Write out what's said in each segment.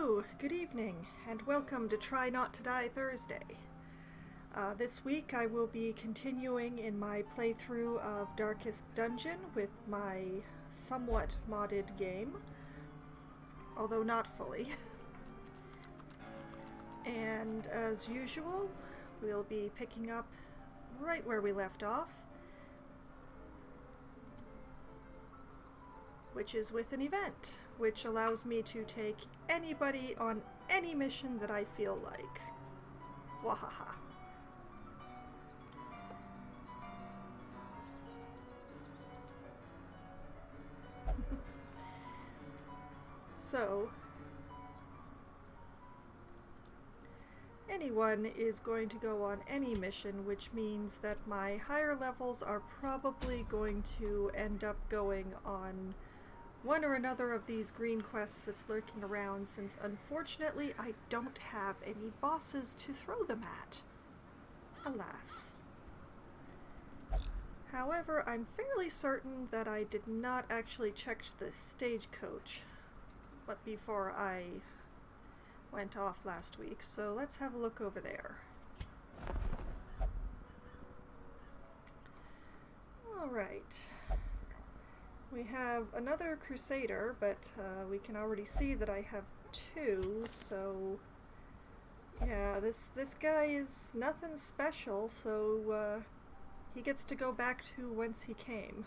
Hello, good evening, and welcome to Try Not to Die Thursday. This week I will be continuing in my playthrough of Darkest Dungeon with my somewhat modded game, although not fully. And as usual, we'll be picking up right where we left off, which is with an event, which allows me to take anybody on any mission that I feel like. Wahaha. So, anyone is going to go on any mission, which means that my higher levels are probably going to end up going on one or another of these green quests that's lurking around, since unfortunately I don't have any bosses to throw them at. Alas. However, I'm fairly certain that I did not actually check the stagecoach but before I went off last week, so let's have a look over there. Alright. We have another Crusader, but we can already see that I have two, so yeah, this guy is nothing special, so he gets to go back to whence he came.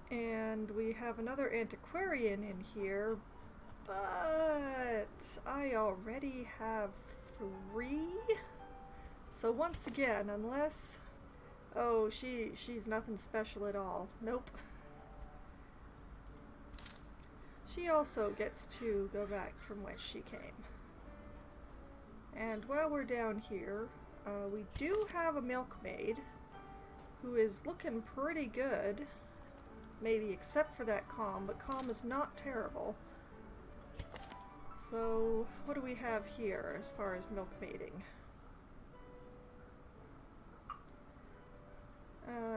And we have another antiquarian in here, but I already have three? So once again, unless... oh, she's nothing special at all. Nope. She also gets to go back from whence she came. And while we're down here, we do have a milkmaid who is looking pretty good. Maybe except for that calm, but calm is not terrible. So, what do we have here as far as milkmaiding?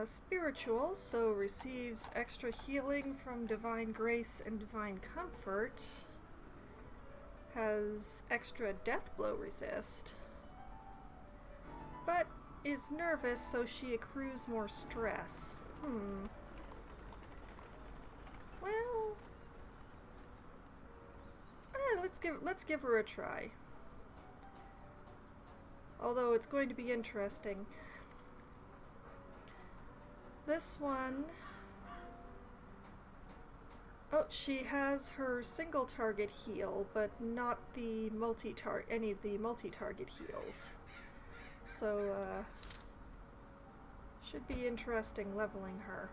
Spiritual, so receives extra healing from divine grace and divine comfort. Has extra death blow resist. But is nervous, so she accrues more stress. Well, let's give her a try. Although it's going to be interesting. This one, oh, she has her single target heal, but not the any of the multi-target heals. So, should be interesting leveling her.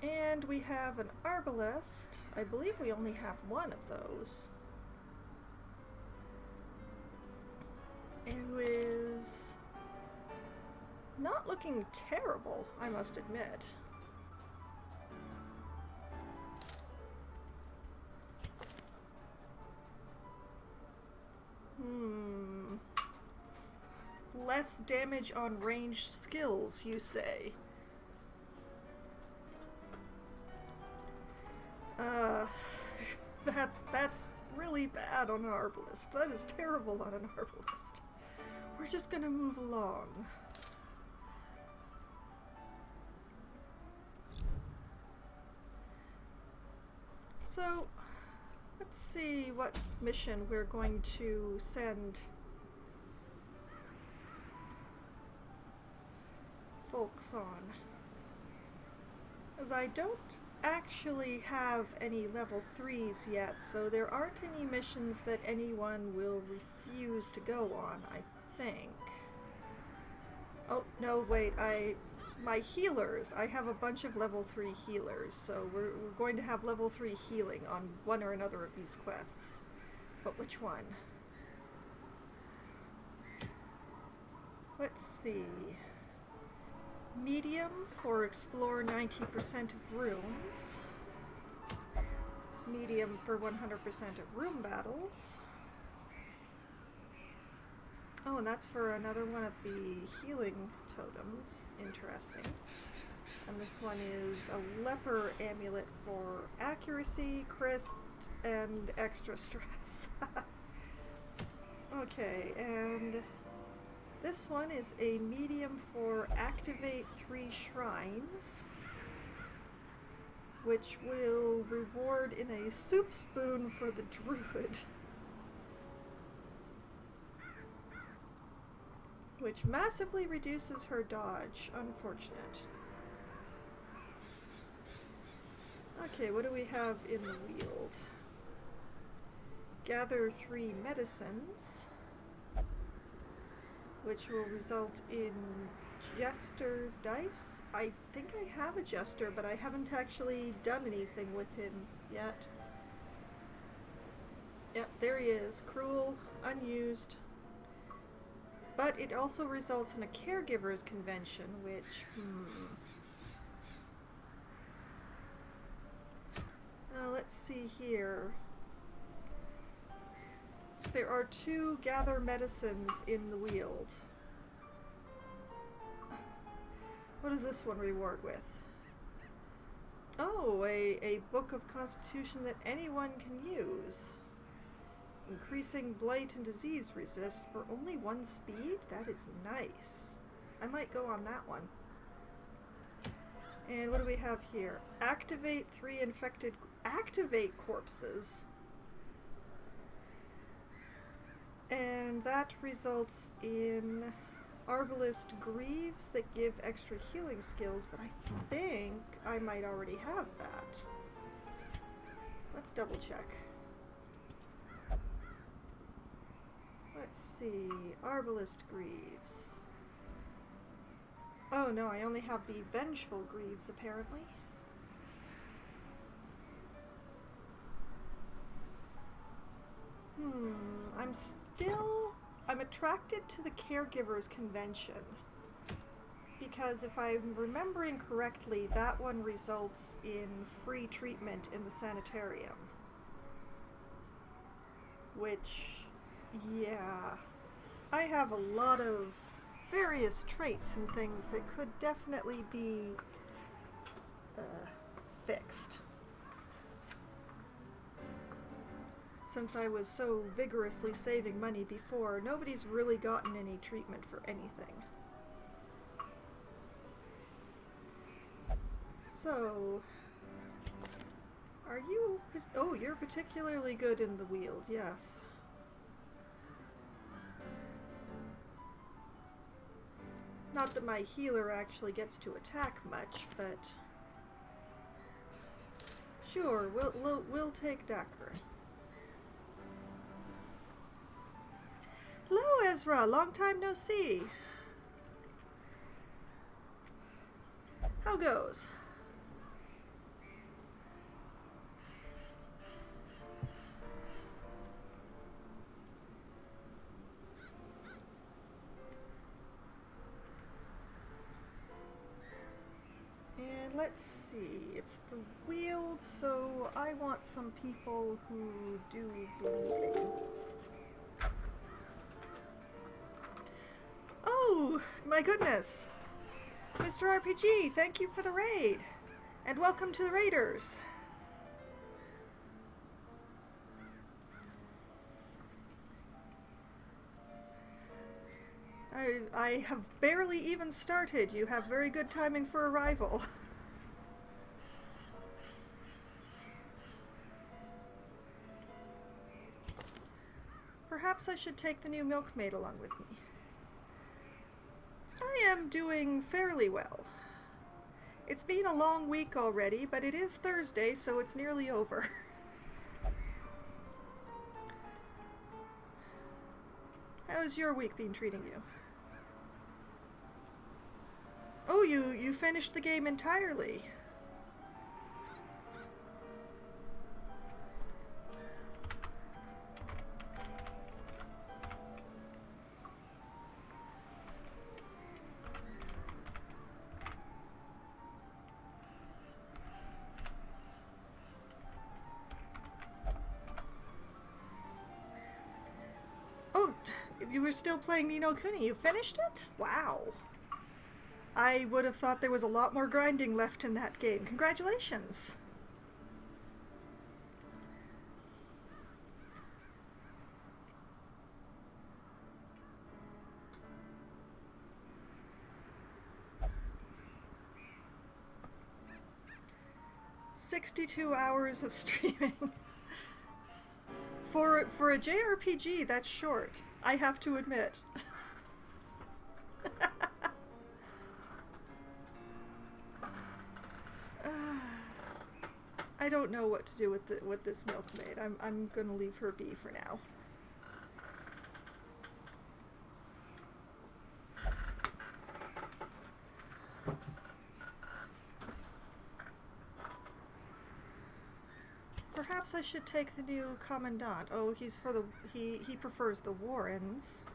And we have an arbalest. I believe we only have one of those. Who is not looking terrible, I must admit. Less damage on ranged skills, you say? That's really bad on an arbalest. That is terrible on an arbalest. We're just gonna move along. So, let's see what mission we're going to send folks on. As I don't actually have any level 3s yet, so there aren't any missions that anyone will refuse to go on, I think. Oh, no, wait, my healers, I have a bunch of level 3 healers, so we're going to have level 3 healing on one or another of these quests. But which one? Let's see. Medium for explore 90% of rooms. Medium for 100% of room battles. Oh, and that's for another one of the healing totems. Interesting. And this one is a leper amulet for accuracy, crit, and extra stress. Okay, and this one is a medium for activate 3 shrines, which will reward in a soup spoon for the druid. Which massively reduces her dodge. Unfortunate. Okay, what do we have in the Weald? Gather 3 medicines, which will result in Jester dice. I think I have a Jester, but I haven't actually done anything with him yet. Yep, there he is. Cruel, unused. But it also results in a caregiver's convention, which, let's see here. There are 2 gather medicines in the Weald. What does this one reward with? Oh, a book of constitution that anyone can use. Increasing blight and disease resist for only 1 speed? That is nice. I might go on that one. And what do we have here? Activate 3 infected... Activate corpses. And that results in Arbalist Greaves that give extra healing skills, but I think I might already have that. Let's double check. Let's see, Arbalist Greaves. Oh no, I only have the Vengeful Greaves apparently. I'm attracted to the Caregivers Convention. Because if I'm remembering correctly, that one results in free treatment in the sanitarium. Which, yeah, I have a lot of various traits and things that could definitely be fixed. Since I was so vigorously saving money before, nobody's really gotten any treatment for anything. So, are you... Oh, you're particularly good in the Weald, yes. Not that my healer actually gets to attack much, but... Sure, we'll take Dakar. Hello, Ezra! Long time no see! How goes? And let's see, it's the Weald, so I want some people who do bleeding. Oh, my goodness! Mr. RPG, thank you for the raid! And welcome to the Raiders! I have barely even started. You have very good timing for arrival. Perhaps I should take the new milkmaid along with me. I am doing fairly well. It's been a long week already, but it is Thursday, so it's nearly over. How's your week been treating you? Oh, you finished the game entirely. you were still playing Ni no Kuni. You finished it? Wow. I would have thought there was a lot more grinding left in that game. Congratulations. "62 hours of streaming." For a JRPG, that's short, I have to admit. I don't know what to do with this milkmaid. I'm gonna leave her be for now. Perhaps I should take the new commandant. Oh, he prefers the Warrens.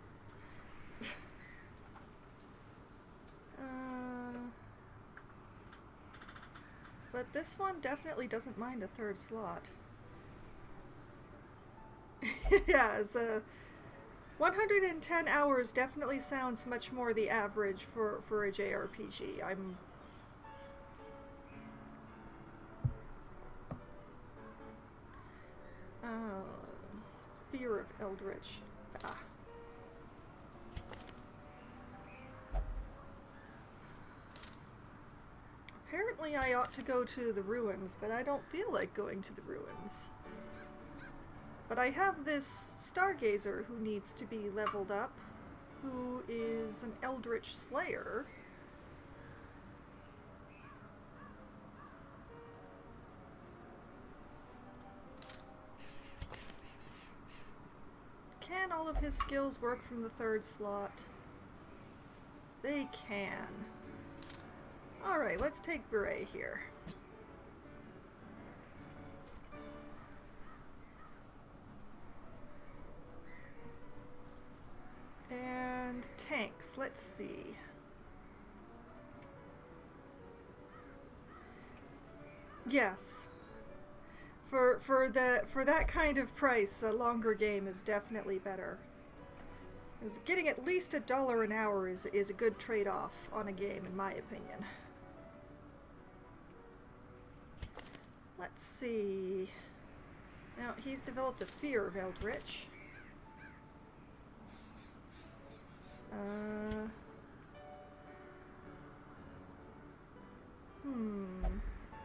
But this one definitely doesn't mind a third slot. Yeah, 110 hours definitely sounds much more the average for a JRPG. Fear of Eldritch. Apparently I ought to go to the ruins, but I don't feel like going to the ruins. But I have this Stargazer who needs to be leveled up, who is an Eldritch Slayer. Can all of his skills work from the third slot? They can. Alright, let's take Beret here. And tanks, let's see. Yes. For that kind of price, a longer game is definitely better. Because getting at least $1 an hour is a good trade-off on a game, in my opinion. Let's see. Now, he's developed a fear of Eldritch.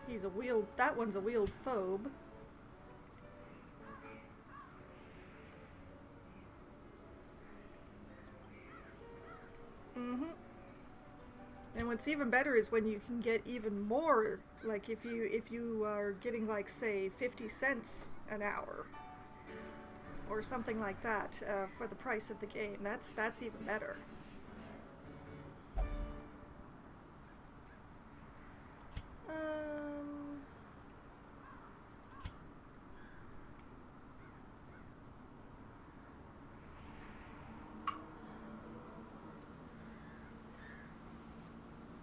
He's a wheeled... That one's a wheeled phobe. And what's even better is when you can get even more, like if you are getting like, say, 50 cents an hour or something like that for the price of the game. That's even better.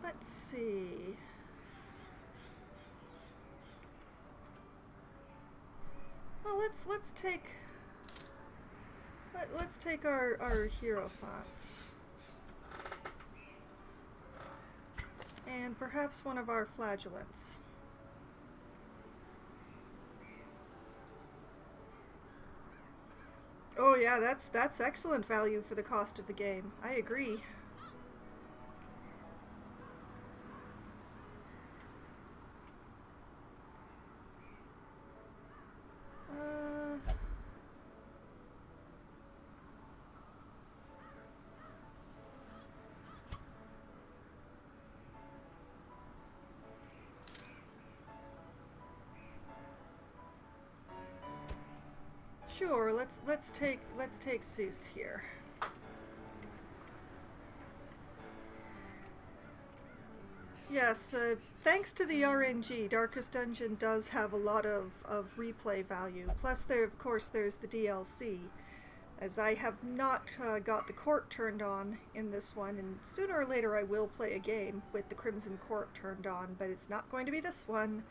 Let's see. Well, let's take our Hierophant. And perhaps one of our Flagellants. Oh yeah, that's excellent value for the cost of the game. I agree. Sure, let's take Zeus here. Yes, thanks to the RNG, Darkest Dungeon does have a lot of replay value. Plus, of course, there's the DLC, as I have not got the court turned on in this one, and sooner or later I will play a game with the Crimson Court turned on, but it's not going to be this one.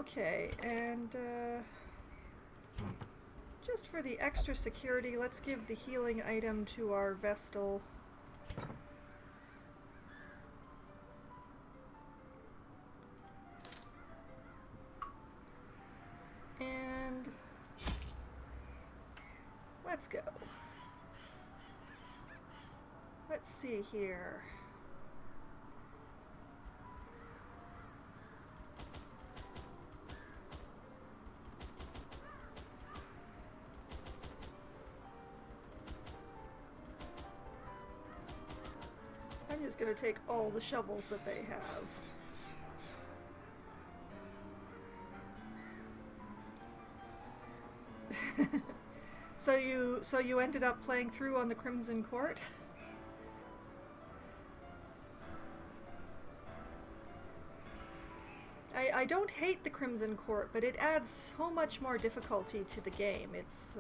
Okay, and just for the extra security, let's give the healing item to our Vestal. And let's go. Let's see here. I'm just going to take all the shovels that they have. So you ended up playing through on the Crimson Court? I don't hate the Crimson Court, but it adds so much more difficulty to the game. It's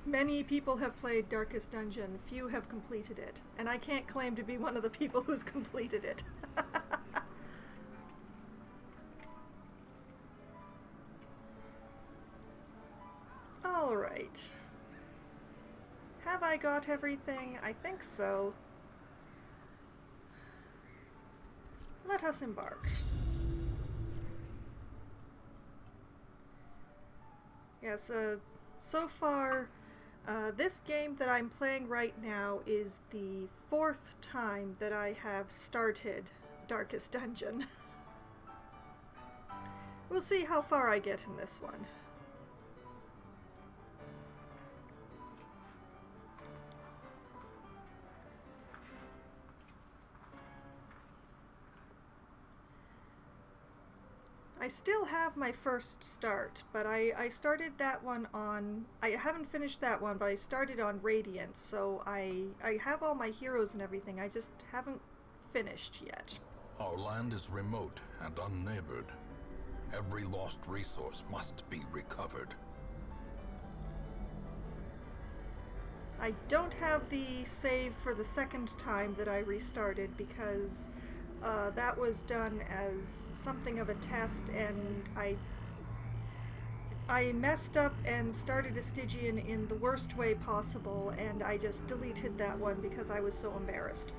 Many people have played Darkest Dungeon, few have completed it, and I can't claim to be one of the people who's completed it. Alright. Have I got everything? I think so. Let us embark. Yes, so far, this game that I'm playing right now is the 4th time that I have started Darkest Dungeon. We'll see how far I get in this one. I still have my first start, but I started that one on... I haven't finished that one, but I started on Radiant, so I have all my heroes and everything, I just haven't finished yet. Our land is remote and unneighbored. Every lost resource must be recovered. I don't have the save for the second time that I restarted because that was done as something of a test, and I messed up and started a Stygian in the worst way possible, and I just deleted that one because I was so embarrassed.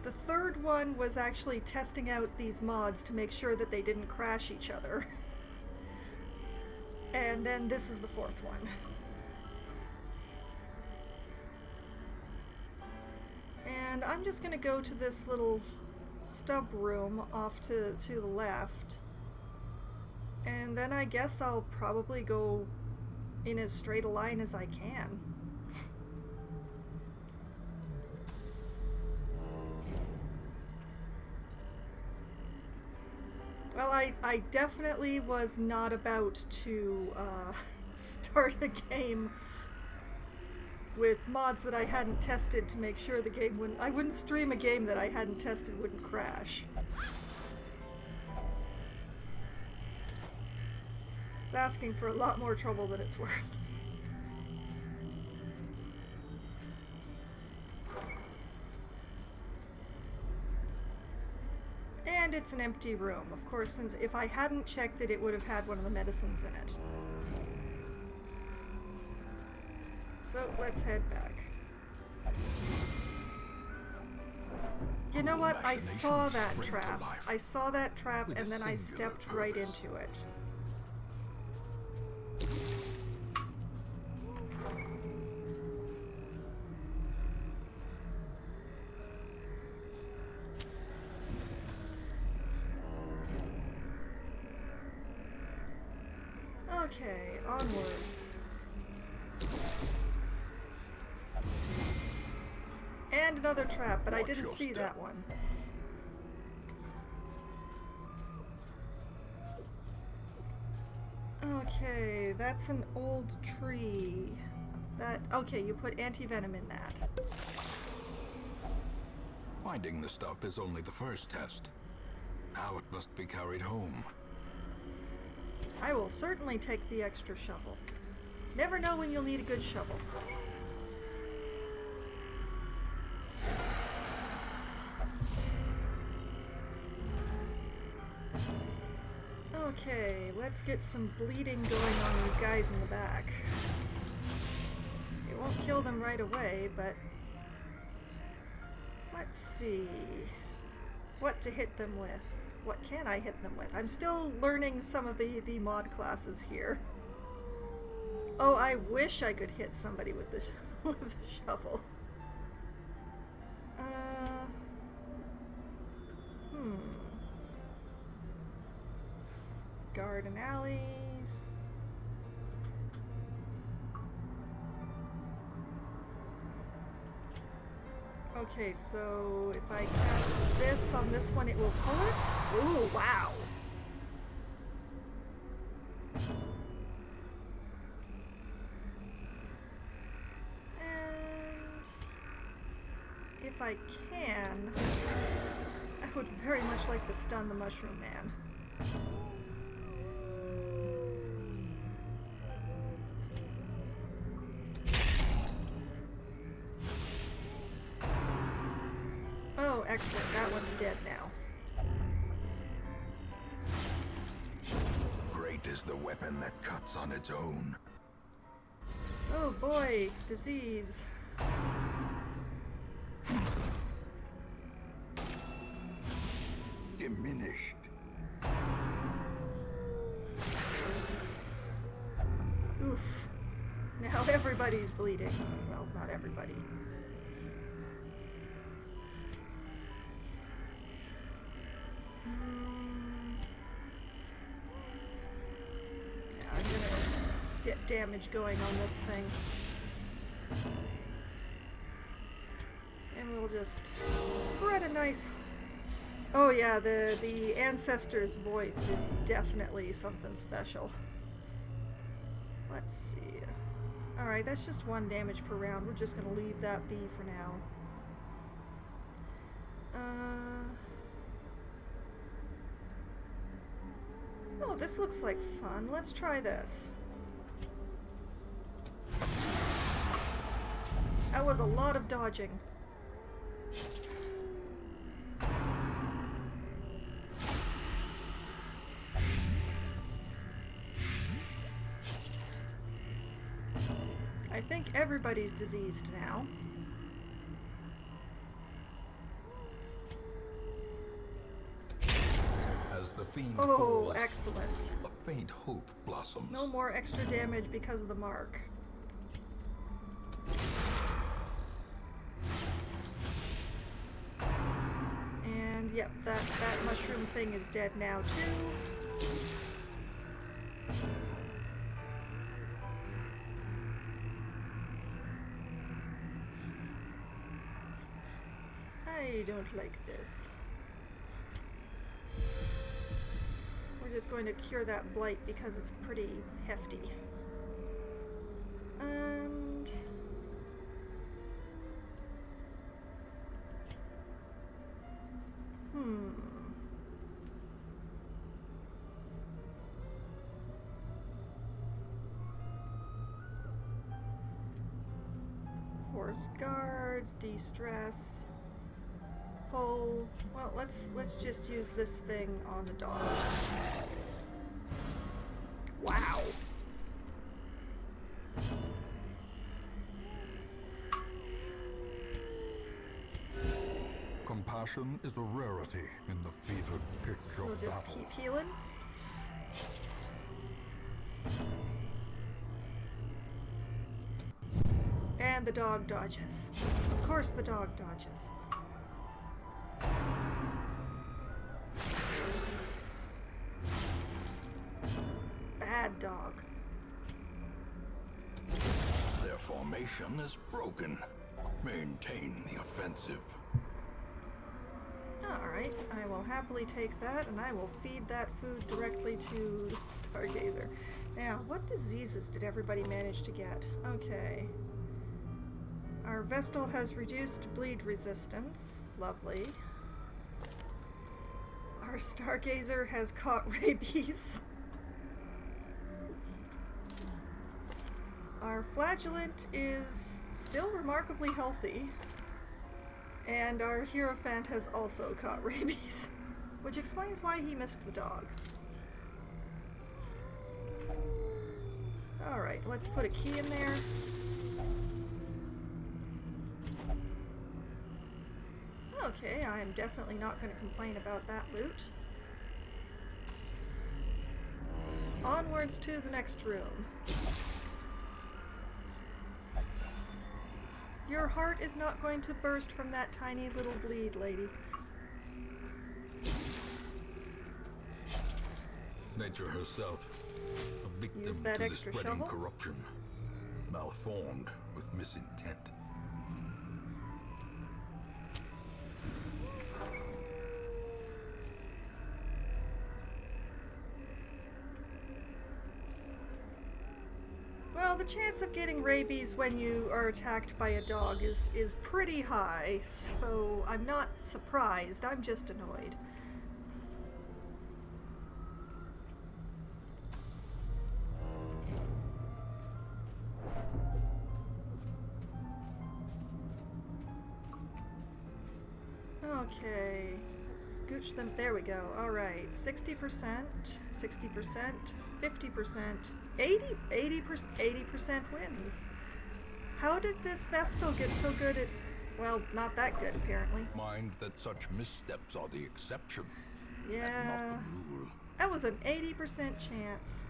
The third one was actually testing out these mods to make sure that they didn't crash each other. And then this is the fourth one. And I'm just going to go to this little stub room off to the left. And then I guess I'll probably go in as straight a line as I can. Well, I definitely was not about to start a game with mods that I hadn't tested to make sure the game wouldn't... I wouldn't stream a game that I hadn't tested wouldn't crash. It's asking for a lot more trouble than it's worth. And it's an empty room. Of course, since if I hadn't checked it, it would have had one of the medicines in it. So let's head back. You know what? I saw that trap. I saw that trap and then I stepped right into it. Okay, onwards. And another trap, but I didn't see that one. Okay, that's an old tree. Okay, you put anti-venom in that. Finding the stuff is only the first test. Now it must be carried home. I will certainly take the extra shovel. Never know when you'll need a good shovel. Okay, let's get some bleeding going on these guys in the back. It won't kill them right away, but let's see what to hit them with. What can I hit them with? I'm still learning some of the mod classes here. Oh, I wish I could hit somebody with the with the shovel. Garden alleys. Okay, so if I cast this on this one, it will pull it? Ooh, wow. And if I can, I would very much like to stun the Mushroom Man. Oh, excellent. That one's dead now. Great is the weapon that cuts on its own. Oh boy, disease. Diminished. Oof. Now everybody's bleeding. Well, not everybody. Yeah, I'm gonna get damage going on this thing. And we'll just spread a nice... Oh yeah, the ancestor's voice is definitely something special. Let's see. Alright, that's just 1 damage per round. We're just gonna leave that be for now. Oh, this looks like fun. Let's try this. That was a lot of dodging. I think everybody's diseased now. As the fiend Oh, falls, excellent. a faint hope blossoms. No more extra damage because of the mark. And yep, that mushroom thing is dead now too. I don't like this. We're just going to cure that blight because it's pretty hefty. And... Force guard, de-stress, pull. Well, let's just use this thing on the dog. Wow. Compassion is a rarity in the fevered pitch of We'll just battle. keep healing. And the dog dodges. Of course the dog dodges. Bad dog. Their formation is broken. Maintain the offensive. Alright, I will happily take that, and I will feed that food directly to Stargazer. Now, what diseases did everybody manage to get? Okay. Our Vestal has reduced bleed resistance. Lovely. Our Stargazer has caught rabies. Our Flagellant is still remarkably healthy. And our Hierophant has also caught rabies. Which explains why he missed the dog. Alright, let's put a key in there. Okay, I am definitely not going to complain about that loot. Onwards to the next room. Your heart is not going to burst from that tiny little bleed, lady. Nature herself, a victim Use that to the extra spreading shovel. corruption, malformed with misintent. Well, the chance of getting rabies when you are attacked by a dog is pretty high, so I'm not surprised, I'm just annoyed. Okay, let's scooch them. There we go. Alright, 60%, 60%, 50%, 80% wins. How did this Vestal get so good at... Well, not that good, apparently. Mind that such missteps are the exception, Yeah, and not the rule. that was an 80% chance.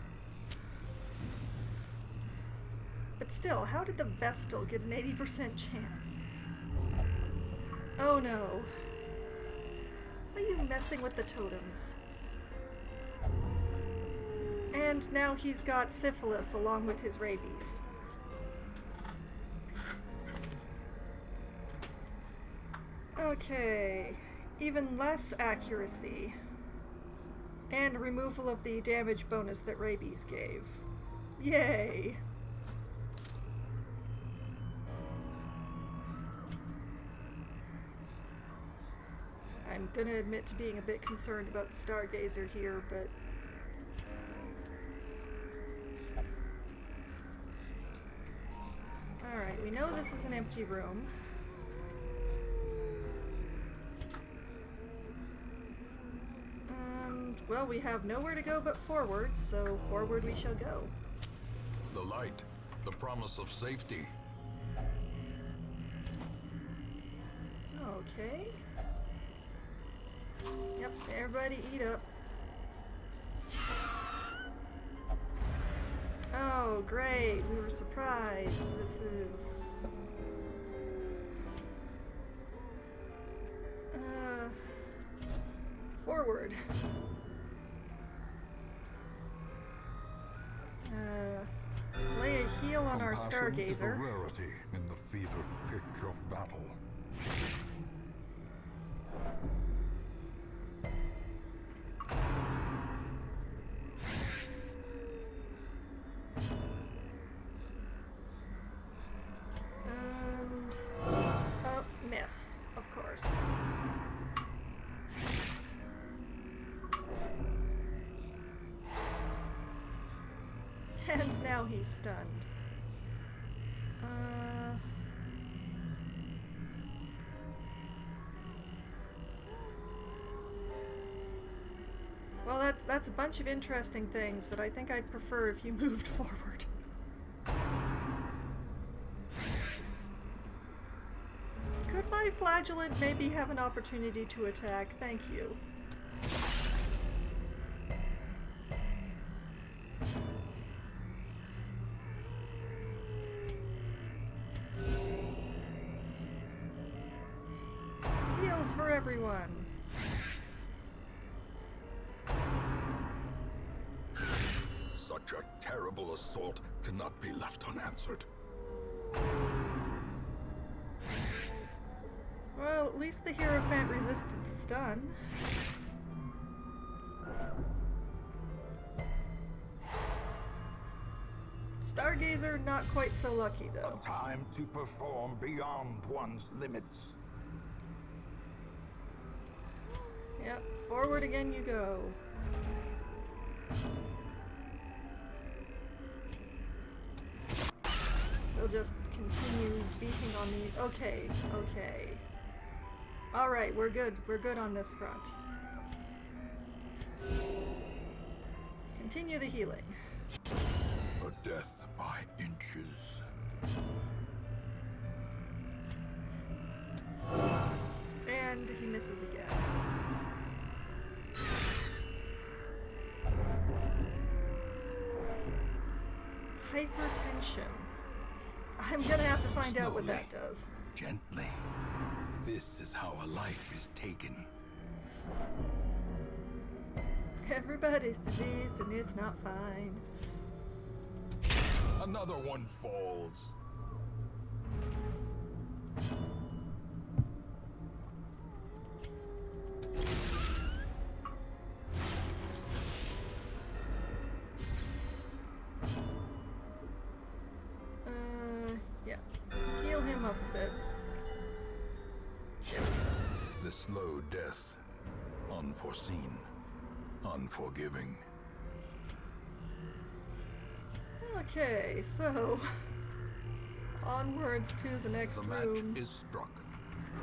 But still, how did the Vestal get an 80% chance? Oh no. Are you messing with the totems? And now he's got syphilis along with his rabies. Okay, even less accuracy. And removal of the damage bonus that rabies gave. Yay! I'm gonna admit to being a bit concerned about the Stargazer here, but... Alright, we know this is an empty room. Well, we have nowhere to go but forward, so forward we shall go. The light, the promise of safety. Okay. Yep, everybody eat up. Oh, great. We were surprised. This is... forward. Lay a heel on our Compassion is a Stargazer. rarity in the fevered pitch of battle. And... oh, miss, of course. And now he's stunned. Well, that's a bunch of interesting things, but I think I'd prefer if you moved forward. Could my Flagellant maybe have an opportunity to attack? Thank you. Heals for everyone. Such a terrible assault cannot be left unanswered. Well, at least the Hierophant resisted the stun. These are not quite so lucky, though. A time to perform beyond one's limits. Yep, forward again you go. We'll just continue beating on these. Okay, okay. Alright, we're good. We're good on this front. Continue the healing. A death by inches. And he misses again. Hypertension. I'm gonna have to find out what that does. Gently. This is how a life is taken. Everybody's diseased and it's not fine. Another one falls. Yeah. Heal him up a bit. The slow death. Unforeseen. Unforgiving. Okay, so onwards to the next The match room. is struck.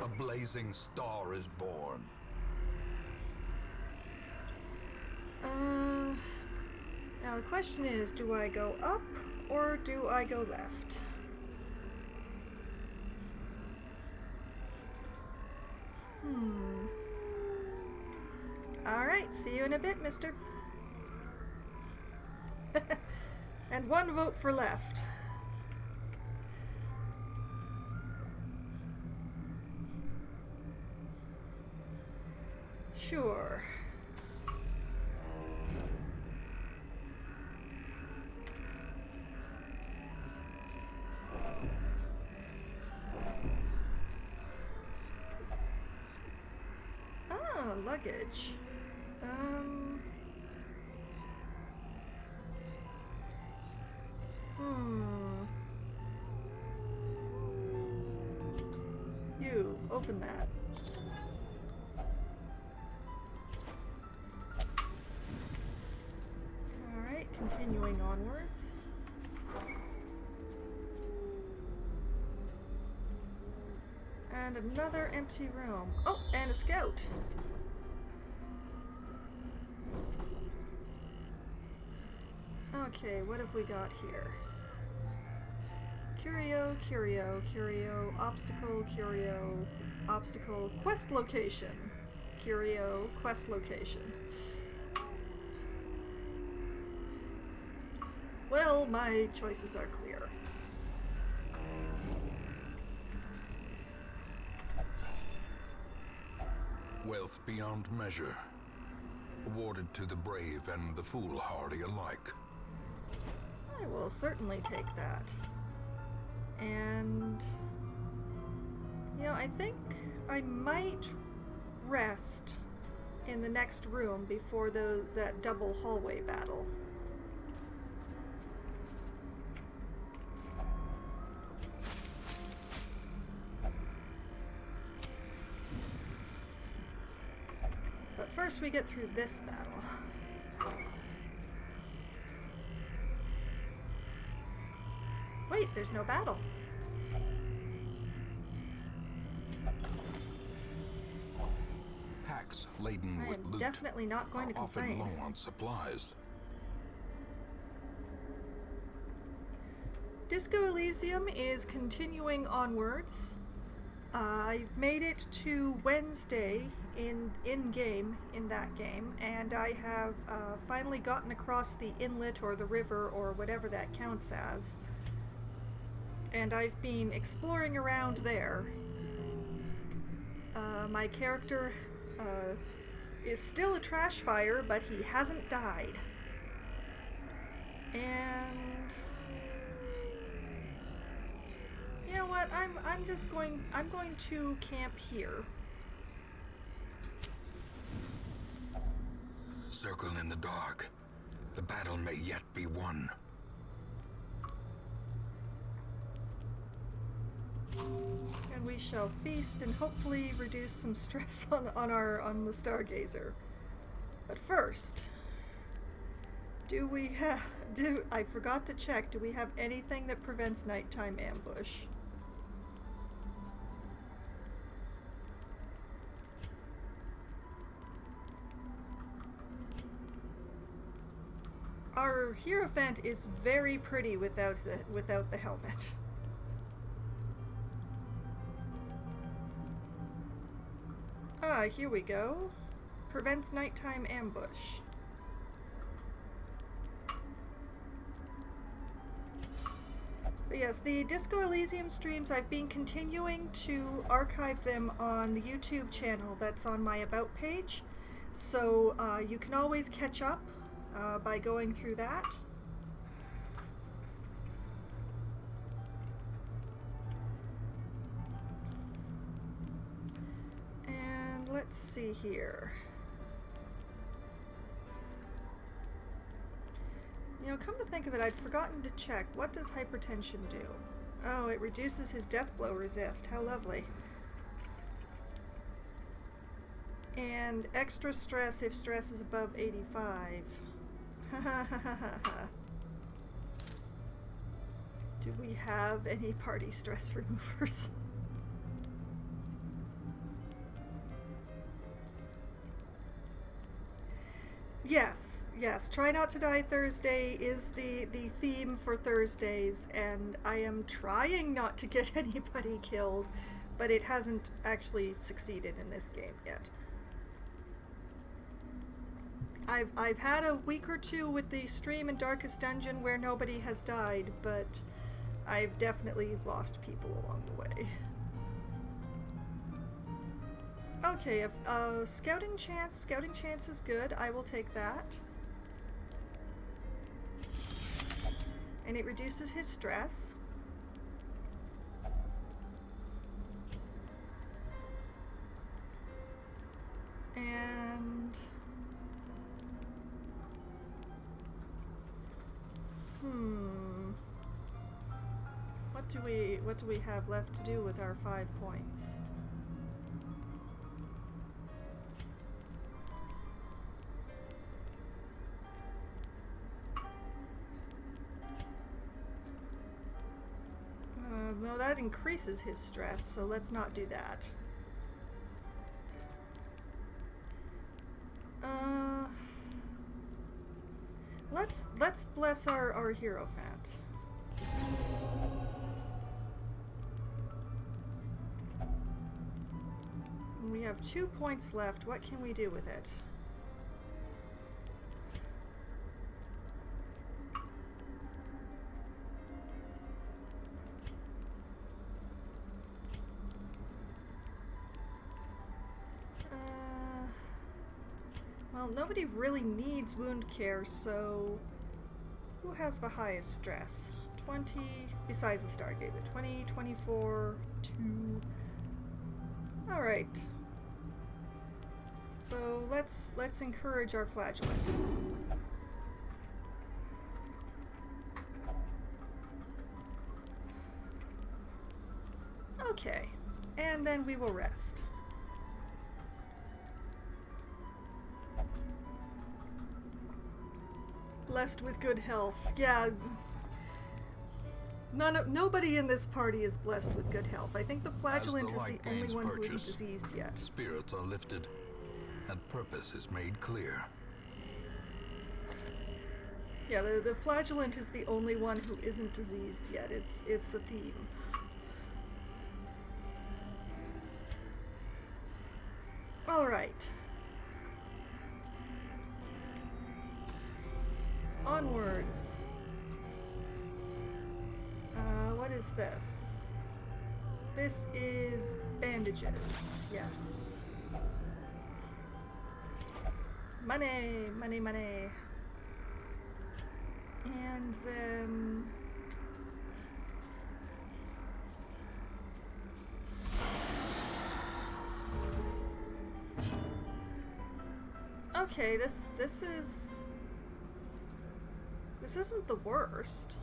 A blazing star is born. Now the question is, do I go up or do I go left? Alright, see you in a bit, mister. And one vote for left. Sure. Ah, luggage. You, open that. Alright, continuing onwards. And another empty room. Oh, and a scout. Okay, what have we got here? Curio, curio, curio, obstacle, curio, obstacle, quest location. Curio, quest location. Well, my choices are clear. Wealth beyond measure. Awarded to the brave and the foolhardy alike. I will certainly take that. And you know, I think I might rest in the next room before that double hallway battle. But first we get through this battle. Wait, there's no battle. Packs laden I with am loot definitely not going to are often complain. low on supplies. Disco Elysium is continuing onwards. I've made it to Wednesday in-game in that game, and I have finally gotten across the inlet or the river or whatever that counts as. And I've been exploring around there. My character is still a trash fire, but he hasn't died. And you know what? I'm going to camp here. Circle in the dark. The battle may yet be won. And we shall feast and hopefully reduce some stress on the Stargazer. But first, I forgot to check, do we have anything that prevents nighttime ambush? Our Hierophant is very pretty without the helmet. Ah, here we go. Prevents nighttime ambush. But yes, the Disco Elysium streams, I've been continuing to archive them on the YouTube channel that's on my About page. So you can always catch up by going through that. And let's see here. You know, come to think of it, I'd forgotten to check. What does hypertension do? Oh, it reduces his death blow resist. How lovely. And extra stress if stress is above 85. Do we have any party stress removers? Yes, Try Not to Die Thursday is the theme for Thursdays, and I am trying not to get anybody killed, but it hasn't actually succeeded in this game yet. I've had a week or two with the stream in Darkest Dungeon where nobody has died, but I've definitely lost people along the way. Okay, if scouting chance is good. I will take that. And it reduces his stress. And what do we have left to do with our 5 points? Well, that increases his stress, so let's not do that. Let's bless our Hierophant. We have 2 points left. What can we do with it? Well, nobody really needs wound care, so who has the highest stress? 20, besides the Stargazer. 20, 24, 2. Alright. So let's encourage our Flagellant. Okay, and then we will rest. Blessed with good health. Yeah. Nobody in this party is blessed with good health. I think the Flagellant is the only one who isn't diseased yet. Spirits are lifted, and purpose is made clear. Yeah, the Flagellant is the only one who isn't diseased yet. It's a theme. Alright. Onwards. What is this? This is bandages. Yes. Money, money, money. And then... Okay, this isn't the worst.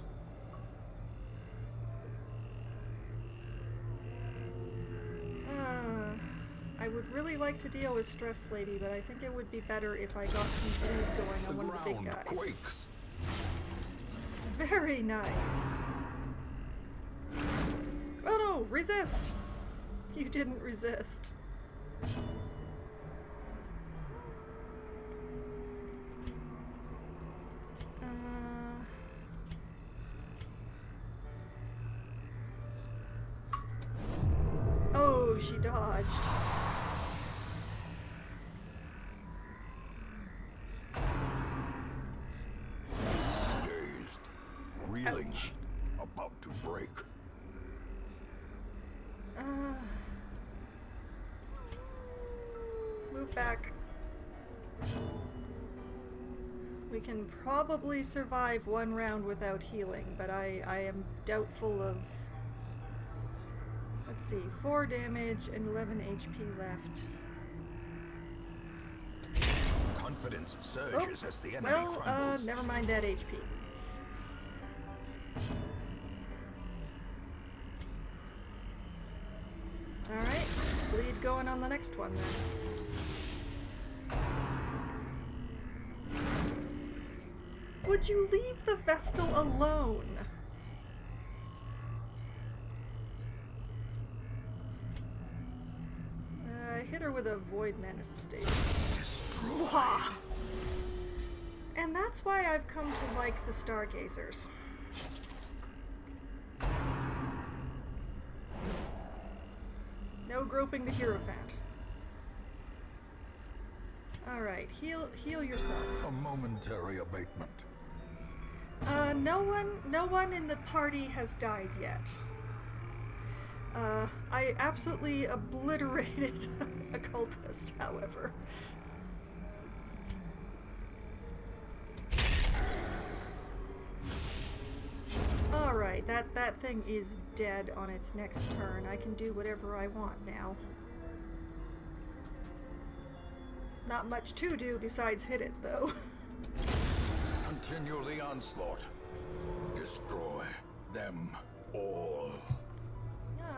would really like to deal with Stress Lady, but I think it would be better if I got some bleed going on one of the big guys. Quakes. Very nice. Oh no, resist! You didn't resist. Oh, she dodged. Dazed. Reeling. Ouch. About to break. Move back. We can probably survive one round without healing, but I am doubtful of... Let's see, 4 damage and 11 HP left. Confidence surges as the enemy well, crumbles. never mind that HP. Alright, bleed going on the next one then. Would you leave the Vestal alone? I hit her with a void manifestation. Wah! And that's why I've come to like the Stargazers. No groping the Hierophant. Alright, heal yourself. A momentary abatement. No one in the party has died yet. I absolutely obliterated a cultist, however. Alright, that thing is dead on its next turn. I can do whatever I want now. Not much to do besides hit it, though. Continue the onslaught. Destroy them all.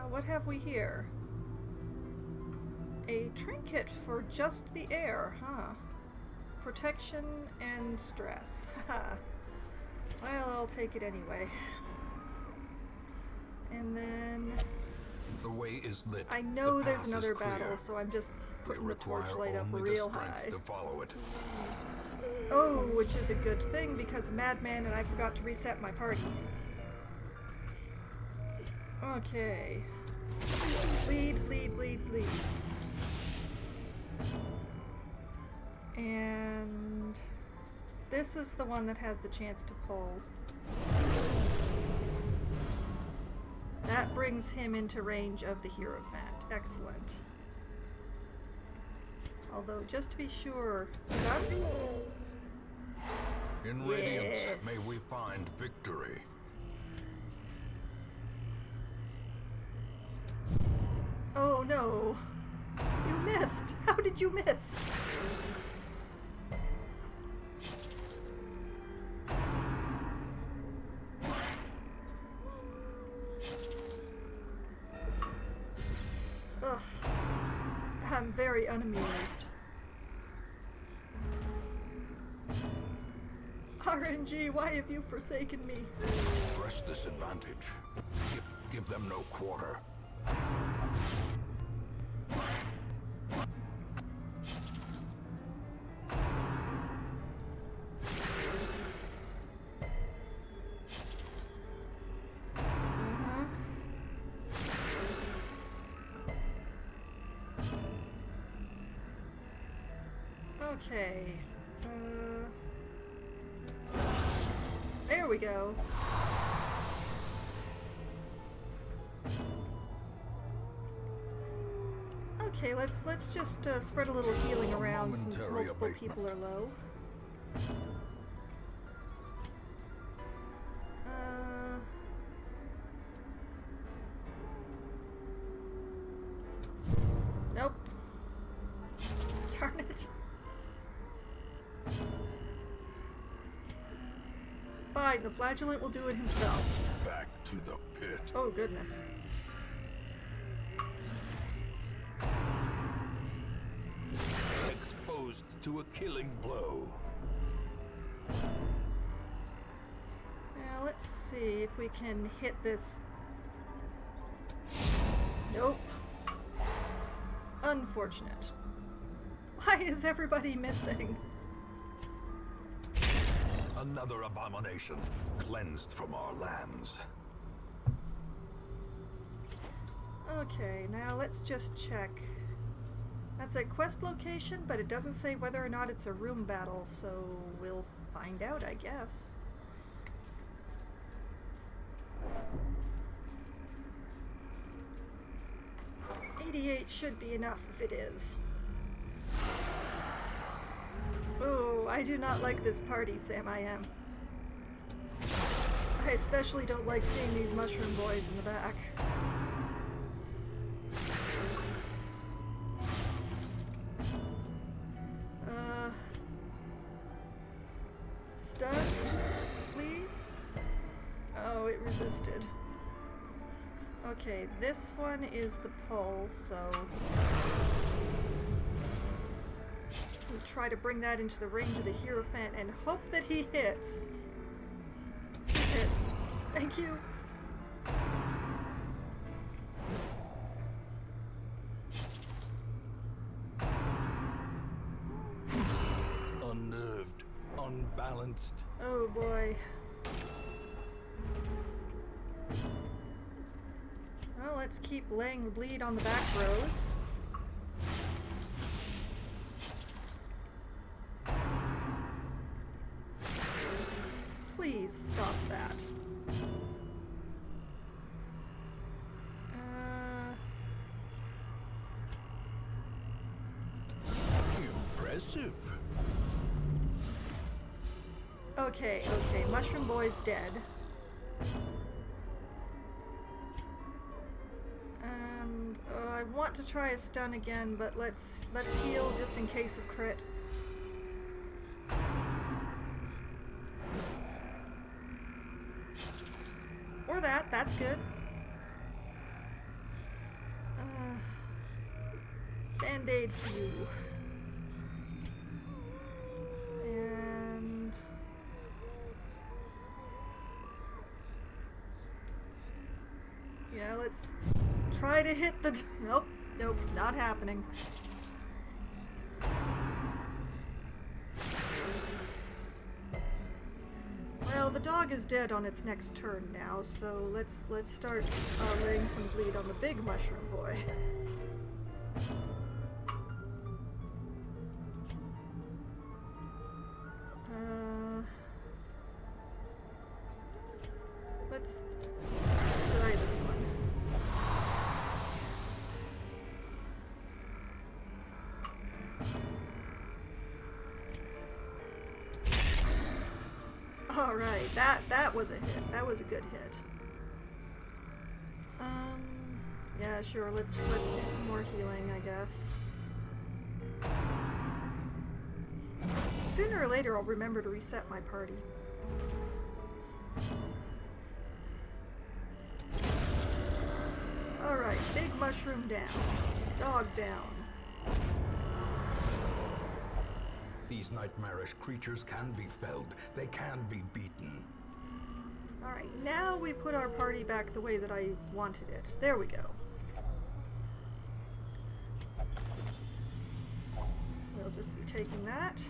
What have we here? A trinket for just the air, huh? Protection and stress. Haha. Well, I'll take it anyway. And then... The way is lit. I know The there's path another is clear. battle, so I'm just We putting the require torchlight up only real the strength high. to follow it. Oh, which is a good thing because Madman and I forgot to reset my party. Okay. Bleed, bleed, bleed, bleed. And this is the one that has the chance to pull. That brings him into range of the Hierophant. Excellent. Although, just to be sure, stun? In Radiance, Yes. may we find victory. Oh no. You missed. How did you miss? Ugh. I'm very unamused. RNG, why have you forsaken me? Press this advantage. Give them no quarter. Okay. There we go. Okay, let's just spread a little healing around since momentary multiple abatement. people are low. Nope. Darn it. Fine, the flagellant will do it himself. Back to the pit. Oh, goodness. to a killing blow. Now let's see if we can hit this. Nope. Unfortunate. Why is everybody missing? Another abomination cleansed from our lands. Okay, now let's just check. That's a quest location, but it doesn't say whether or not it's a room battle, so we'll find out, I guess. $88 should be enough if it is. Oh, I do not like this party, Sam I am. I especially don't like seeing these mushroom boys in the back. Stun, please? Oh, it resisted. Okay, this one is the pole, so we'll try to bring that into the range of the Hierophant and hope that he hits. He's hit. Thank you. Unnerved, unbalanced. Oh boy. Well, let's keep laying the bleed on the back rows. Please stop that. Impressive. Okay, Mushroom Boy's dead. And I want to try a stun again, but let's heal just in case of crit. Or that's good. Band-aid for you. And yeah, let's try to hit the... Nope, not happening. Well, the dog is dead on its next turn now, so let's start laying some bleed on the big mushroom boy. Let's try this one. Alright, that was a hit. That was a good hit. Yeah, sure, let's do some more healing, I guess. Sooner or later I'll remember to reset my party. Alright, big mushroom down. Dog down. These nightmarish creatures can be felled. They can be beaten. Alright, now we put our party back the way that I wanted it. There we go. We'll just be taking that.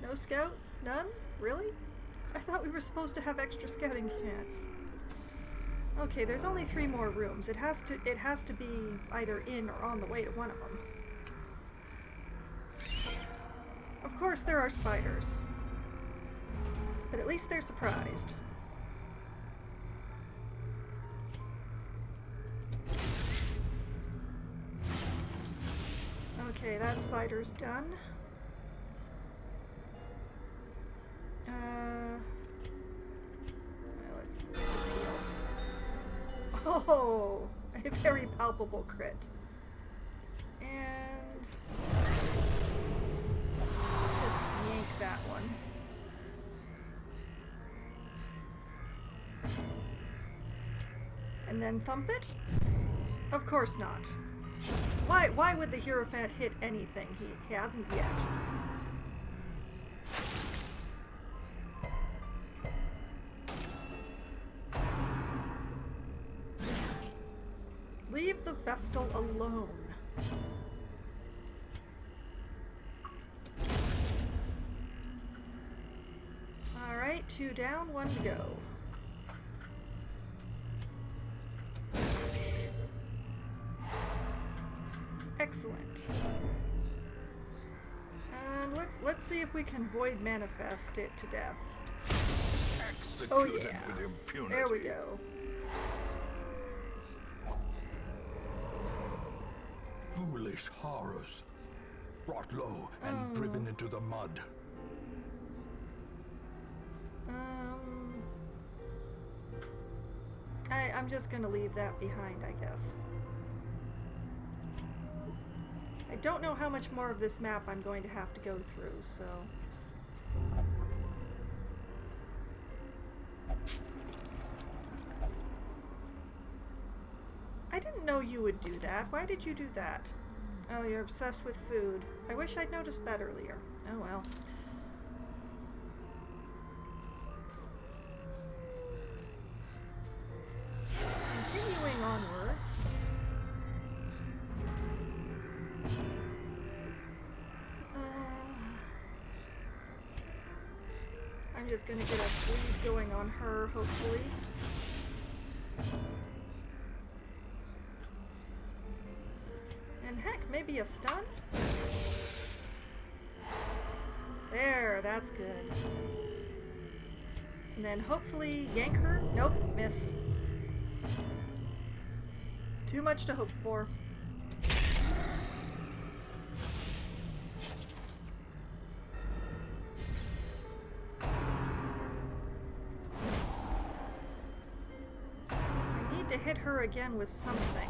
No scout? None? Really? I thought we were supposed to have extra scouting chance. Okay, there's only 3 more rooms. It has to be either in or on the way to one of them. Of course there are spiders. But at least they're surprised. Okay, that spider's done. Let's heal. Oh, a very palpable crit. And let's just yank that one. And then thump it? Of course not. Why would the Hierophant hit anything? He hasn't yet. Leave the Vestal alone. Alright, 2 down, 1 to go. Excellent. And let's see if we can void manifest it to death. Executed Oh yeah. with impunity. There we go. Foolish horrors. Brought low and driven into the mud. I'm just gonna leave that behind, I guess. I don't know how much more of this map I'm going to have to go through, so... I didn't know you would do that. Why did you do that? Oh, you're obsessed with food. I wish I'd noticed that earlier. Oh well. Continuing onwards. I'm just gonna get a bleed going on her, hopefully. And heck, maybe a stun? There, that's good. And then hopefully yank her? Nope, miss. Too much to hope for. I need to hit her again with something.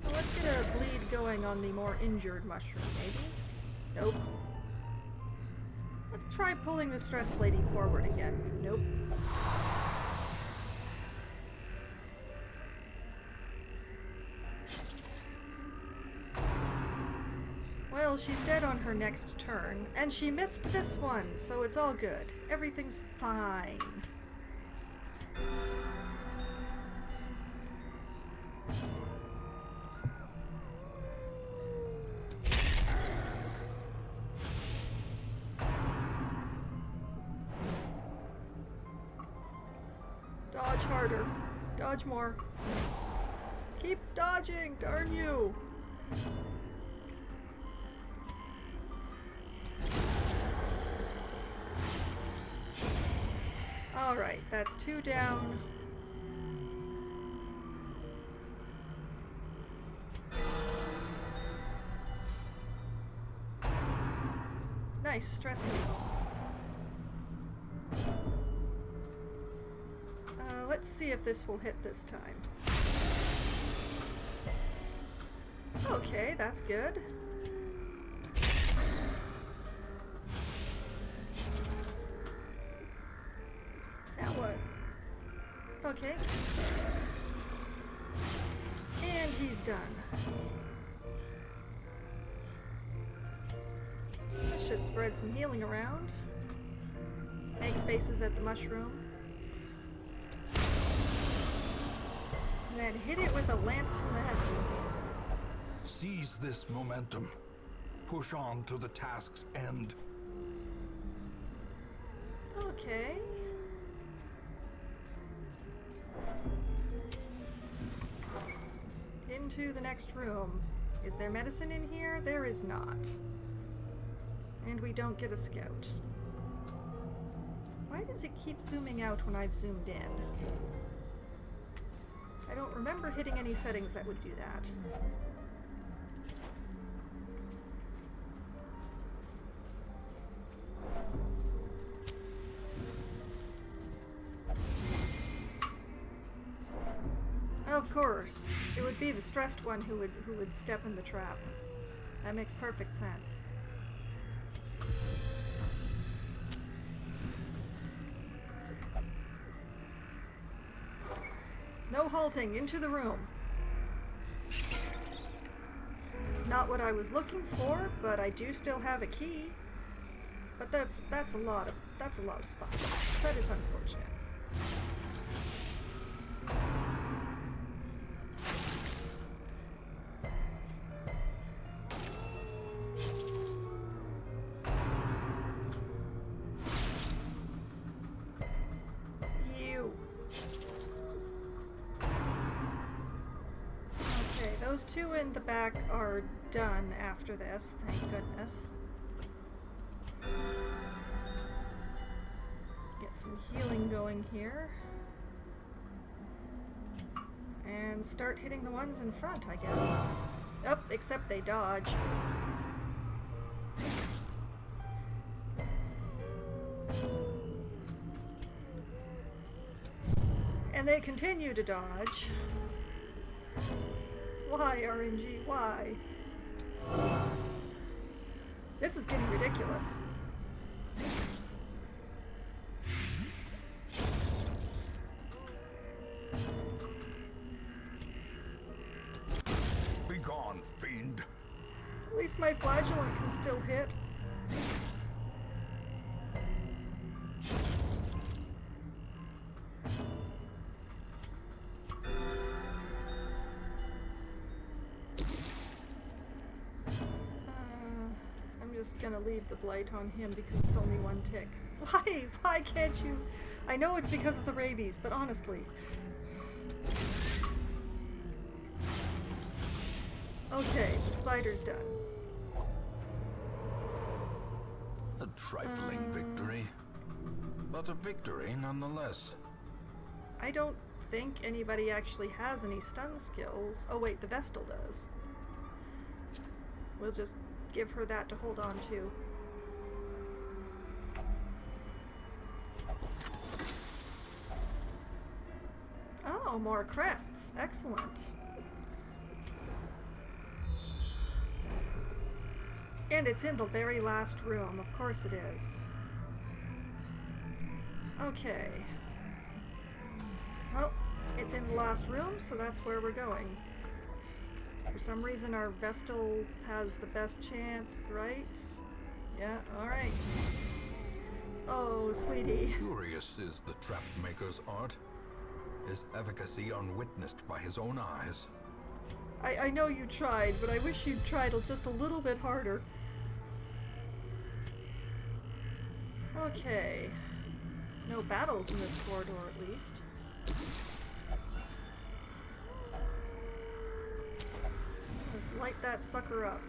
Well, let's get a bleed going on the more injured mushroom, maybe? Nope. Let's try pulling the stress lady forward again. Nope. Well, she's dead on her next turn, and she missed this one, so it's all good. Everything's fine. Dodge harder. Dodge more. Keep dodging, darn you! Alright, that's 2 down. Nice, stress heal. Let's see if this will hit this time. Okay, that's good. Now what? Okay. And he's done. Let's just spread some healing around. Make faces at the mushroom. And then hit it with a lance from the heavens. Seize this momentum. Push on to the task's end. Okay. Into the next room. Is there medicine in here? There is not. And we don't get a scout. Why does it keep zooming out when I've zoomed in? I don't remember hitting any settings that would do that. Of course. It would be the stressed one who would step in the trap. That makes perfect sense. halting, into the room. Not what I was looking for, but I do still have a key. But that's a lot of spiders. That is unfortunate. Those two in the back are done after this, thank goodness. Get some healing going here. And start hitting the ones in front, I guess. Oh, except they dodge. And they continue to dodge. Why, RNG? Why? This is getting ridiculous. Be gone, fiend. At least my flagellant can still hit. Gonna leave the blight on him because it's only one tick. Why can't you? I know it's because of the rabies, but honestly. Okay, the spider's done. A trifling victory, but a victory nonetheless. I don't think anybody actually has any stun skills. Oh wait, the Vestal does. We'll just give her that to hold on to. Oh, more crests. Excellent. And it's in the very last room. Of course it is. Okay. Well, it's in the last room, so that's where we're going. For some reason our Vestal has the best chance, right? Yeah, alright. Oh, sweetie. Curious is the trap maker's art. His efficacy unwitnessed by his own eyes. I know you tried, but I wish you'd tried just a little bit harder. Okay. No battles in this corridor, at least. Just light that sucker up.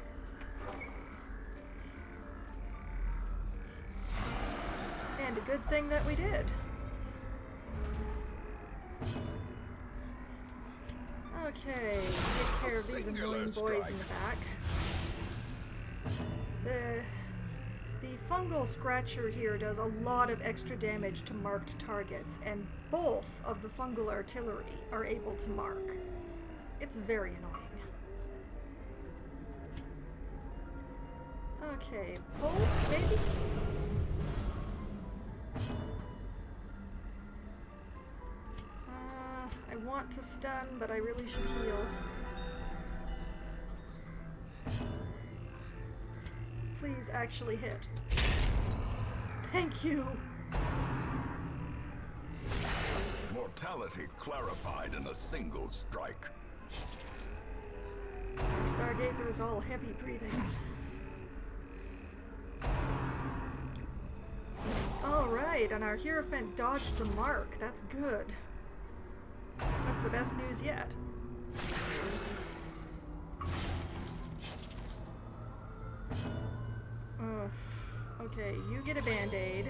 And a good thing that we did. Okay, take care of these annoying boys in the back. The fungal scratcher here does a lot of extra damage to marked targets, and both of the fungal artillery are able to mark. It's very annoying. Okay, pull, maybe? I want to stun, but I really should heal. Please actually hit. Thank you! Mortality clarified in a single strike. Our Stargazer is all heavy breathing. Alright, and our Hierophant dodged the mark. That's good. That's the best news yet. Ugh. Okay, you get a band-aid.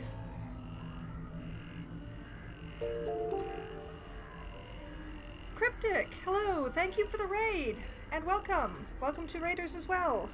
Cryptic! Hello! Thank you for the raid! And welcome! Welcome to Raiders as well!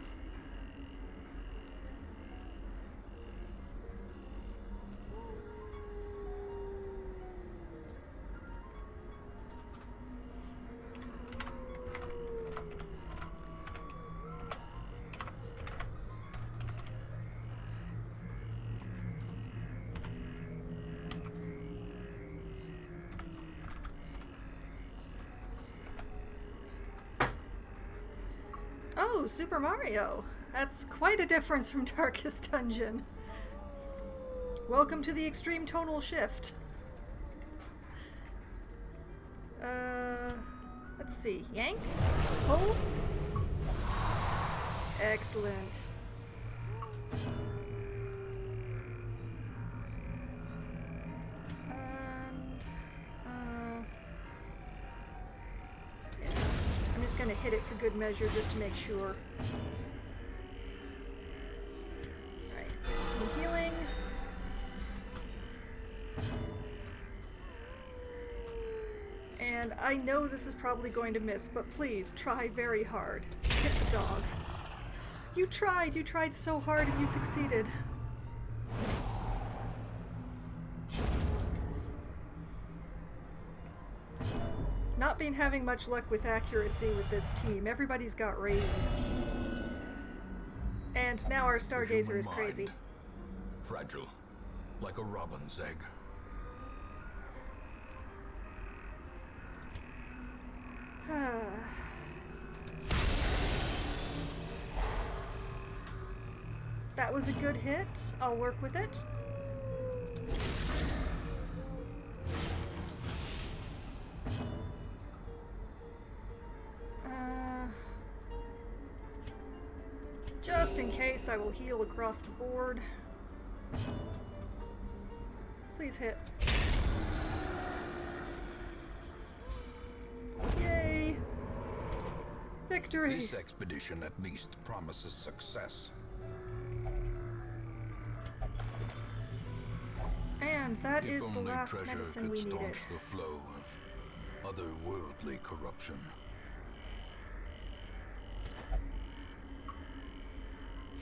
Oh, Super Mario! That's quite a difference from Darkest Dungeon. Welcome to the extreme tonal shift. Let's see. Yank? Pull? Excellent. And, yeah. I'm just gonna hit it for good measure just to make sure. Alright, some healing. And I know this is probably going to miss, but please try very hard. Hit the dog. You tried so hard and you succeeded. Not been having much luck with accuracy with this team. Everybody's got raises. And now our Stargazer is crazy. Fragile, like a robin's egg. That was a good hit. I'll work with it. Just in case, I will heal across the board. Please hit. Yay! Victory! This expedition at least promises success. And that is the only last treasure medicine could we needed. staunch the flow of otherworldly corruption.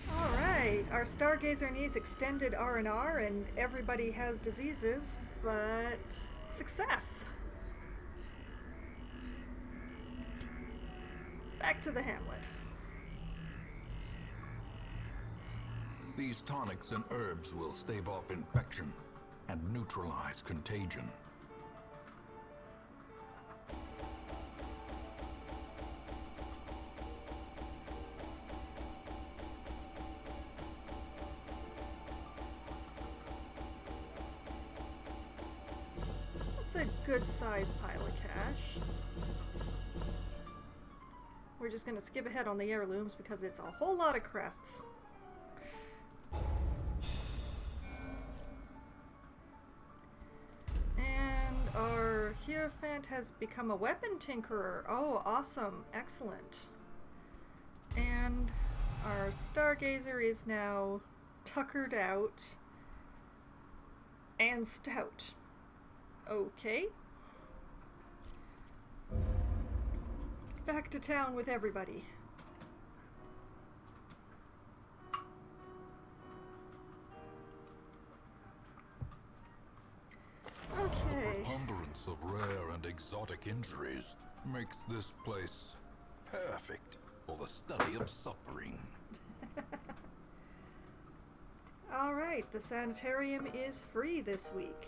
Alright, our Stargazer needs extended R&R and everybody has diseases, but success! Back to the hamlet. These tonics and herbs will stave off infection and neutralize contagion. That's a good size pile of cash. We're just gonna skip ahead on the heirlooms because it's a whole lot of crests. And our Hierophant has become a weapon tinkerer. Oh, awesome. Excellent. And our Stargazer is now tuckered out and stout. Okay. Back to town with everybody. Okay. The preponderance of rare and exotic injuries makes this place perfect for the study of suffering. Alright, the sanitarium is free this week.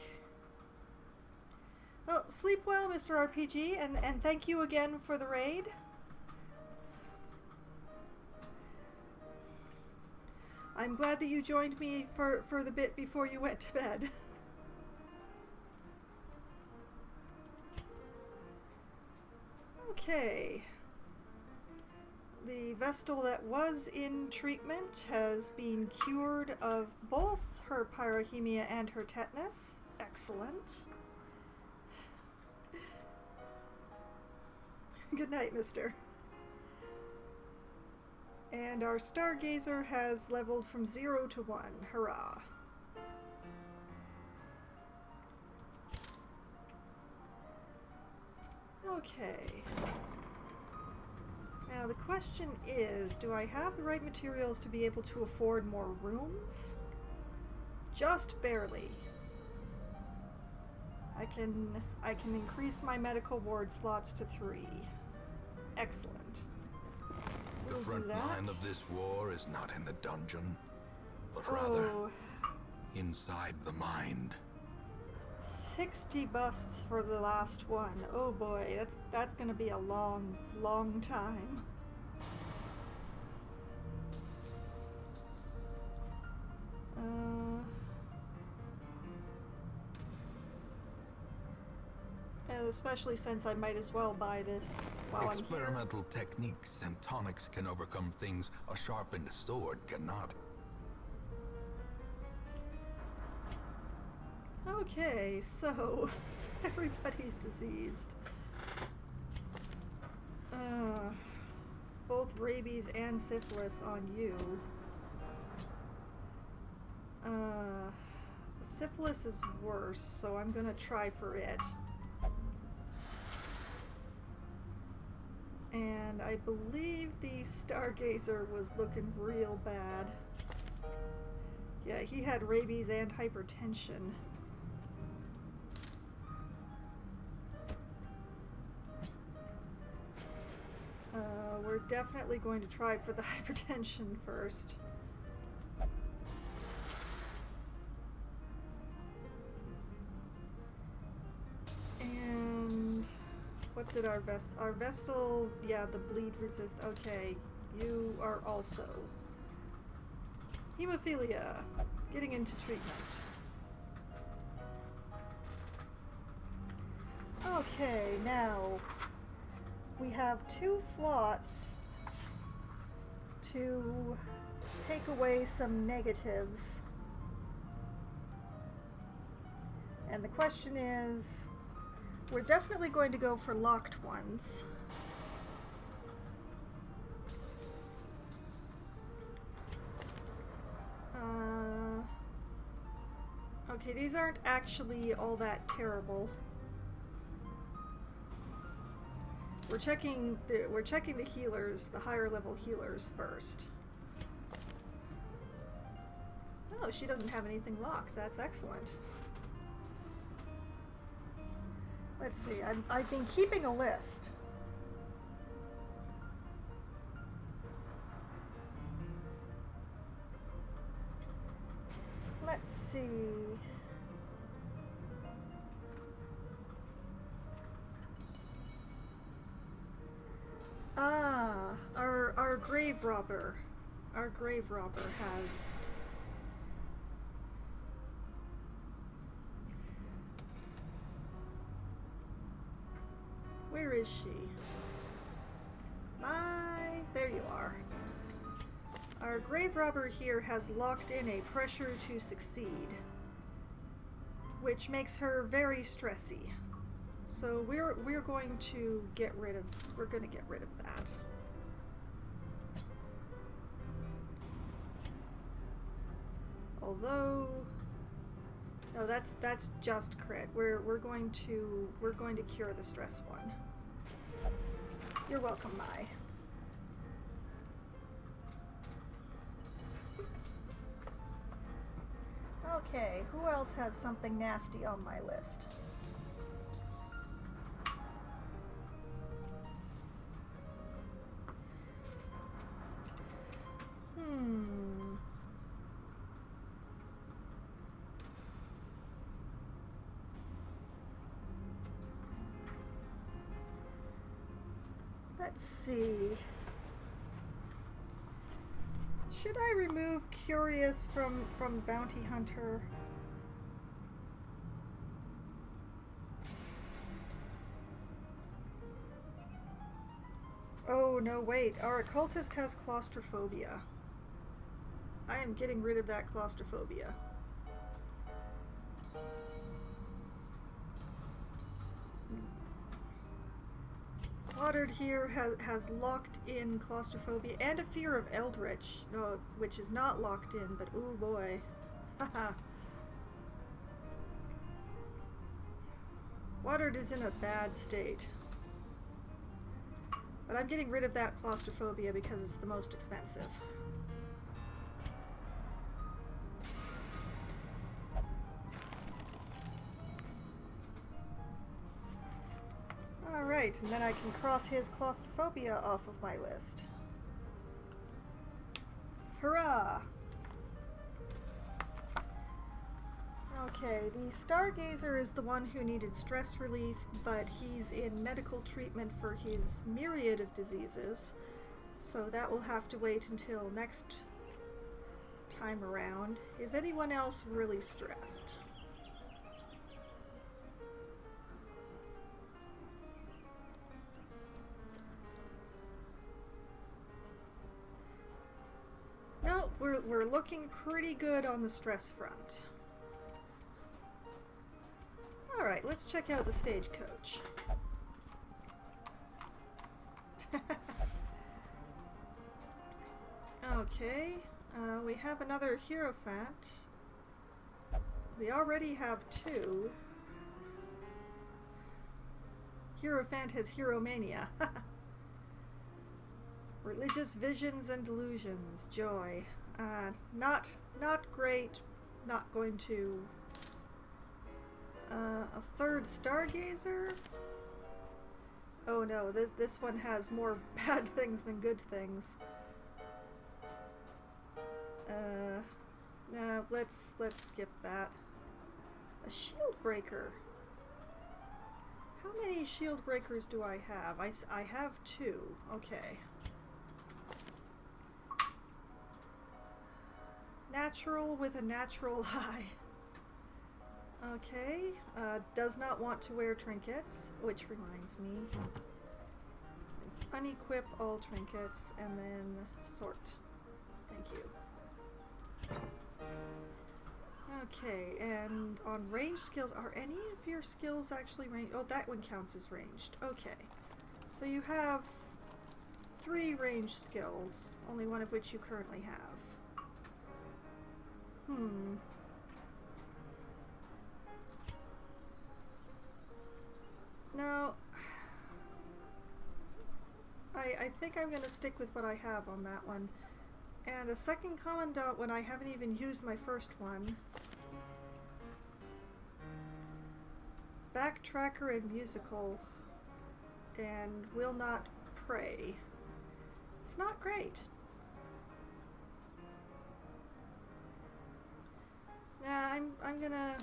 Well, sleep well, Mr. RPG, and thank you again for the raid. I'm glad that you joined me for the bit before you went to bed. Okay. The Vestal that was in treatment has been cured of both her pyrrhemia and her tetanus. Excellent. Good night, mister. And our Stargazer has leveled from 0 to 1. Hurrah. Okay. Now the question is, do I have the right materials to be able to afford more rooms? Just barely. I can increase my medical ward slots to 3. Excellent. The We'll front do that. line of this war is not in the dungeon, but rather inside the mind. 60 busts for the last one. Oh boy, that's gonna be a long, long time. Especially since I might as well buy this while I'm here. Experimental techniques and tonics can overcome things a sharpened sword cannot. Okay, so everybody's diseased. Both rabies and syphilis on you. Syphilis is worse, so I'm gonna try for it. And I believe the Stargazer was looking real bad. Yeah, he had rabies and hypertension. We're definitely going to try for the hypertension first. And what did our Vestal, yeah, the bleed resist. Okay, you are also hemophilia, getting into treatment. Okay, now we have 2 slots to take away some negatives. And the question is, we're definitely going to go for locked ones. Okay, these aren't actually all that terrible. We're checking the healers, the higher level healers first. Oh, she doesn't have anything locked. That's excellent. Let's see. I've been keeping a list. Let's see. Ah, our grave robber. Our grave robber has... Where is she? There you are. Our grave robber here has locked in a pressure to succeed, which makes her very stressy. So we're going to get rid of that. Although, no, that's just crit. We're going to cure the stress one. You're welcome, Mai. Okay, who else has something nasty on my list? Let's see. Should I remove Curious from Bounty Hunter? Oh, no, wait. Our occultist has claustrophobia. I am getting rid of that claustrophobia. Goddard here has locked in claustrophobia and a fear of Eldritch, which is not locked in, but ooh boy. Haha. Goddard is in a bad state. But I'm getting rid of that claustrophobia because it's the most expensive. Alright, and then I can cross his claustrophobia off of my list. Hurrah! Okay, the Stargazer is the one who needed stress relief, but he's in medical treatment for his myriad of diseases, so that will have to wait until next time around. Is anyone else really stressed? we're looking pretty good on the stress front. Alright, let's check out the stagecoach. Okay, we have another Hierophant. We already have two. Hierophant has Hieromania. Religious visions and delusions. Joy. Not great. Not going to. A third Stargazer? Oh no, this one has more bad things than good things. No, let's skip that. A shield breaker. How many shield breakers do I have? I have two. Okay. Natural with a natural high. Okay. Does not want to wear trinkets, which reminds me. Is unequip all trinkets and then sort. Thank you. Okay, and on range skills, are any of your skills actually ranged? Oh, that one counts as ranged. Okay. So you have 3 ranged skills, only one of which you currently have. No. I think I'm going to stick with what I have on that one. And a second commandant when I haven't even used my first one. Backtracker and musical. And will not pray. It's not great. Yeah, I'm gonna.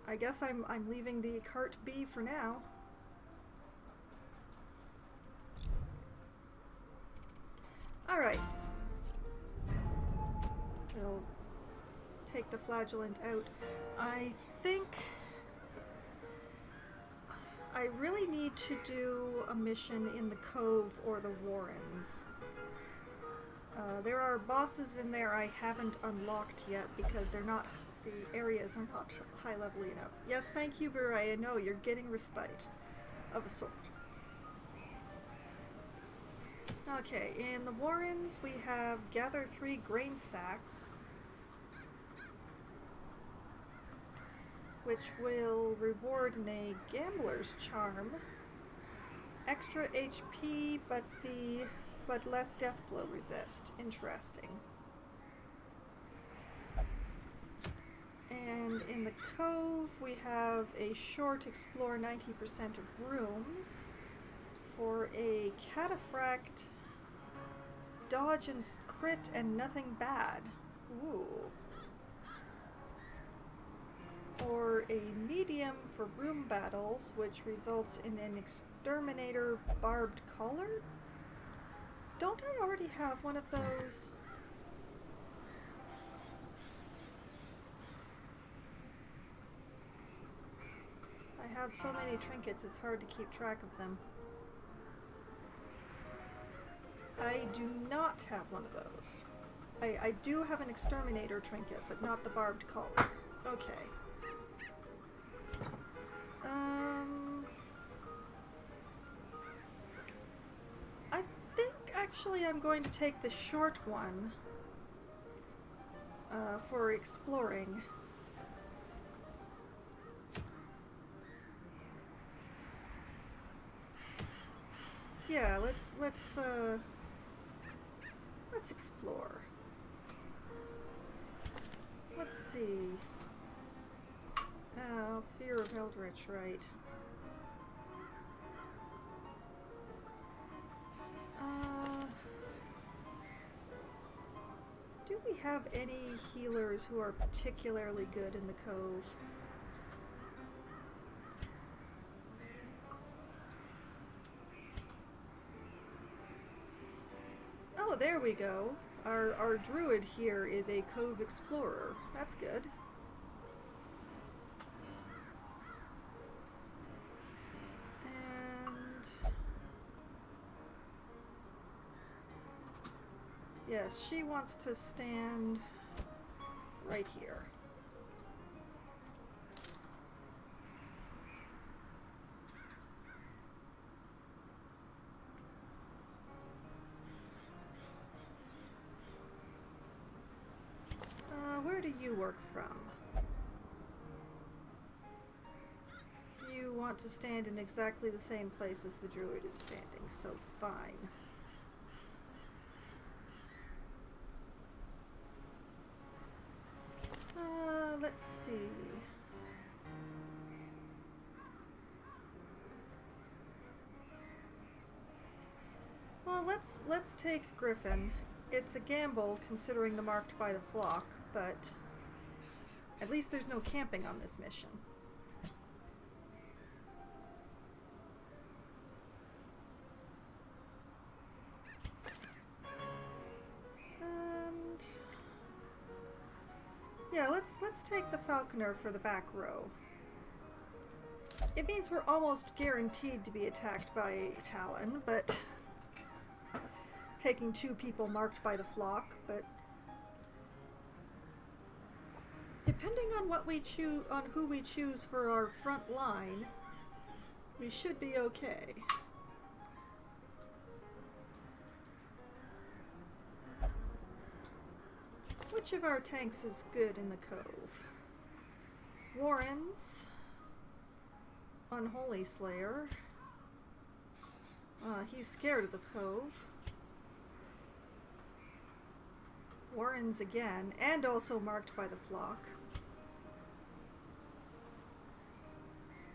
I guess I'm leaving the cart B for now. All right. We'll take the flagellant out. I think I really need to do a mission in the Cove or the Warrens. There are bosses in there I haven't unlocked yet because they're not, the areas are not high level enough. Yes, thank you, Burai. I know you're getting respite of a sort. Okay, in the Warrens we have gather 3 grain sacks, which will reward a gambler's charm, extra HP, but less death blow resist. Interesting. And in the Cove we have a short explore 90% of rooms for a cataphract, dodge and crit and nothing bad. Ooh. Or a medium for room battles, which results in an exterminator barbed collar? Don't I already have one of those? I have so many trinkets it's hard to keep track of them. I do not have one of those. I do have an exterminator trinket, but not the barbed collar. Okay. I think actually I'm going to take the short one for exploring. Yeah, let's explore. Let's see. Oh, fear of Eldritch, right. Do we have any healers who are particularly good in the Cove? Oh, there we go. Our druid here is a Cove explorer. That's good. And Yes, she wants to stand right here. Where do you work from? You want to stand in exactly the same place as the druid is standing, so fine. Let's see. Well, let's take Griffin. It's a gamble considering the marked by the flock, but at least there's no camping on this mission. And yeah, let's take the Falconer for the back row. It means we're almost guaranteed to be attacked by a Talon, but taking 2 people marked by the flock, but depending on what we choose, on who we choose for our front line, we should be okay. Which of our tanks is good in the Cove? Warren's Unholy Slayer. He's scared of the Cove. Warren's again, and also marked by the flock.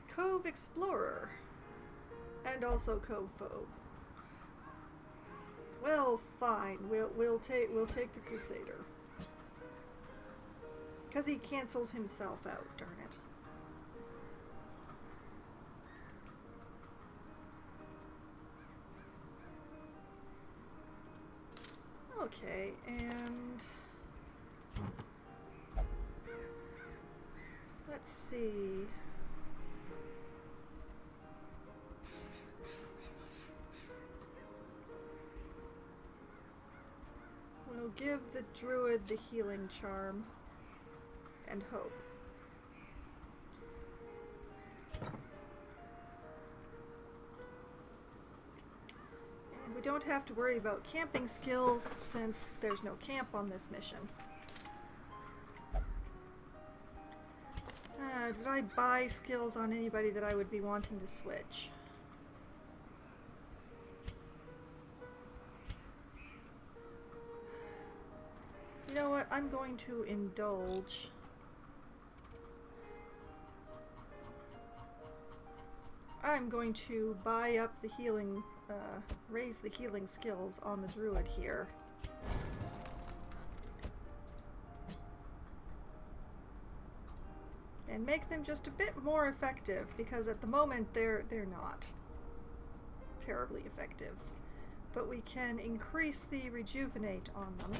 Cove Explorer, and also Cove Phobe. Well, fine. We'll take the Crusader, because he cancels himself out. Darn it. Okay, and let's see. We'll give the druid the healing charm and hope. And we don't have to worry about camping skills since there's no camp on this mission. Did I buy skills on anybody that I would be wanting to switch? You know what? I'm going to indulge. I'm going to buy up the healing, raise the healing skills on the druid here. And make them just a bit more effective, because at the moment they're not terribly effective. But we can increase the rejuvenate on them.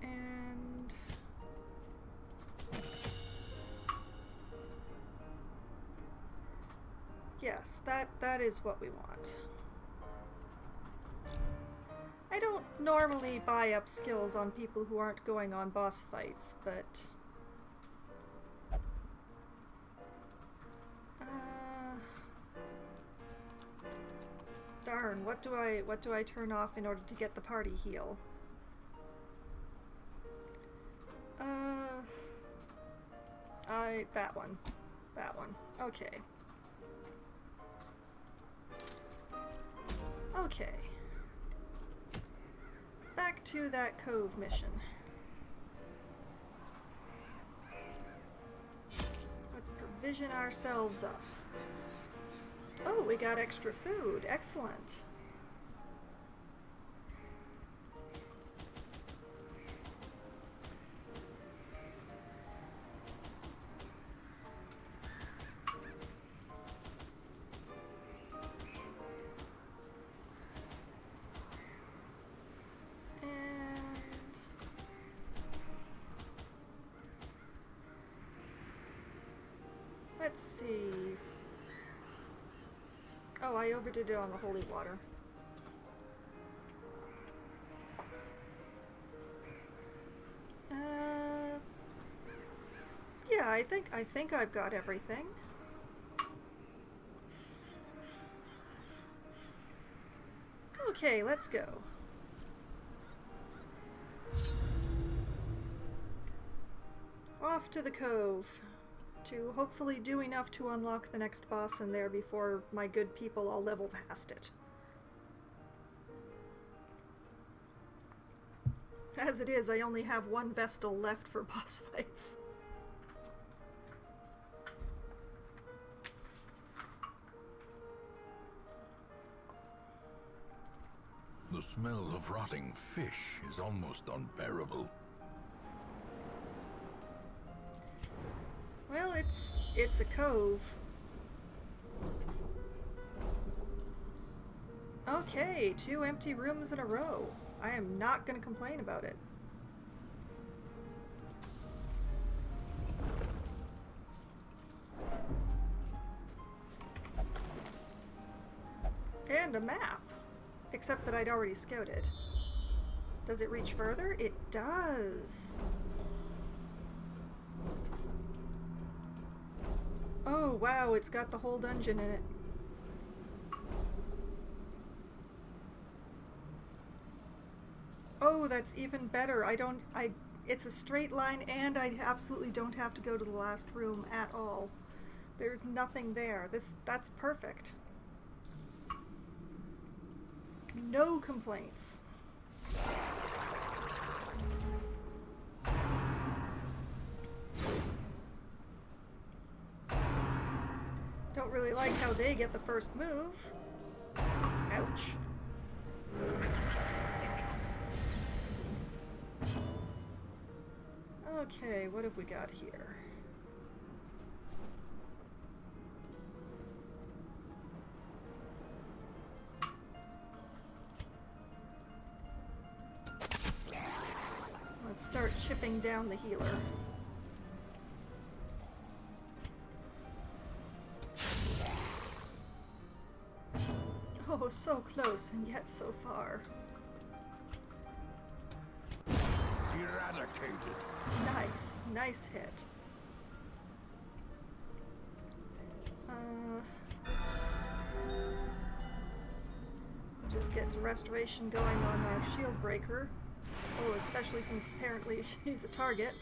And yes, that is what we want. I don't normally buy up skills on people who aren't going on boss fights, but darn, what do I turn off in order to get the party heal? That one. Okay. Okay. Back to that Cove mission. Let's provision ourselves up. Oh, we got extra food. Excellent. Let's see. Oh, I overdid it on the holy water. Yeah, I think I've got everything. Okay, let's go. Off to the cove to hopefully do enough to unlock the next boss in there before my good people all level past it. As it is, I only have one Vestal left for boss fights. The smell of rotting fish is almost unbearable. Well, it's a cove. Okay, 2 empty rooms in a row. I am not going to complain about it. And a map. Except that I'd already scouted. Does it reach further? It does. Oh, wow, it's got the whole dungeon in it. Oh, that's even better. It's a straight line and I absolutely don't have to go to the last room at all. There's nothing there. That's perfect. No complaints. Don't really like how they get the first move. Ouch. Okay, what have we got here? Let's start chipping down the healer. Oh, so close and yet so far. Eradicated. Nice, nice hit. Just get restoration going on our shield breaker. Oh, especially since apparently she's a target.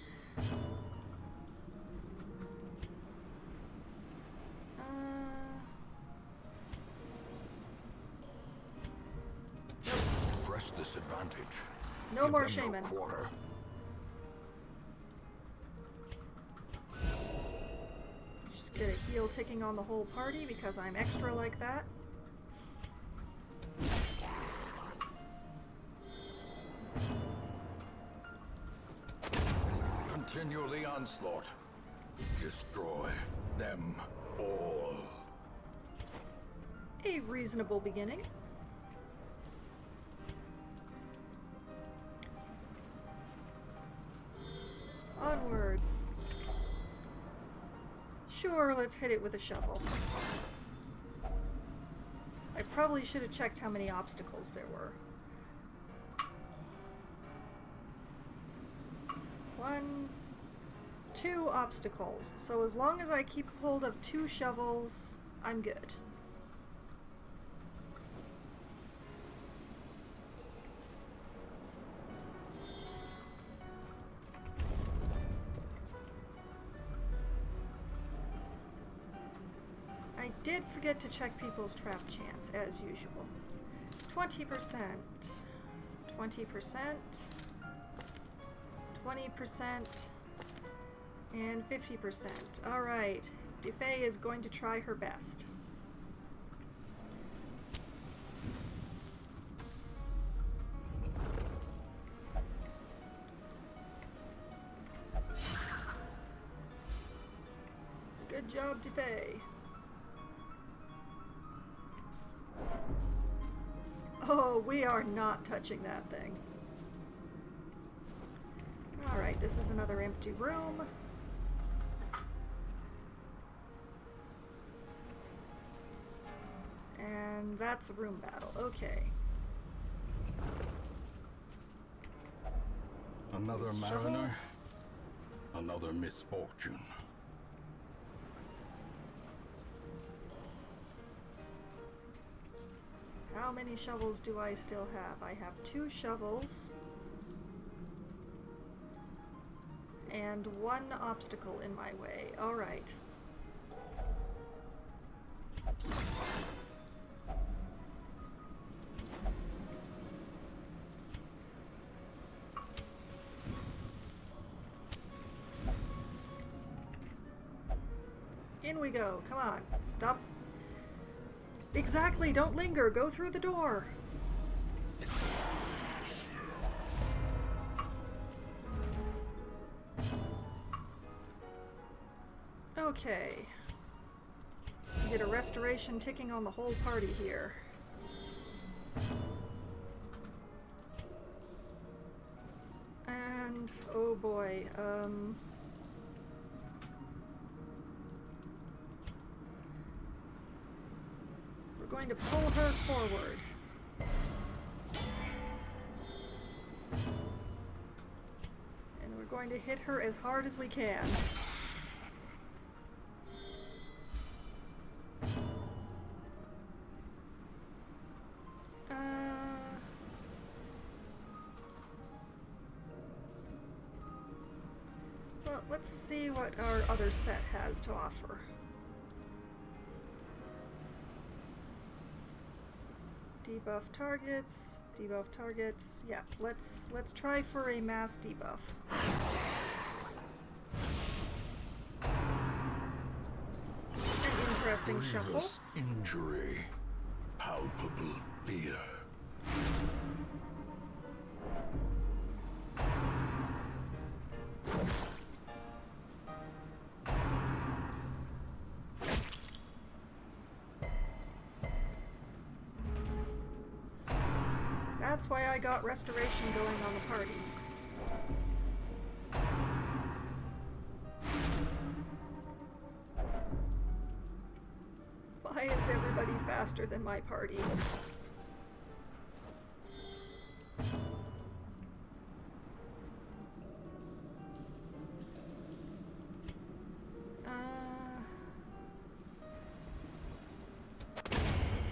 Press disadvantage. No Give more them shaman. No quarter. Just get a heal ticking on the whole party because I'm extra like that. Continue the onslaught. Destroy them all. A reasonable beginning. Onwards. Sure, let's hit it with a shovel. I probably should have checked how many obstacles there were. 1, 2 obstacles. So as long as I keep hold of 2 shovels, I'm good. I did forget to check people's trap chance, as usual. 20%, 20%, 20%, and 50%. Alright, Defay is going to try her best. Good job, Defay. Oh, we are not touching that thing. Alright, this is another empty room. And that's a room battle. Okay. Another Shovel. mariner, another misfortune. How many shovels do I still have? I have 2 shovels. And 1 obstacle in my way. Alright. In we go. Come on. Stop. Exactly. Don't linger. Go through the door. Okay. Get a restoration ticking on the whole party here. And, oh boy, we're going to pull her forward. And we're going to hit her as hard as we can. Well, let's see what our other set has to offer. Debuff targets, debuff targets. Yeah, let's try for a mass debuff. An interesting shuffle. Grievous injury, palpable fear. That's why I got restoration going on the party. Why is everybody faster than my party?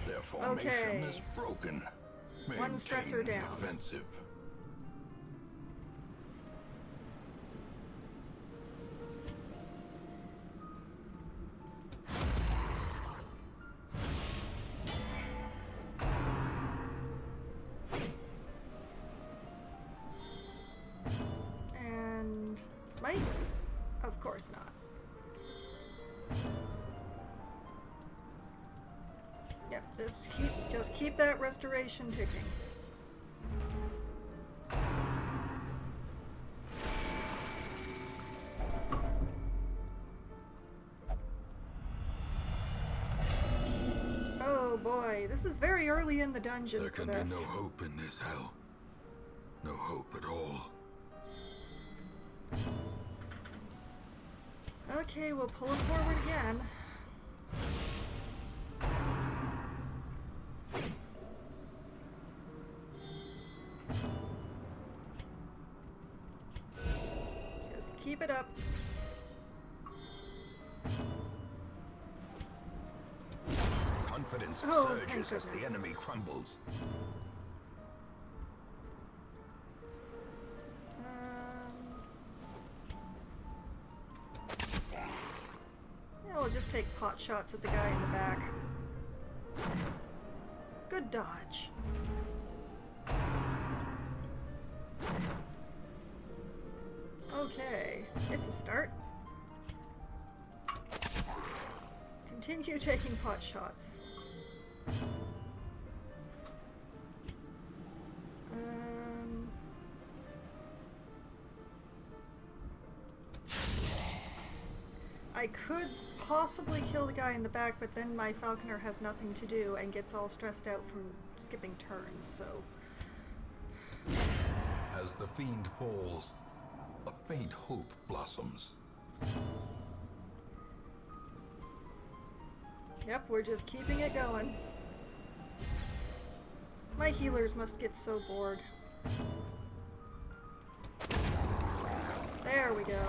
Their formation Okay. is broken. One stressor Maintain the down. offensive. And smite? Of course not. Yep, just keep that restoration ticking. Oh boy, this is very early in the dungeon There for can be this. no hope in this hell. No hope at all. Okay, we'll pull it forward again. Just keep it up. Confidence Oh, thank surges as the goodness. enemy crumbles. Yeah, we'll just take pot shots at the guy in the back. Good dodge. Okay, it's a start. Continue taking pot shots. I could possibly kill the guy in the back, but then my falconer has nothing to do and gets all stressed out from skipping turns, so... As the fiend falls, a faint hope blossoms. Yep, we're just keeping it going. My healers must get so bored. There we go.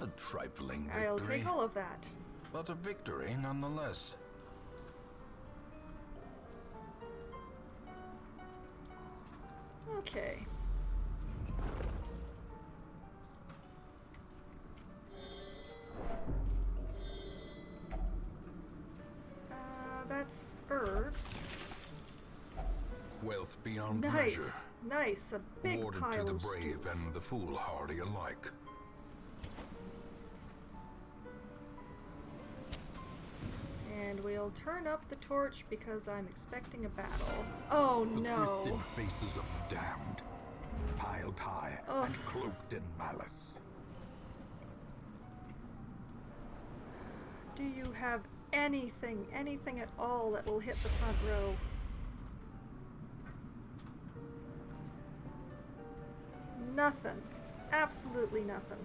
A trifling victory, I'll take all of that. but a victory nonetheless. Okay. That's herbs. Wealth beyond Nice, nice. A measure, big awarded pile to the of brave stew. and the foolhardy alike. And we'll turn up the torch because I'm expecting a battle. Oh The no. twisted faces of the damned, piled high Ugh. and cloaked in malice. Do you have anything at all that will hit the front row? Nothing. Absolutely nothing.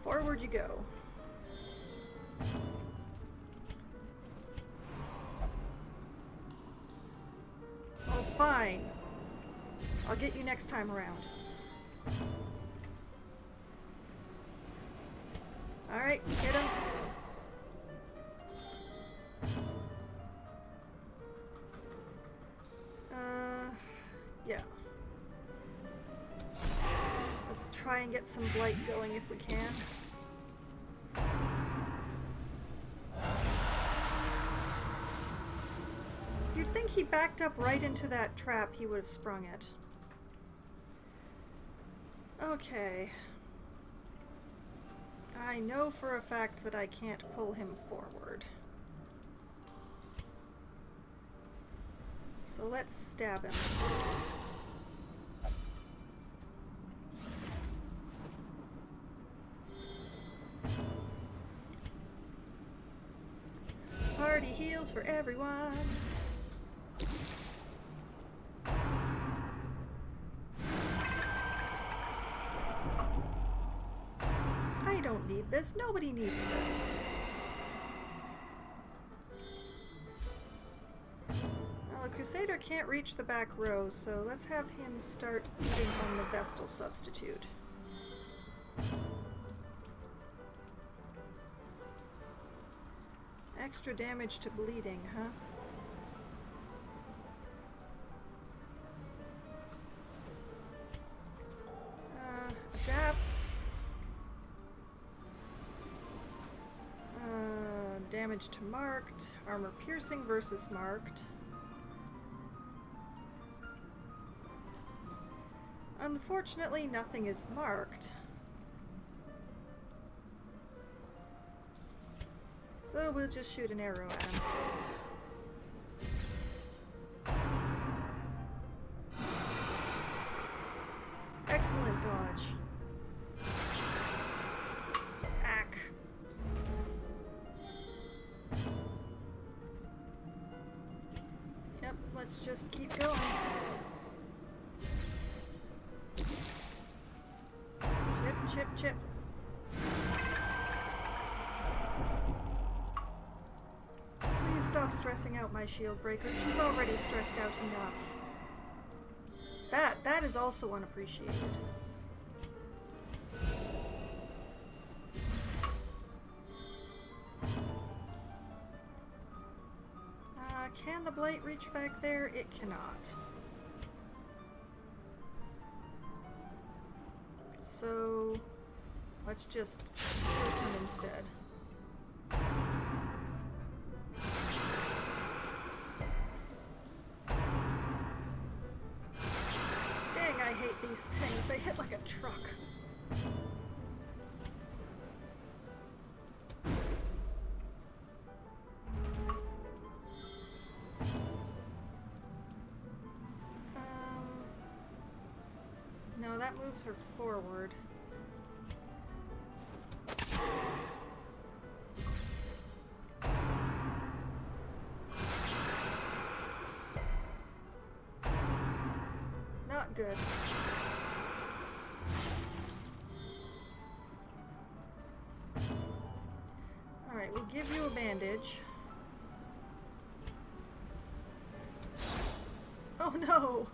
Forward you go. Oh, fine. I'll get you next time around. Alright, hit him. Yeah. Let's try and get some blight going if we can. You'd think he backed up right into that trap, he would have sprung it. Okay. I know for a fact that I can't pull him forward. So let's stab him. Party heals for everyone. I don't need this. Nobody needs this. Well, the Crusader can't reach the back row, so let's have him start beating on the Vestal substitute. Extra damage to bleeding, huh? Adapt. Damage to marked. Armor piercing versus marked. Unfortunately, nothing is marked. So we'll just shoot an arrow at him. Excellent dodge. Ack. Yep, let's just keep going. Chip, chip, chip. Please stop stressing out my shield breaker. She's already stressed out enough. That is also unappreciated. Can the blight reach back there? It cannot. So let's just pierce him instead. Dang, I hate these things. They hit like a truck. No, that moves her forward. Not good. give you a bandage. Oh no!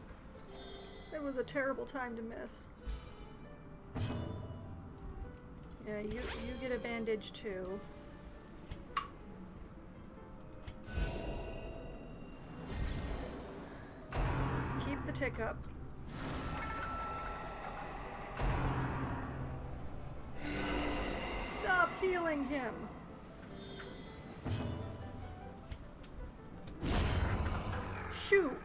That was a terrible time to miss. Yeah, you get a bandage too. Just keep the tick up. Stop healing him! Shoot!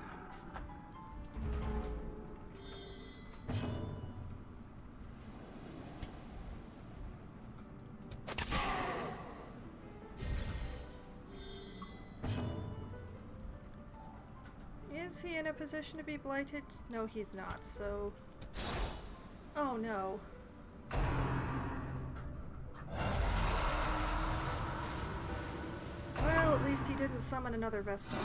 Is he in a position to be blighted? No, he's not, so... Oh no. Well, at least he didn't summon another Vestal.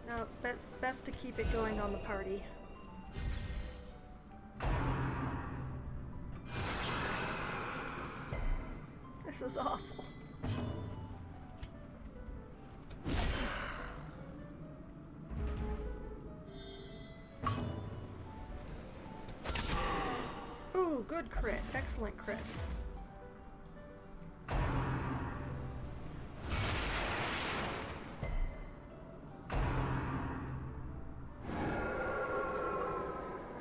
No, best to keep it going on the party. This is awful. Ooh, good crit. Excellent crit.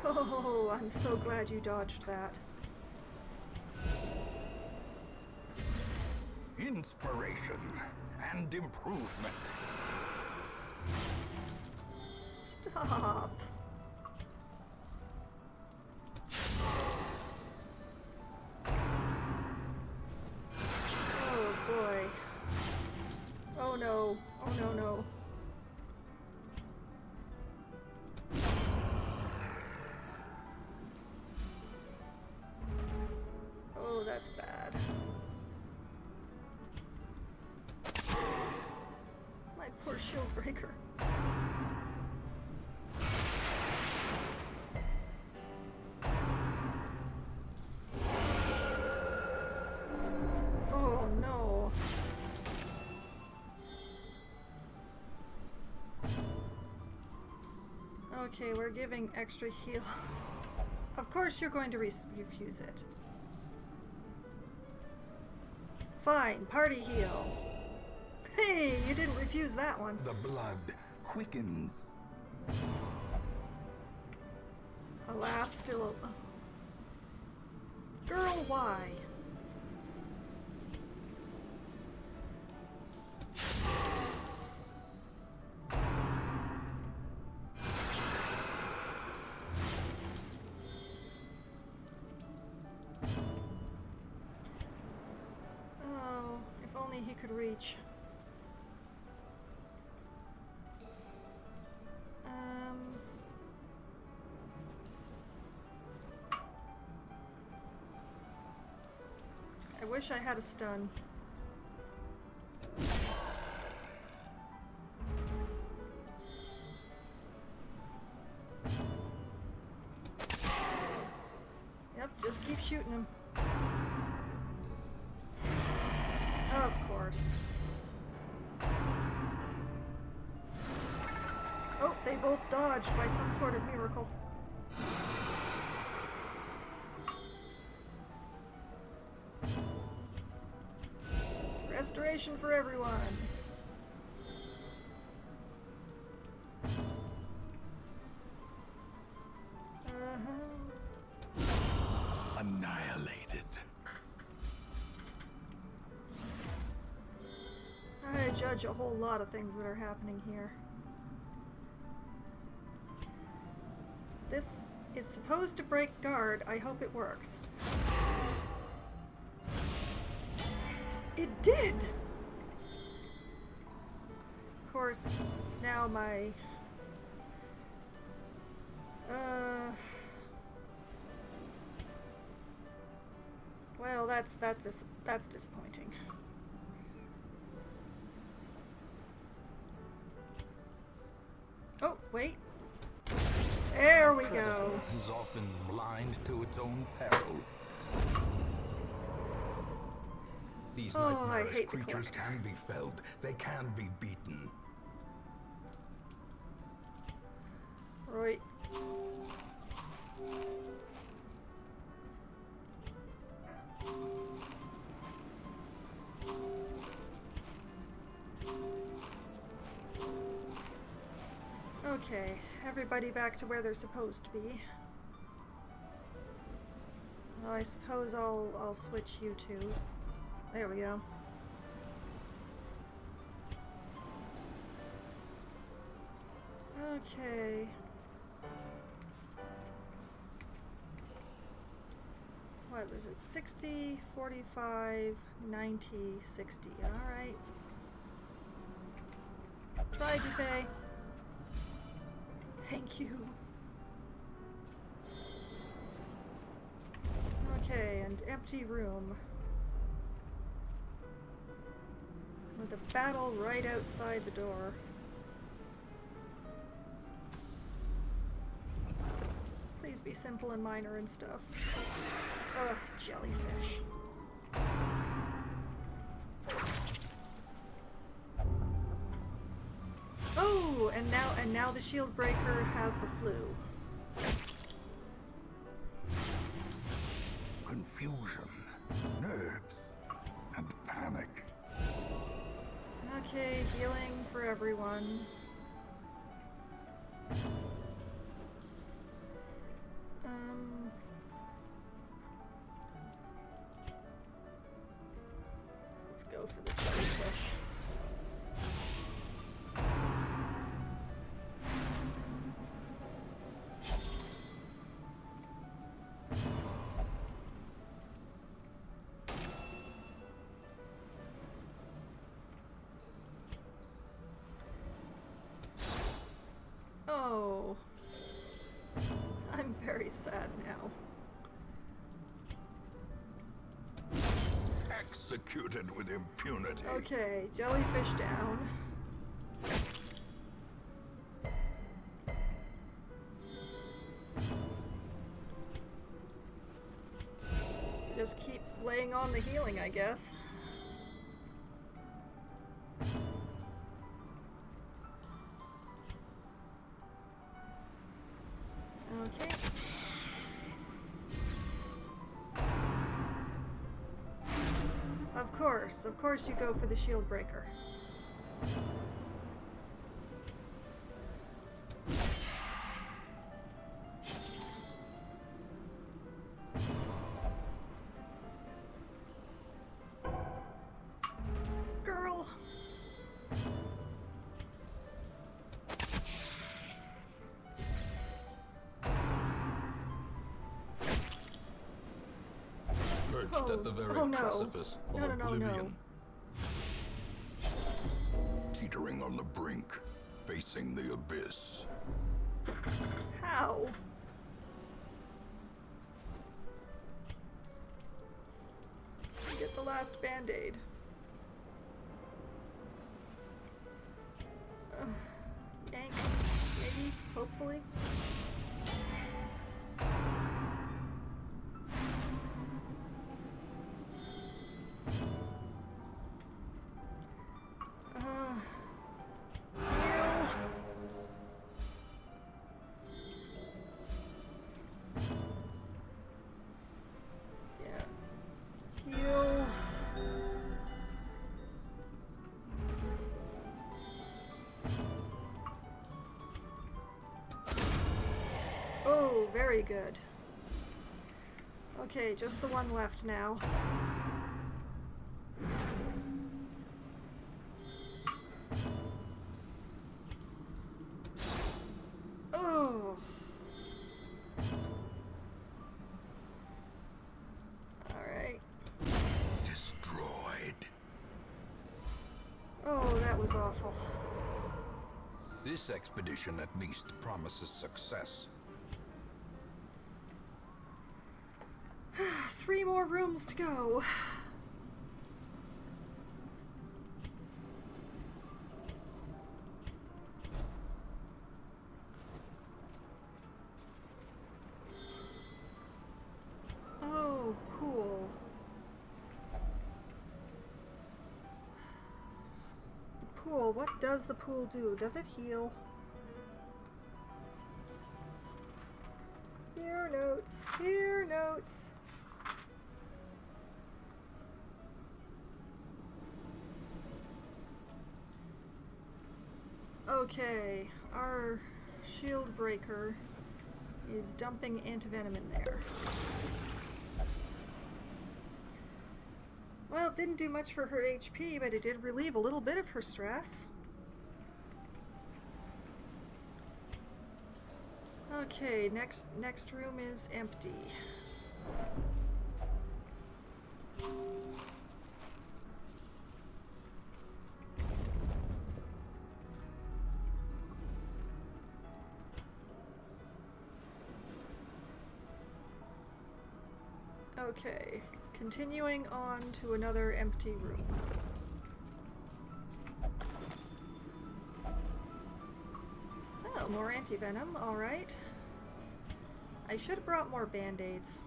Oh, I'm so glad you dodged that. Inspiration and improvement. Stop. Oh boy. Oh no. Oh no no. Oh, that's bad. My poor shield breaker. Oh no. Okay, we're giving extra heal. Of course you're going to refuse it. Fine, party heal. Hey, you didn't refuse that one. The blood quickens. Alas, still a... Girl, why? Oh, if only he could reach. I wish I had a stun. Yep, just keep shooting him. Of course. Oh, they both dodged by some sort of miracle. Restoration for everyone. Annihilated. I judge a whole lot of things that are happening here. This is supposed to break guard. I hope it works. It did! Of course, now my... Well, that's disappointing. wait. There we Predator go. is often blind to its own peril. These Oh, I nightmarish hate the creatures collector. can be felled. They can be beaten. Right. Okay, everybody back to where they're supposed to be. Well, I suppose I'll switch you two. There we go. Okay. What was it? 60, 45, 90, 60. Alright. Try, Dupe. Thank you. Okay, and empty room. With a battle right outside the door. Please be simple and minor and stuff. Ugh, jellyfish. Oh, and now the shield breaker has the flu. Confusion, nerves, and panic. Okay, healing for everyone. Let's go for the jellyfish. Oh, I'm very sad now. Executed with impunity. Okay, jellyfish down. Just keep laying on the healing, I guess. Okay. Of course you go for the shield breaker. Girl! Perched at the very oh no. precipice of No, no, no, no. oblivion. Teetering on the brink, facing the abyss. How? Get the last band-aid. Yank. Maybe? Hopefully? Heal. Yeah. Heal. Oh, very good. Okay, just the one left now. Oh. Alright. Destroyed. Oh, that was awful. This expedition at least promises success. 3 more rooms to go. pool. What does the pool do? Does it heal? Here notes. Here notes. Okay, our shield breaker is dumping antivenom in there. Well, it didn't do much for her HP, but it did relieve a little bit of her stress. Okay, next room is empty. Okay, continuing on to another empty room. Oh, more antivenom, alright. I should have brought more band-aids.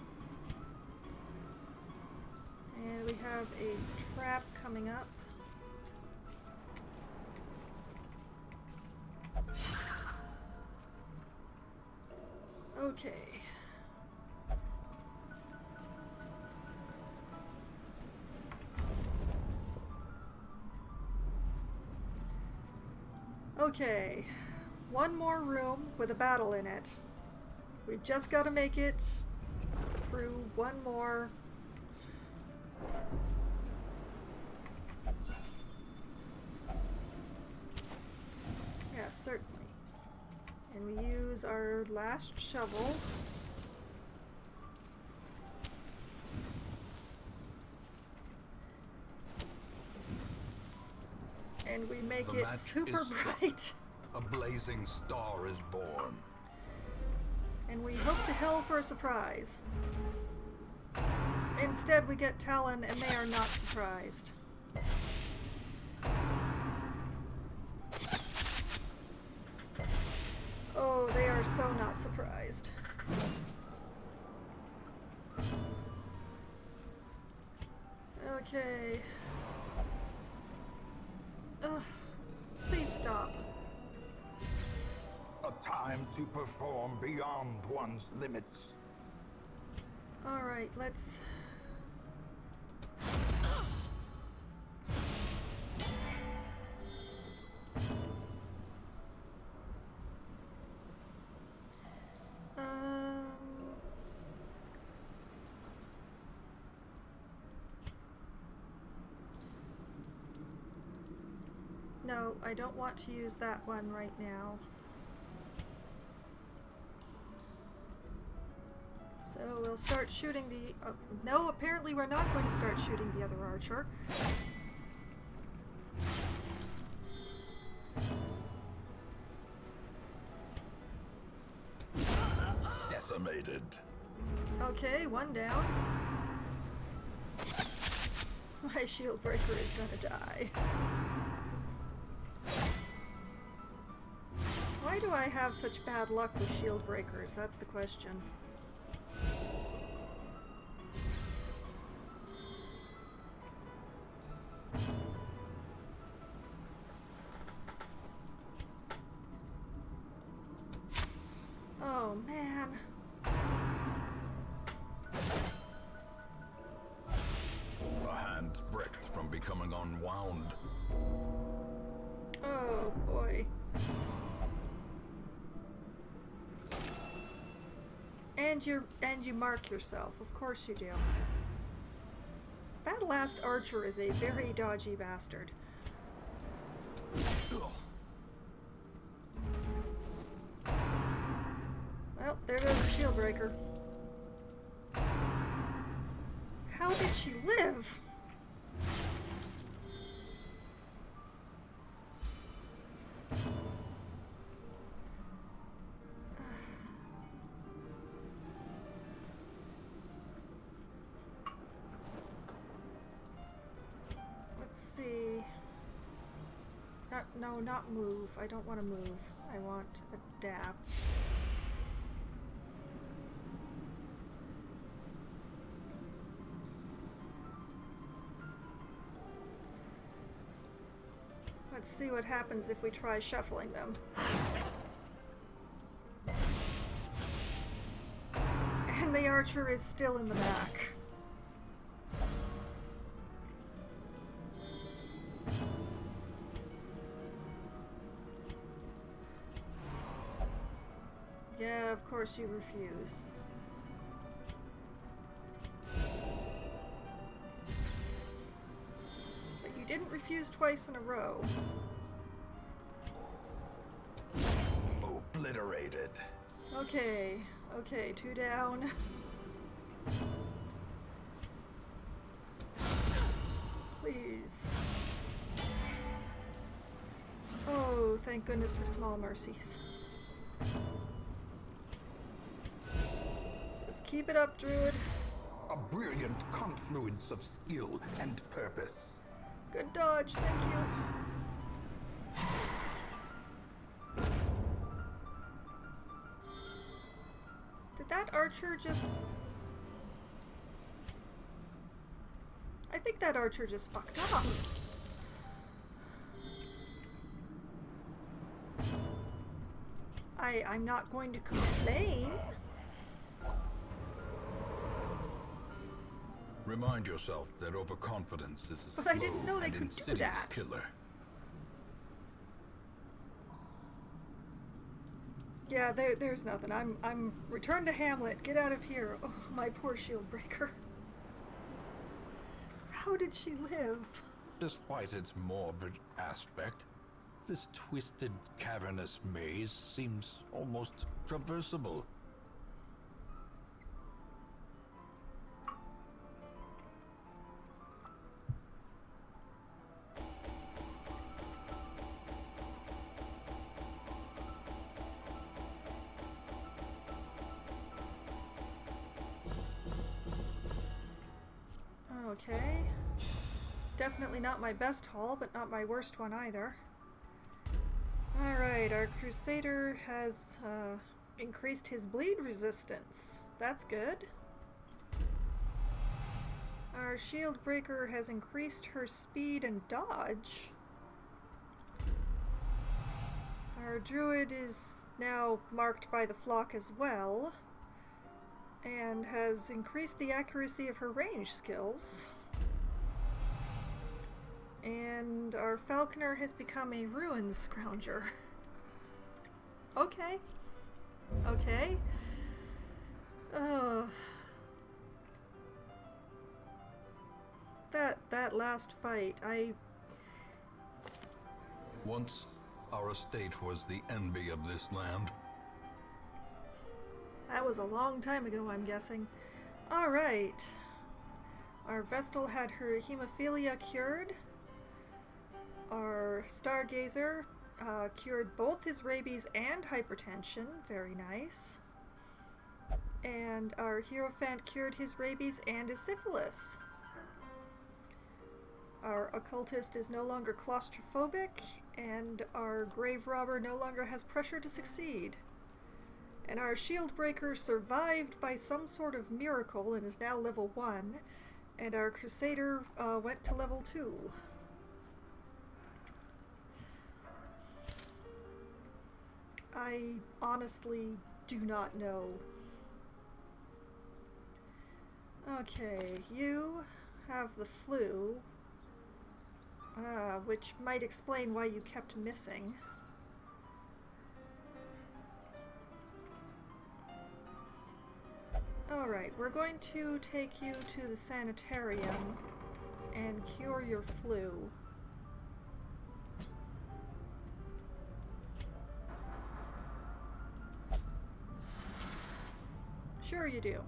And we have a trap coming up. Okay. Okay, one more room with a battle in it. We've just got to make it through one more. Yeah, certainly. And we use our last shovel. And we make it super bright. A blazing star is born. And we hope to hell for a surprise. Instead, we get Talon, and they are not surprised. Oh, they are so not surprised. Okay. Ugh. Please stop. A time to perform beyond one's limits. Alright, let's... No, I don't want to use that one right now. So we'll start shooting the... no, apparently we're not going to start shooting the other archer. Decimated. Okay, one down. My shield breaker is gonna die. Why do I have such bad luck with shield breakers? That's the question. Oh, man. A hand's breadth from becoming unwound. Oh, boy. And you mark yourself. Of course you do. That last archer is a very dodgy bastard. Well, there goes the shield breaker. How did she live? Let's see. No, not move. I don't want to move. I want adapt. Let's see what happens if we try shuffling them. And the archer is still in the back. Yeah, of course you refuse. But you didn't refuse twice in a row. Obliterated. Okay, okay, 2 down. Please. Oh, thank goodness for small mercies. Just keep it up, Druid. A brilliant confluence of skill and purpose. Good dodge, thank you. Did that archer just... I think that archer just fucked up. I'm not going to complain. Remind yourself that overconfidence is a But I didn't know slow they and could do insidious that. killer. Yeah, there's nothing. I'm return to Hamlet. Get out of here. Oh, my poor shield breaker. How did she live? Despite its morbid aspect, this twisted, cavernous maze seems almost traversable. Okay. Definitely not my best haul, but not my worst one either. Alright, our Crusader has increased his bleed resistance. That's good. Our Shield Breaker has increased her speed and dodge. Our Druid is now marked by the flock as well, and has increased the accuracy of her range skills. And our Falconer has become a Ruin Scrounger. Okay. Okay. That last fight, Once, our estate was the envy of this land. that was a long time ago, I'm guessing. Alright. Our Vestal had her hemophilia cured. Our Stargazer cured both his rabies and hypertension. Very nice. And our Hierophant cured his rabies and his syphilis. Our Occultist is no longer claustrophobic, and our Grave Robber no longer has pressure to succeed. And our Shield Breaker survived by some sort of miracle and is now level 1, and our Crusader went to level 2. I honestly do not know. Okay, you have the flu, which might explain why you kept missing. Alright, we're going to take you to the sanitarium and cure your flu. Sure you do.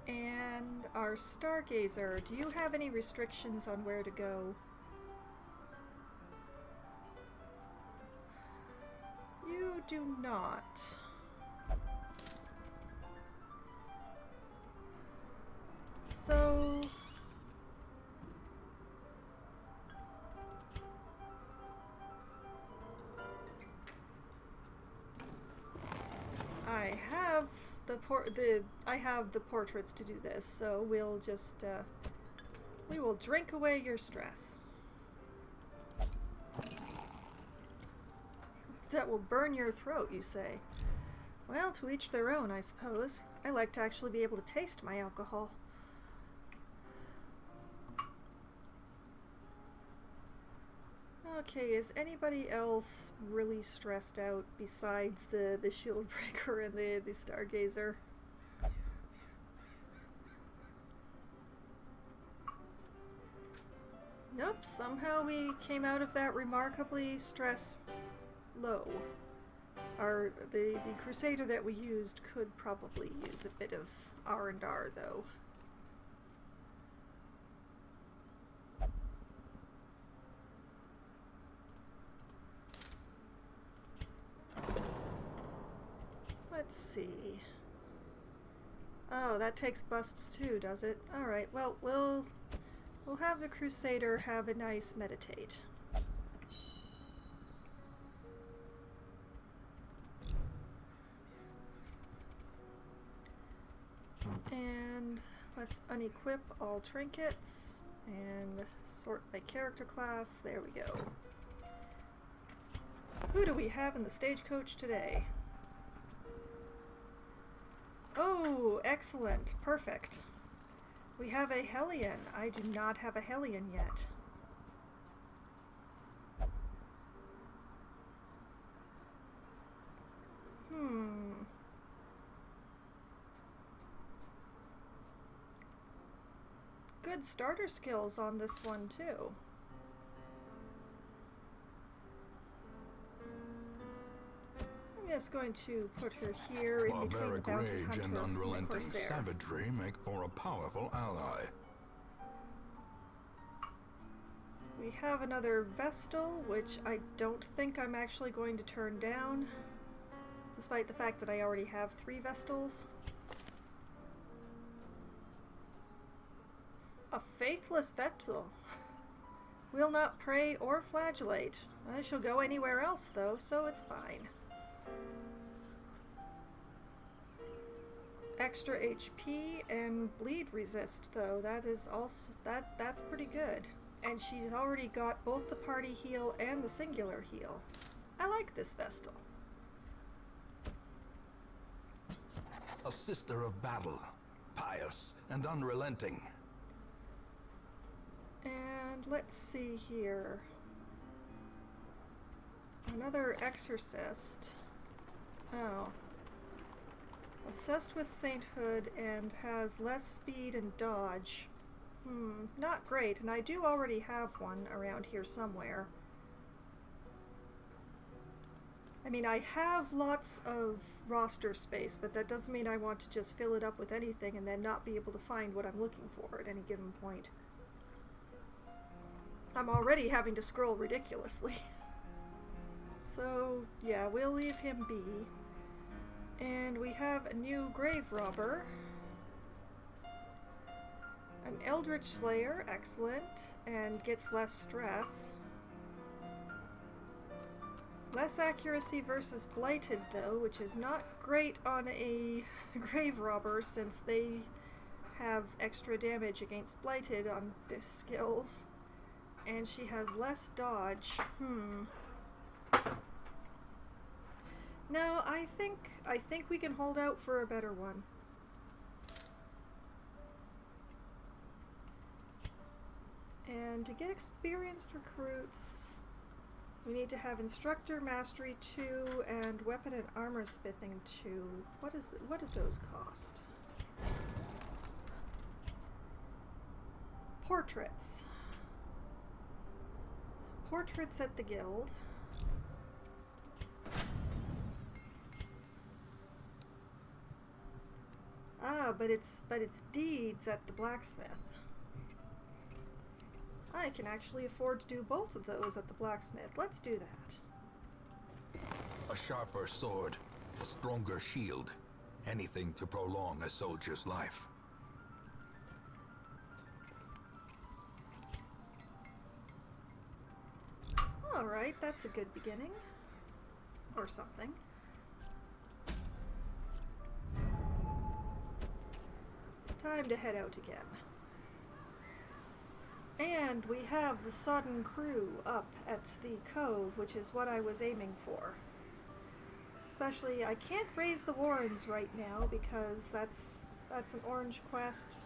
And our Stargazer, do you have any restrictions on where to go? You do not. So... I have the portraits to do this, so we'll just we will drink away your stress. That will burn your throat, you say. Well, to each their own, I suppose. I like to actually be able to taste my alcohol. Okay, is anybody else really stressed out besides the shield breaker and the stargazer? Nope, somehow we came out of that remarkably stress low. The crusader that we used could probably use a bit of R&R though. Let's see. Oh, that takes busts too, does it? Alright, well, we'll have the crusader have a nice meditate. And let's unequip all trinkets and sort by character class. There we go. Who do we have in the stagecoach today? Oh, excellent. Perfect. We have a Hellion. I do not have a Hellion yet. Good starter skills on this one, too. I'm just going to put her here in between the Barbaric bounty rage hunter and and the unrelenting corsair. savagery make for a powerful ally. We have another Vestal, which I don't think I'm actually going to turn down, despite the fact that I already have 3 Vestals. A faithless Vestal. Will not pray or flagellate. I shall go anywhere else, though, so it's fine. Extra HP and bleed resist, though. That is also that's pretty good. And she's already got both the party heal and the singular heal. I like this Vestal. A sister of battle, pious and unrelenting. And let's see here. Another exorcist. Oh. Obsessed with sainthood and has less speed and dodge. Not great, and I do already have one around here somewhere. I mean, I have lots of roster space, but that doesn't mean I want to just fill it up with anything and then not be able to find what I'm looking for at any given point. I'm already having to scroll ridiculously. So, yeah, we'll leave him be. And we have a new grave robber. An Eldritch Slayer, excellent, and gets less stress. Less accuracy versus Blighted, though, which is not great on a grave robber since they have extra damage against Blighted on their skills. And she has less dodge. No, I think we can hold out for a better one. And to get experienced recruits, we need to have Instructor Mastery 2 and Weapon and Armor Smithing 2. What do those cost? Portraits. Portraits at the guild. Ah, but it's deeds at the blacksmith. I can actually afford to do both of those at the blacksmith. Let's do that. A sharper sword, a stronger shield. Anything to prolong a soldier's life. Alright, that's a good beginning. Or something. Time to head out again. And we have the Sodden crew up at the cove, which is what I was aiming for. Especially, I can't raise the Warrens right now because that's an orange quest.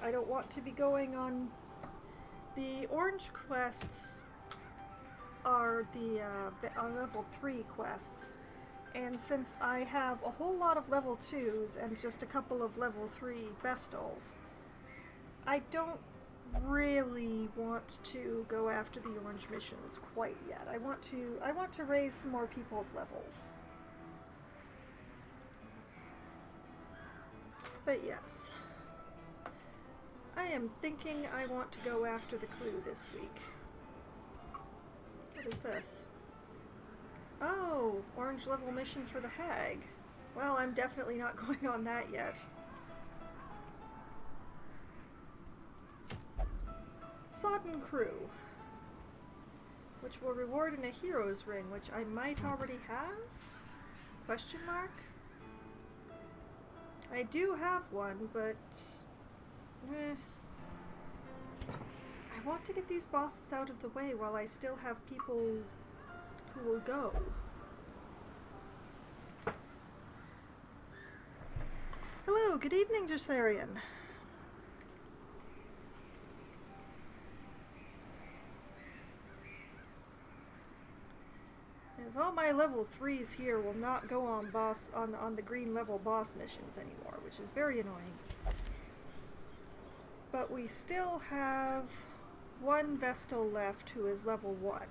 I don't want to be going on... The orange quests are the level 3 quests. And since I have a whole lot of level 2s and just a couple of level 3 Vestals, I don't really want to go after the orange missions quite yet. I want to raise some more people's levels. But yes, I am thinking I want to go after the crew this week. What is this? Oh, orange level mission for the Hag. Well, I'm definitely not going on that yet. Sodden Crew, which will reward in a hero's ring, which I might already have? Question mark? I do have one, but I want to get these bosses out of the way while I still have people who will go. Hello, good evening, Dressarian. As all my level 3s here will not go on on the green level boss missions anymore, which is very annoying. But we still have one Vestal left who is level 1.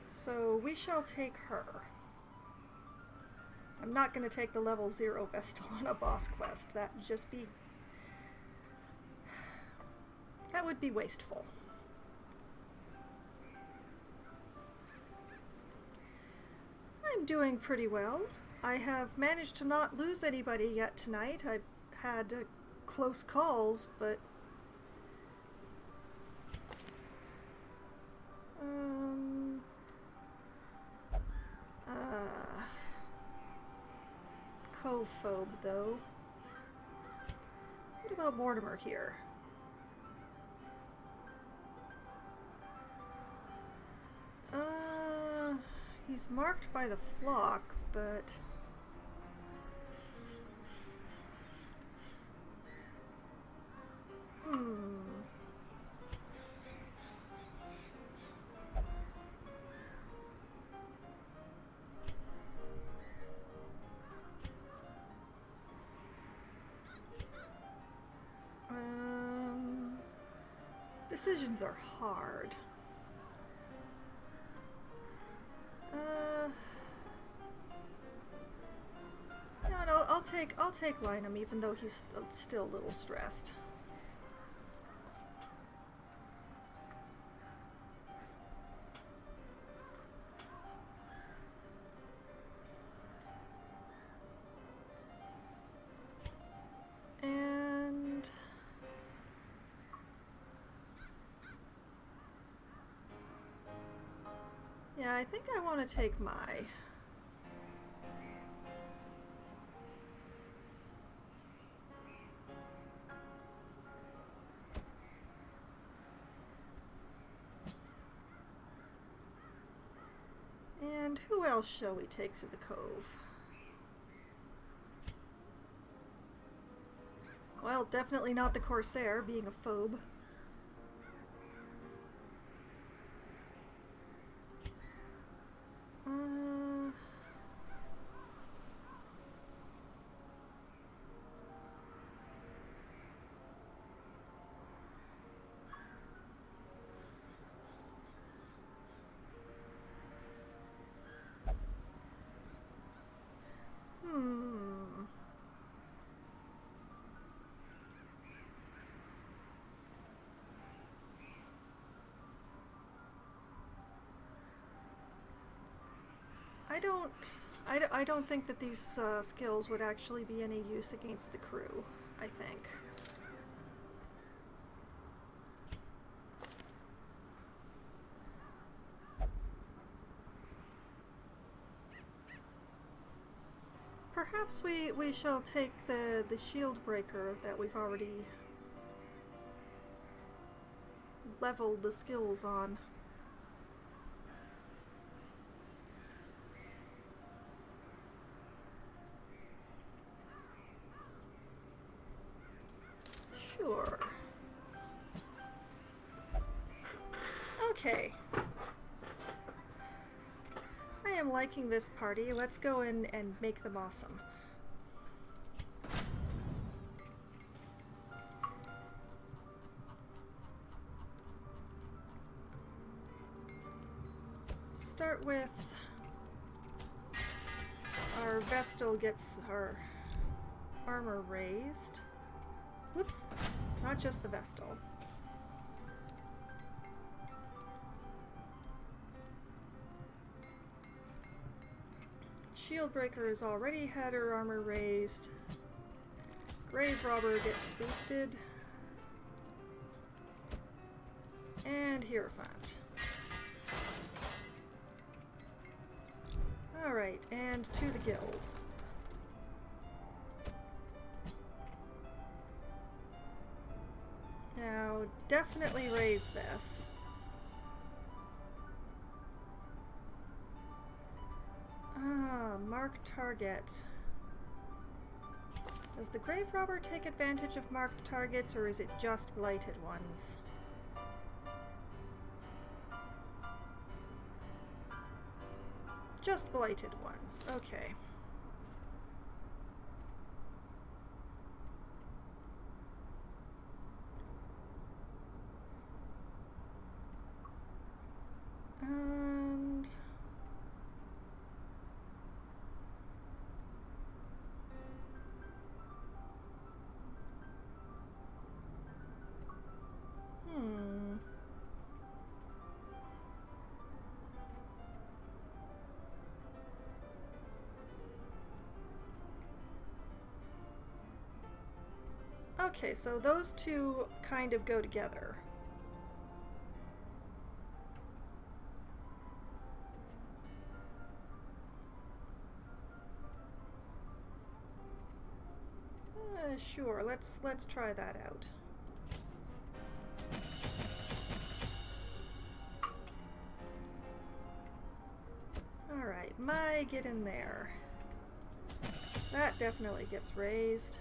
So we shall take her. I'm not going to take the level 0 Vestal on a boss quest. That would just be... that would be wasteful. I'm doing pretty well. I have managed to not lose anybody yet tonight. I've had close calls, but... Cove-phobe, though. What about Mortimer here? He's marked by the flock, but... Decisions are hard. You know what, I'll take Lynam, even though he's still a little stressed. And yeah, I think I want to take Mai. And who else shall we take to the Cove? Well, definitely not the Corsair, being a phobe. I don't think that these skills would actually be any use against the crew, I think. Perhaps we shall take the shield breaker that we've already leveled the skills on. Sure. Okay. I am liking this party. Let's go in and make them awesome. Start with our Vestal gets her armor raised. Whoops, not just the Vestal. Shieldbreaker has already had her armor raised. Grave Robber gets boosted. And Hierophant. Alright, and to the guild. Now, definitely raise this. Mark target. Does the Grave Robber take advantage of marked targets, or is it just blighted ones? Just blighted ones, okay. And okay, so those two kind of go together. Sure, let's try that out. Alright, my get in there. That definitely gets raised.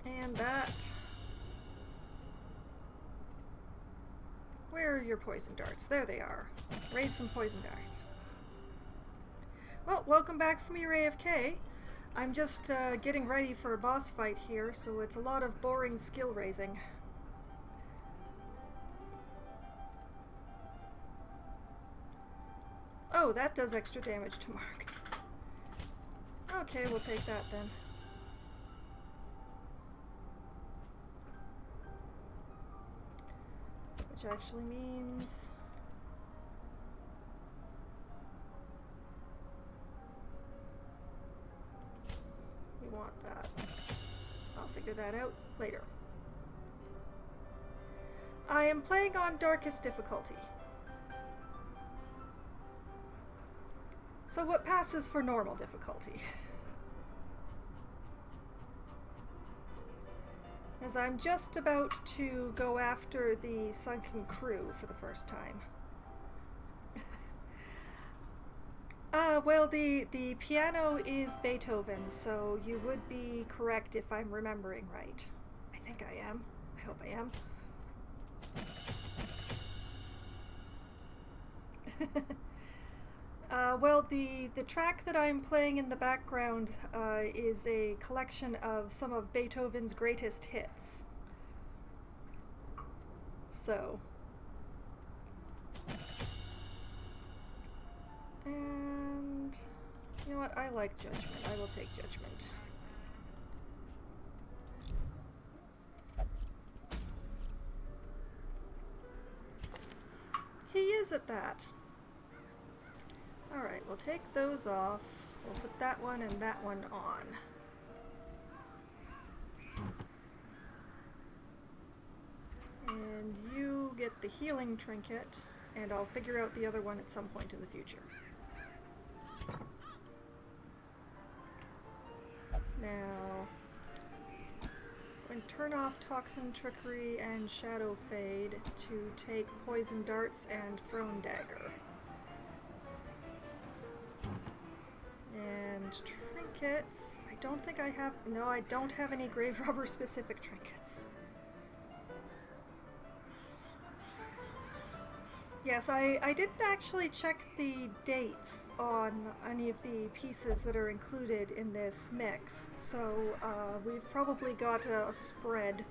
And that. Where are your poison darts? There they are. Raise some poison darts. Well, welcome back from your AFK. I'm just getting ready for a boss fight here, so it's a lot of boring skill raising. Oh, that does extra damage to marked. Okay, we'll take that then. Which actually means we want that. I'll figure that out later. I am playing on darkest difficulty. So what passes for normal difficulty? As I'm just about to go after the sunken crew for the first time. Well, the piano is Beethoven, so you would be correct if I'm remembering right. I think I am. I hope I am. Well, the track that I'm playing in the background is a collection of some of Beethoven's greatest hits. So. And you know what? I like Judgment. I will take Judgment. He is at that. Alright, we'll take those off. We'll put that one and that one on. And you get the healing trinket, and I'll figure out the other one at some point in the future. turn off Toxin, Trickery, and Shadow Fade to take Poison Darts and Thrown Dagger. And trinkets. I don't think I have... No, I don't have any Grave Robber specific trinkets. Yes, I didn't actually check the dates on any of the pieces that are included in this mix, so we've probably got a spread.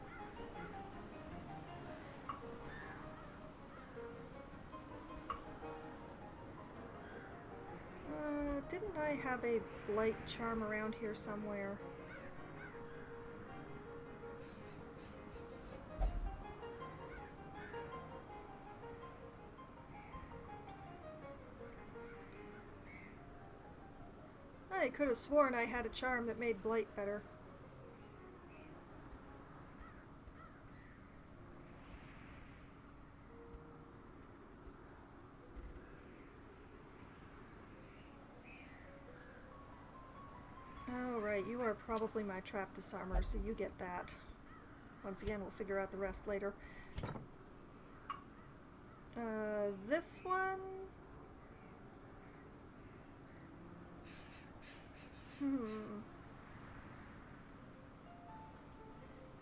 Didn't I have a Blight Charm around here somewhere? I could have sworn I had a charm that made Blight better. Oh, right, you are probably my trap disarmer, so you get that. Once again, we'll figure out the rest later. This one...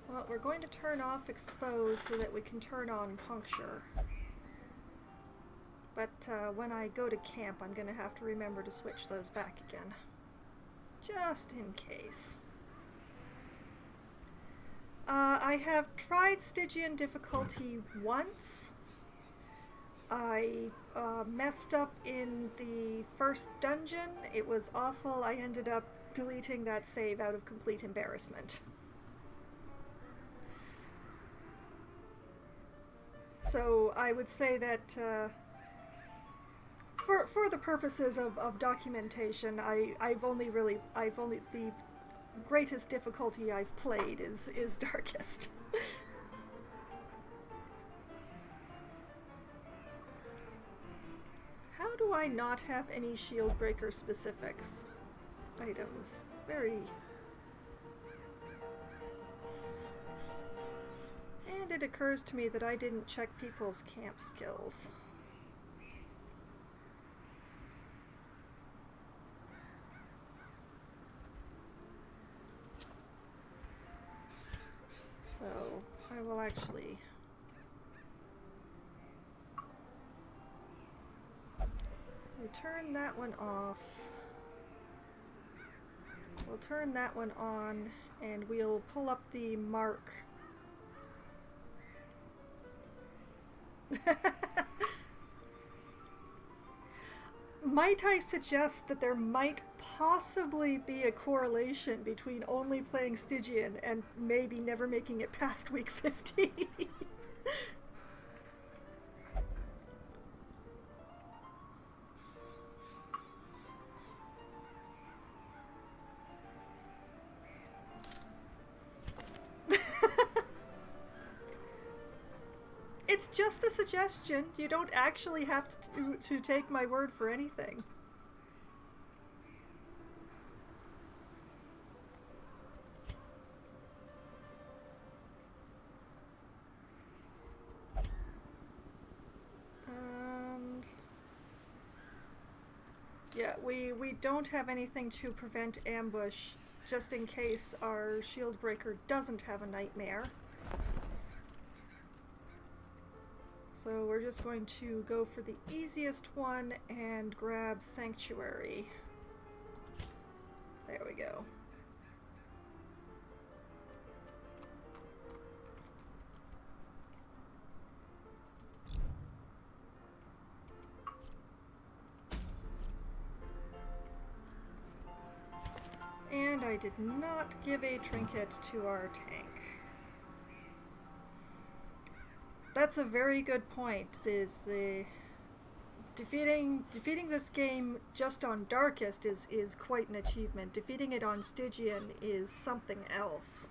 Well, we're going to turn off Expose so that we can turn on Puncture. But when I go to camp, I'm going to have to remember to switch those back again. Just in case. I have tried Stygian difficulty once. I messed up in the first dungeon. It was awful. I ended up deleting that save out of complete embarrassment. So I would say that for the purposes of documentation, the greatest difficulty I've played is Darkest. How do I not have any shield breaker specifics items? Very... And it occurs to me that I didn't check people's camp skills. So, I will actually... we turn that one off. We'll turn that one on, and we'll pull up the mark. Might I suggest that there might possibly be a correlation between only playing Stygian and maybe never making it past week 50? It's just a suggestion. You don't actually have to take my word for anything. And yeah, we don't have anything to prevent ambush, just in case our shield breaker doesn't have a nightmare. So we're just going to go for the easiest one and grab Sanctuary. There we go. And I did not give a trinket to our tank. That's a very good point. Defeating this game just on Darkest is quite an achievement. Defeating it on Stygian is something else.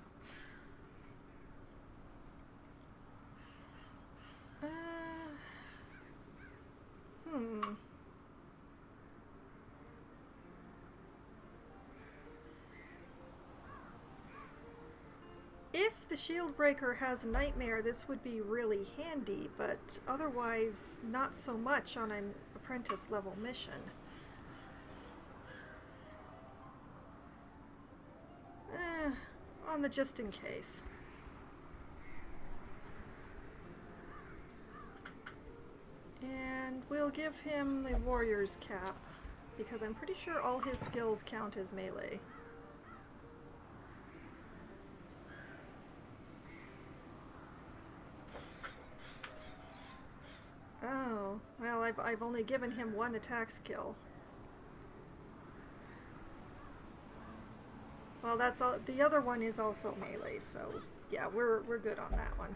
if the shield breaker has a nightmare, this would be really handy, but otherwise not so much on an apprentice level mission. On the just in case. And we'll give him the warrior's cap, because I'm pretty sure all his skills count as melee. Oh, well, I've only given him one attack skill. Well, that's all. The other one is also melee, so yeah, we're good on that one.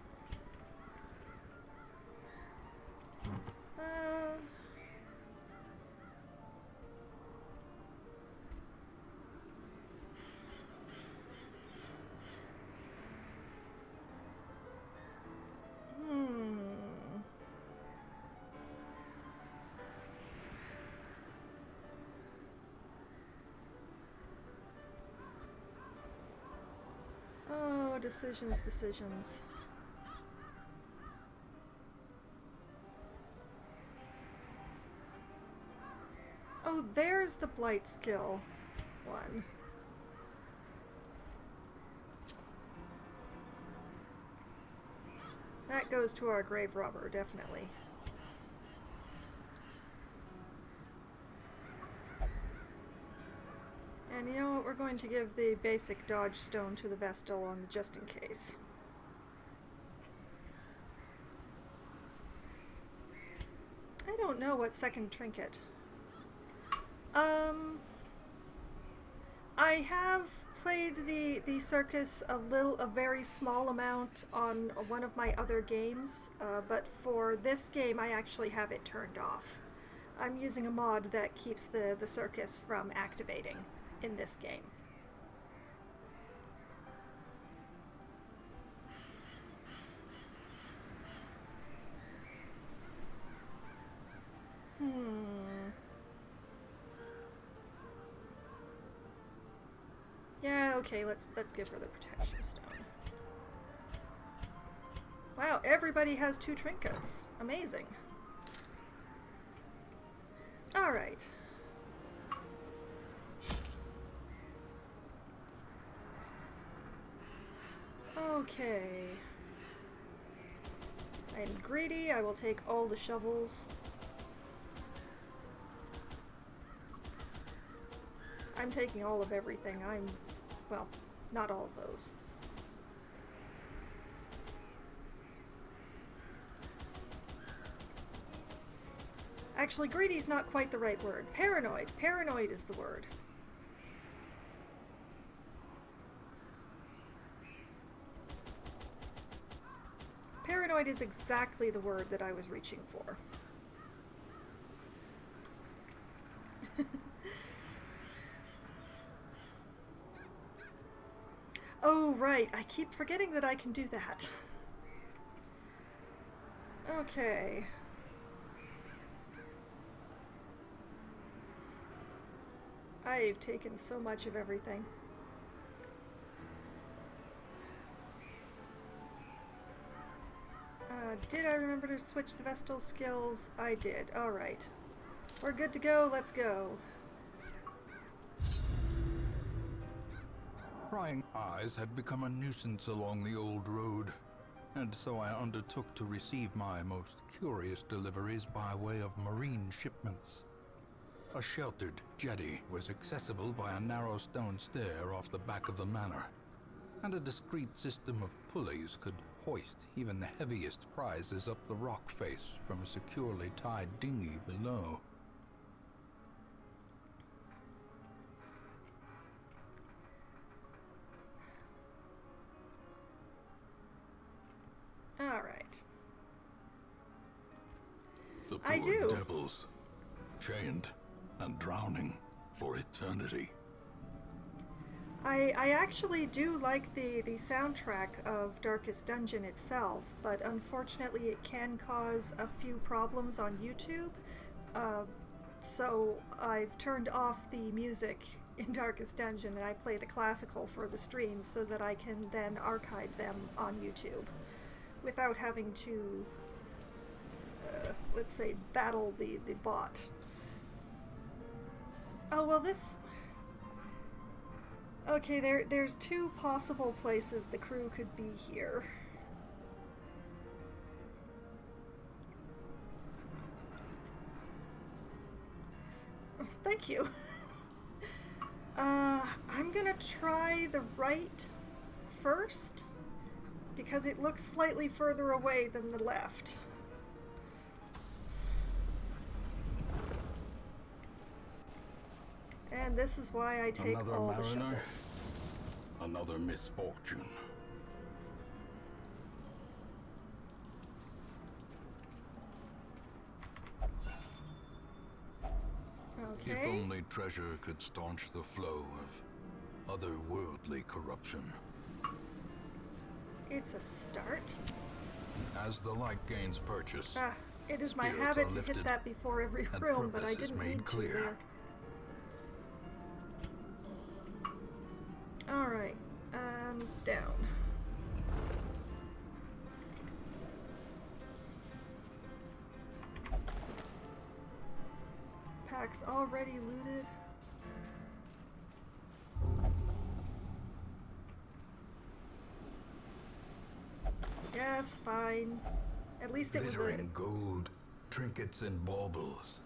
Oh, decisions. Oh, there's the blight skill one. That goes to our grave robber, definitely. And you know what, we're going to give the basic dodge stone to the Vestal on the just in case. I don't know what second trinket. I have played the circus a very small amount on one of my other games, but for this game I actually have it turned off. I'm using a mod that keeps the circus from activating in this game. Yeah, okay, let's give her the protection stone. Wow, everybody has 2 trinkets. Amazing. Alright. Okay. I'm greedy, I will take all the shovels. I'm taking all of everything. Well, not all of those. Actually, greedy's not quite the right word. Paranoid. Paranoid is the word. Paranoid is exactly the word that I was reaching for. Oh, right. I keep forgetting that I can do that. Okay. I've taken so much of everything. Did I remember to switch the Vestal skills? I did. Alright. We're good to go. Let's go. Prying eyes had become a nuisance along the old road, and so I undertook to receive my most curious deliveries by way of marine shipments. A sheltered jetty was accessible by a narrow stone stair off the back of the manor, and a discreet system of pulleys could hoist even the heaviest prizes up the rock face from a securely tied dinghy below. Alright. The I poor do. devils, chained and drowning for eternity. I actually do like the soundtrack of Darkest Dungeon itself, but unfortunately it can cause a few problems on YouTube. So I've turned off the music in Darkest Dungeon and I play the classical for the streams so that I can then archive them on YouTube without having to, let's say, battle the bot. Oh, well, this... Okay, there's two possible places the crew could be here. Thank you. I'm gonna try the right first, because it looks slightly further away than the left. And this is why I take Another all the mariner? shovels. Another misfortune. If Okay. only treasure could staunch the flow of otherworldly corruption. It's a start. As the light gains purchase, Ah, it is my spirits habit are to hit lifted that before every and room, but I purpose is didn't made need to clear. there. Alright, down. Packs already looted. Yes, fine. At least it was glittering gold, trinkets and baubles,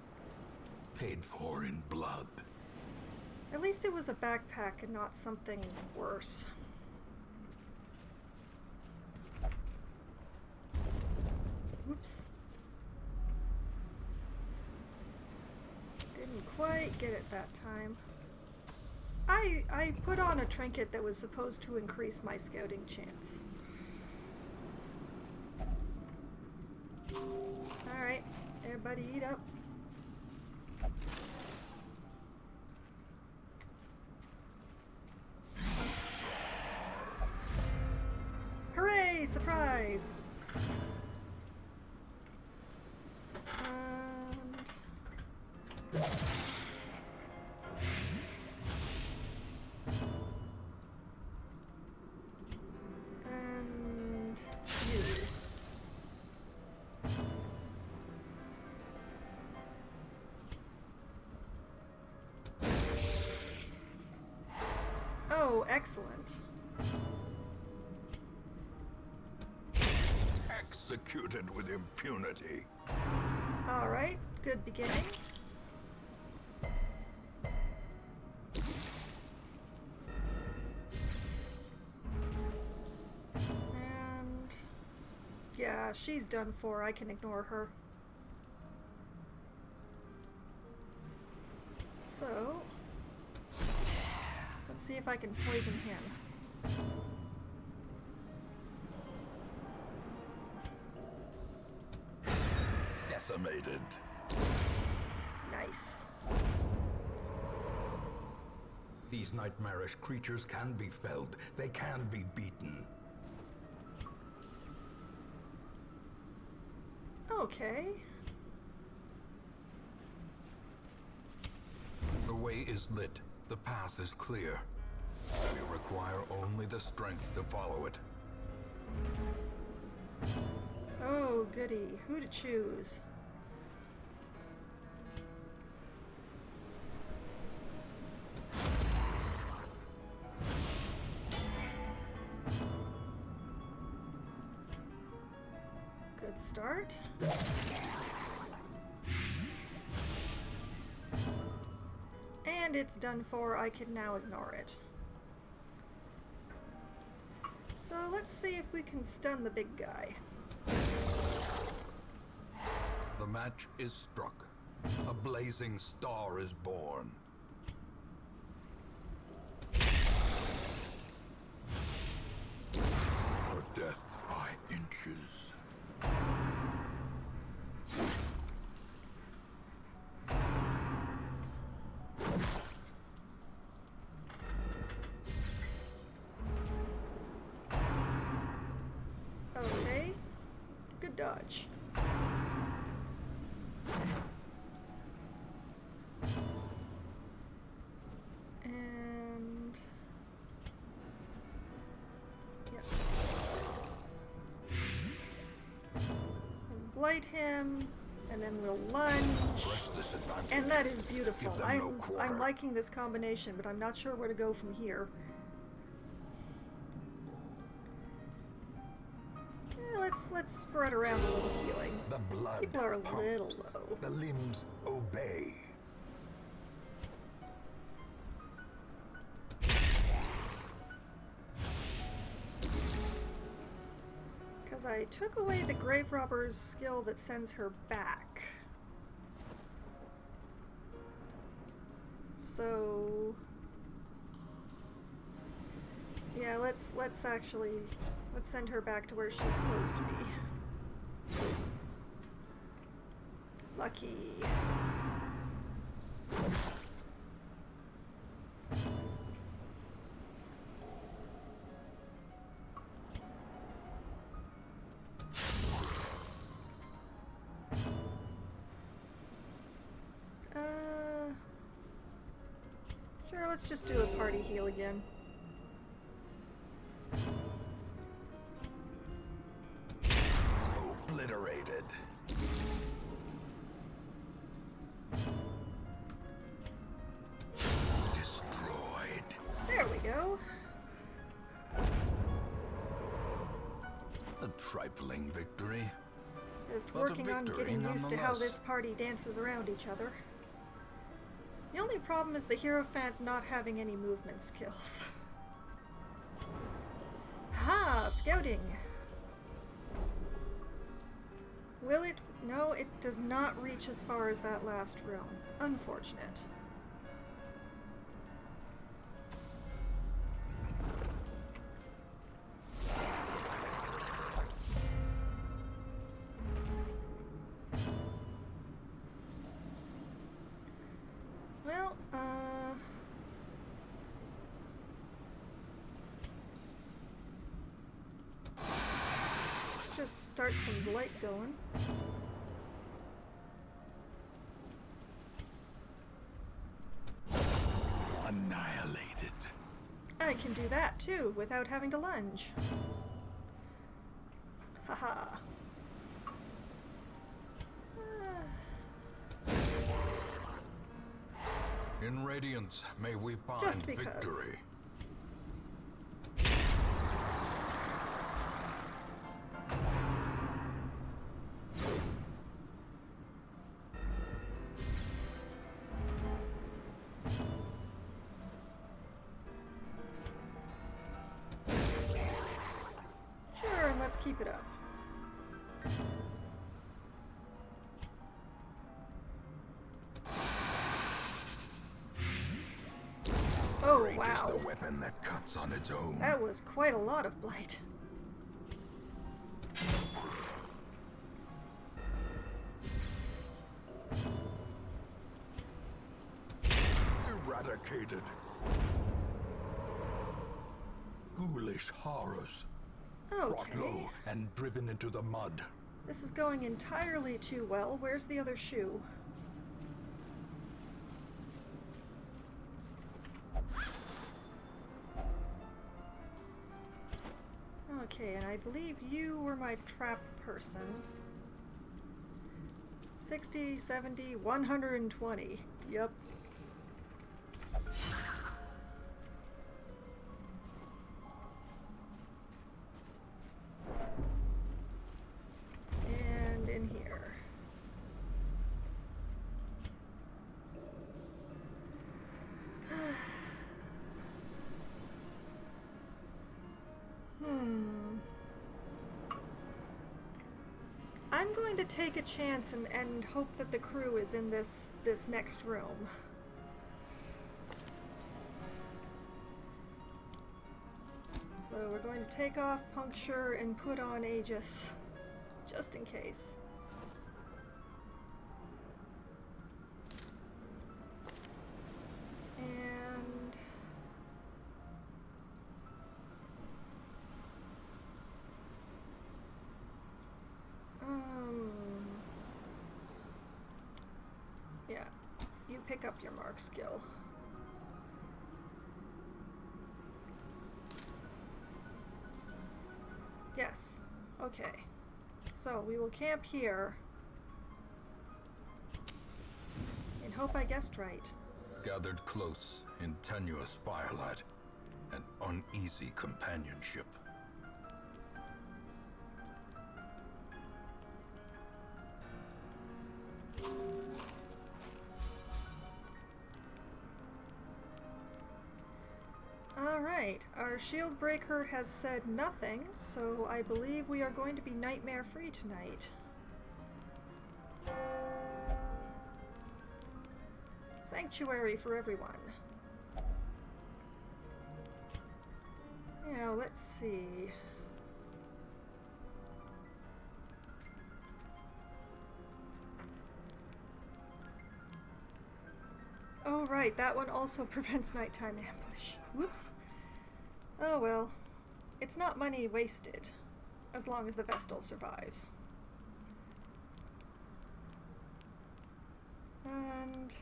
paid for in blood. at least it was a backpack and not something worse. Oops. Didn't quite get it that time. I put on a trinket that was supposed to increase my scouting chance. Alright, everybody eat up. Hooray! Surprise! And... And you. Oh, excellent. Executed with impunity. Alright, good beginning. And... yeah, she's done for. I can ignore her. So... let's see if I can poison him. Decimated. Nice. These nightmarish creatures can be felled. They can be beaten. Okay. The way is lit. The path is clear. We require only the strength to follow it. Oh, goody. Who to choose? Good start. And it's done for. I can now ignore it. So let's see if we can stun the big guy. The match is struck. A blazing star is born. For death by inches. Okay. Good dodge. blight him, and then we'll lunge. Press this advantage. And that is beautiful. Give them no quarter. I'm liking this combination, but I'm not sure where to go from here. Let's spread around a little healing. The blood People are a pumps. little low. The limbs obey. Because I took away the grave robber's skill that sends her back. So yeah, let's send her back to where she's supposed to be. Lucky. Sure, let's just do a party heal again. Obliterated. Destroyed. There we go. A trifling victory. Just But a working on victory getting used to how nonetheless. this party dances around each other. The only problem is the Hierophant not having any movement skills. Ha! Scouting! Will it? No, it does not reach as far as that last room. Unfortunate. Well, let's just start some blight going. Annihilated. I can do that too, without having to lunge. Haha. In Radiance, may we find Just because. victory. Sure, and let's keep it up. Oh, Great is wow. the weapon that cuts on its own. That was quite a lot of blight. Eradicated. Ghoulish horrors. Brought Okay. low and driven into the mud. This is going entirely too well. Where's the other shoe? Okay, and I believe you were my trap person. 60, 70, 120. Yep. And in here. I'm going to take a chance and hope that the crew is in this next room. So we're going to take off Puncture and put on Aegis, just in case. And yeah, you pick up your mark skill. Yes. Okay. So we will camp here and hope I guessed right. Gathered close in tenuous firelight, an uneasy companionship. Alright, our shield breaker has said nothing, so I believe we are going to be nightmare free tonight. Sanctuary for everyone. Now, let's see. Oh, right, that one also prevents nighttime ambush. Whoops. Oh well. It's not money wasted, as long as the Vestal survives. And...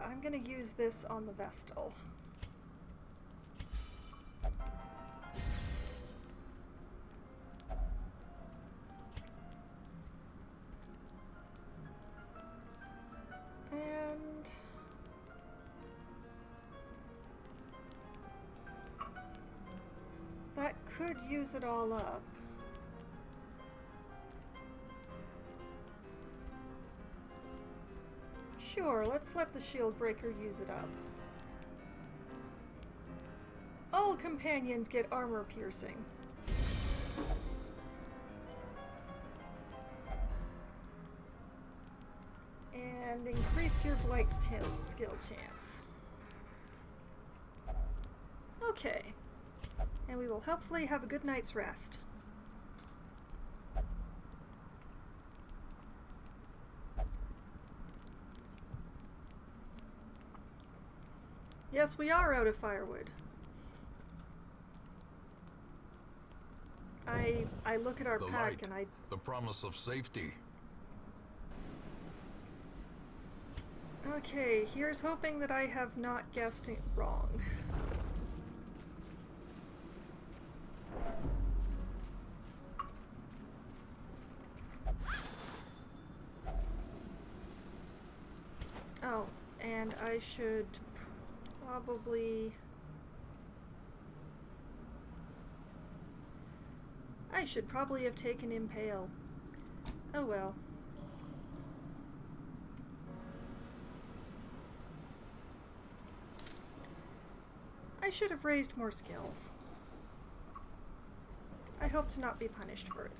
I'm gonna use this on the Vestal. And... that could use it all up. Sure, let's let the shield breaker use it up. All companions get armor piercing. And increase your blight skill chance. Okay. And we will hopefully have a good night's rest. Yes, we are out of firewood. I look at our The pack light, and I... the promise of safety. Okay, here's hoping that I have not guessed it wrong. Oh, and I should probably... I should probably have taken Impale. Oh well. I should have raised more skills. I hope to not be punished for it.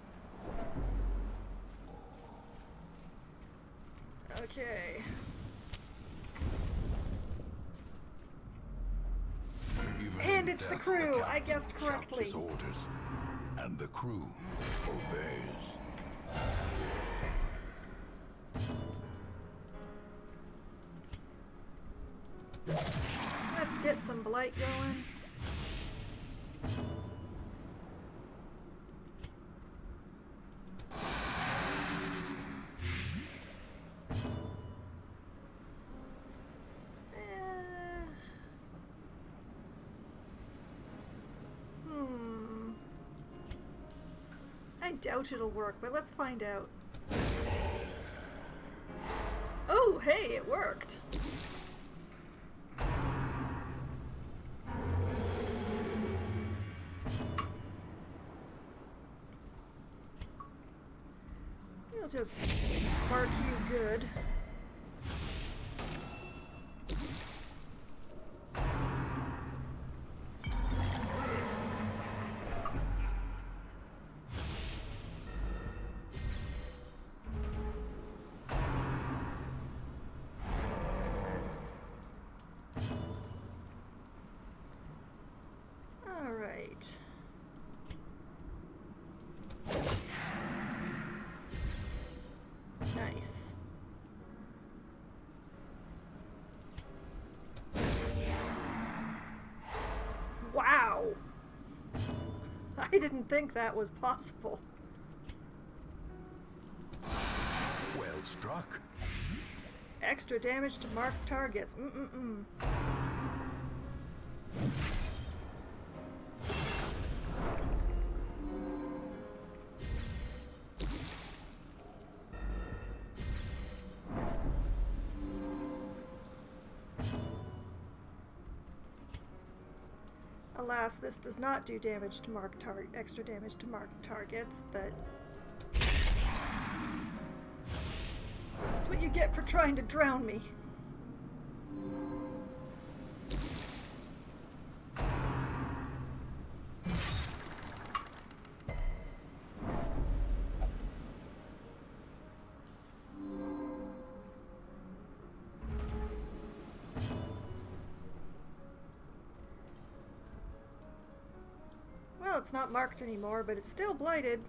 Okay. Even And in it's the death, crew! I captain guessed shouts correctly. his orders, and the crew obeys. Let's get some blight going. I doubt it'll work, but let's find out. Oh, hey, it worked! We'll just mark you good. Alright. Nice. Wow! I didn't think that was possible. Well struck. Extra damage to marked targets. Alas, this does not do damage to extra damage to marked targets, but that's what you get for trying to drown me. Well, it's not marked anymore, but it's still blighted.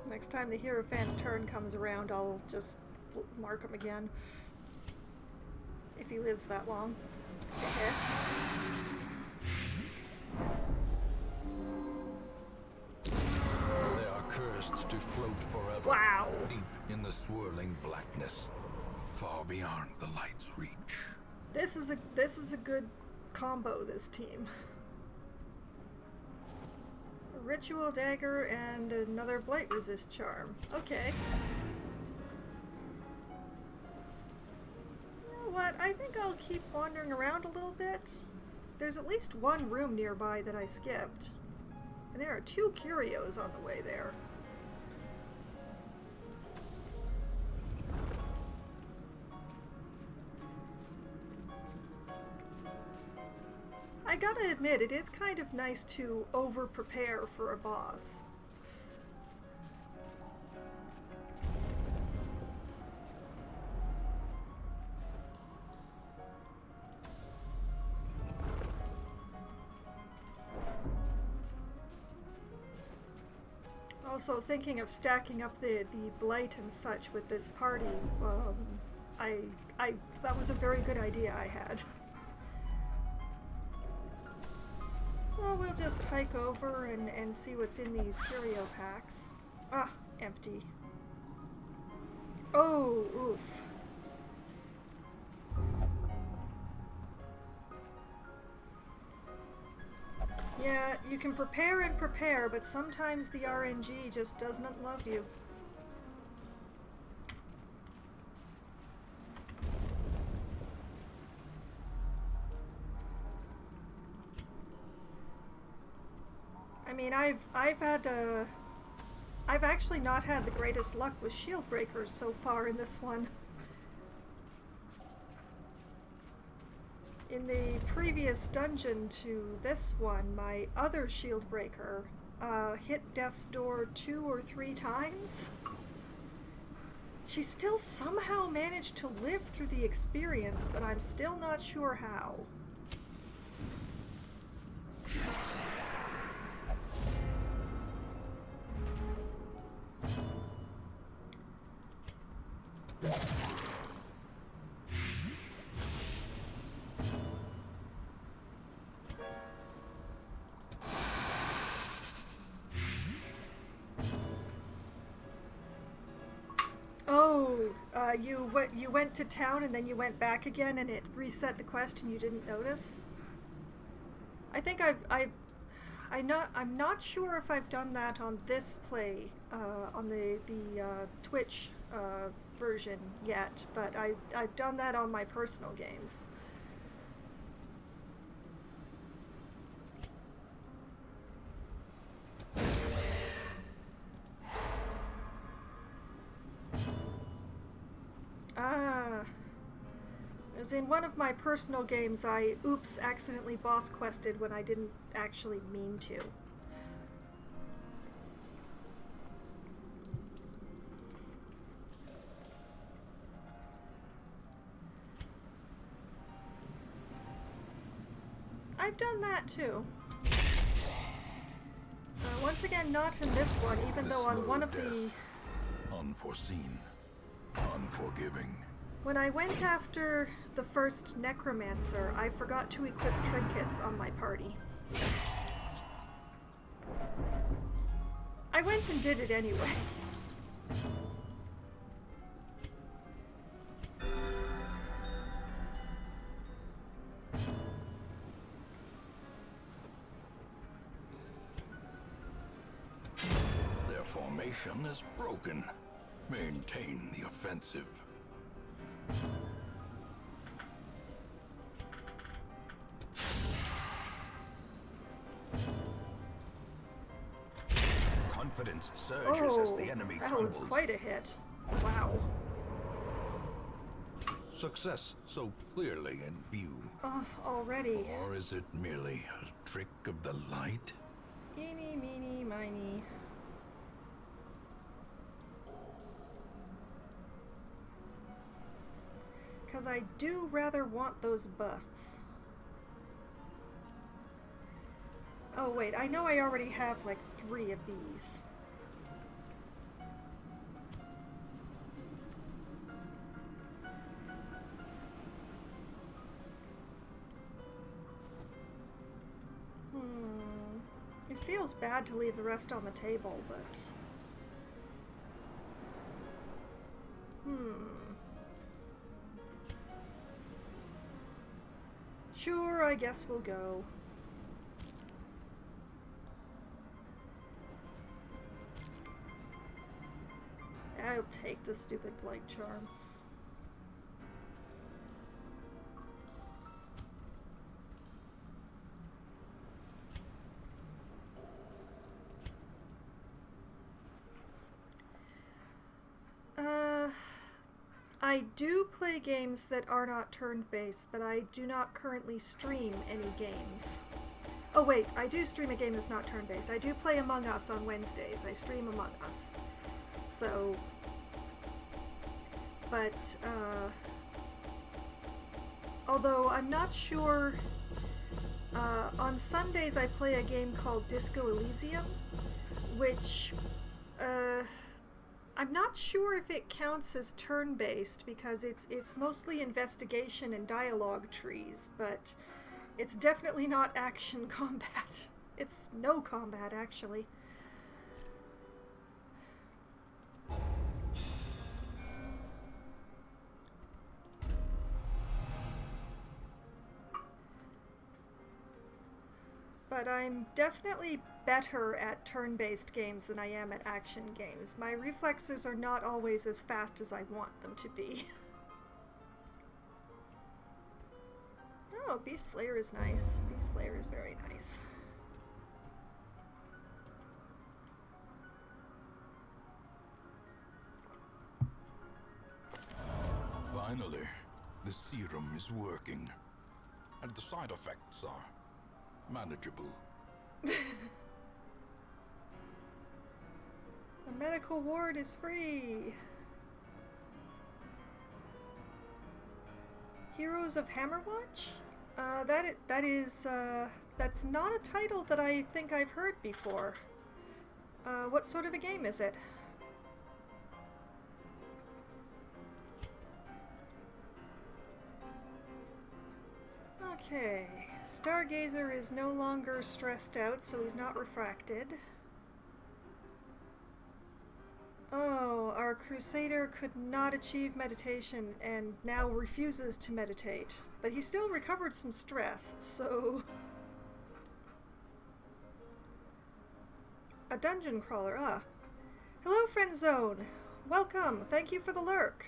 Next time the Hierophant's turn comes around, I'll just mark him again. If he lives that long. Okay. They are cursed to float forever. Wow. Deep in the swirling blackness, far beyond the light's reach. This is a good combo, this team. A ritual dagger and another blight resist charm. Okay. You know what? I think I'll keep wandering around a little bit. There's at least one room nearby that I skipped. And there are 2 curios on the way there. I gotta admit, it is kind of nice to over-prepare for a boss. Also, thinking of stacking up the blight and such with this party, that was a very good idea I had. So we'll just hike over and see what's in these curio packs. Ah, empty. Oh, oof. Yeah, you can prepare and prepare, but sometimes the RNG just does not love you. I mean, I've actually not had the greatest luck with shield breakers so far in this one. In the previous dungeon to this one, my other shield breaker hit death's door 2 or 3 times. She still somehow managed to live through the experience, but I'm still not sure how. You went to town and then you went back again and it reset the quest and you didn't notice? I think I'm not sure if I've done that on this play, on the Twitch version yet, but I've done that on my personal games. As in one of my personal games, I accidentally boss quested when I didn't actually mean to. I've done that too. Once again, not in this one, even though on one of the... Unforeseen. Unforgiving. When I went after the first necromancer, I forgot to equip trinkets on my party. I went and did it anyway. formation is broken. Maintain the offensive. Confidence surges as the enemy that crumbles. was quite a hit. Wow. Success so clearly in view. Oh, already. Or is it merely a trick of the light? Eeny, meeny, miny. Because I do rather want those busts. Oh wait, I know I already have like 3 of these. It feels bad to leave the rest on the table, but... Sure, I guess we'll go. I'll take the stupid Blight Charm. I do play games that are not turn-based, but I do not currently stream any games. Oh wait, I do stream a game that's not turn-based. I do play Among Us on Wednesdays. I stream Among Us. So... But, although I'm not sure... on Sundays I play a game called Disco Elysium, which... I'm not sure if it counts as turn-based because it's mostly investigation and dialogue trees, but it's definitely not action combat. It's no combat, actually. But I'm definitely better at turn-based games than I am at action games. My reflexes are not always as fast as I want them to be. Oh, Beast Slayer is nice. Beast Slayer is very nice. Finally, the serum is working. And the side effects are manageable. The medical ward is free. Heroes of Hammerwatch? That's not a title that I think I've heard before. What sort of a game is it? Okay, Stargazer is no longer stressed out, so he's not refracted. Oh, our Crusader could not achieve meditation and now refuses to meditate. But he still recovered some stress, so... A dungeon crawler, ah. Hello, Friend Zone. Welcome. Thank you for the lurk.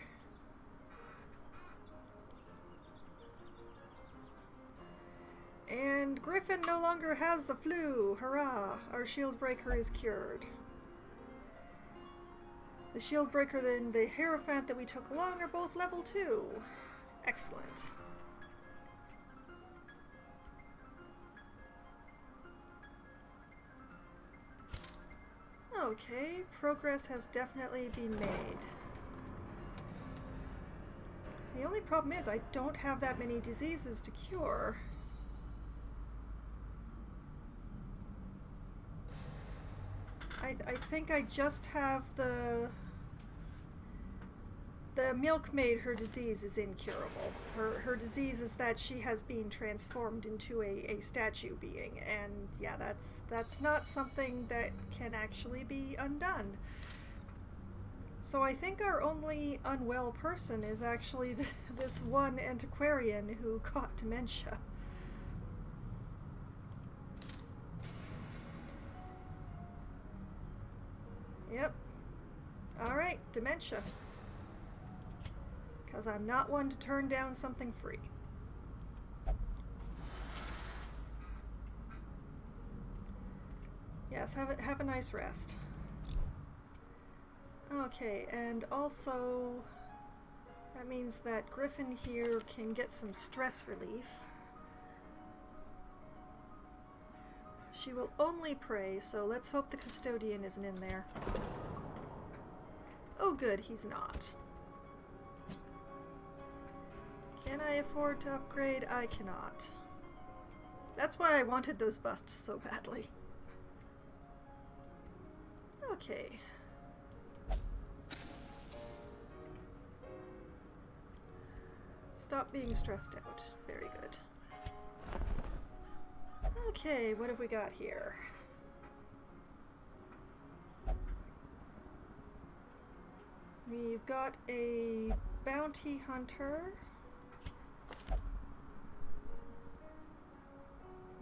And Griffin no longer has the flu. Hurrah! Our shield breaker is cured. The shield breaker and the Hierophant that we took along are both level 2. Excellent. Okay, progress has definitely been made. The only problem is I don't have that many diseases to cure. I think I just have the milkmaid. Her disease is incurable. Her disease is that she has been transformed into a statue being, and yeah, that's not something that can actually be undone. So I think our only unwell person is actually this one antiquarian who caught dementia. Yep, Alright, dementia. Because I'm not one to turn down something free. Yes, have a nice rest. Okay, and also that means that Griffin here can get some stress relief. She will only pray, so let's hope the custodian isn't in there. Oh good, he's not. Can I afford to upgrade? I cannot. That's why I wanted those busts so badly. Okay. Stop being stressed out. Very good. Okay, what have we got here? We've got a bounty hunter.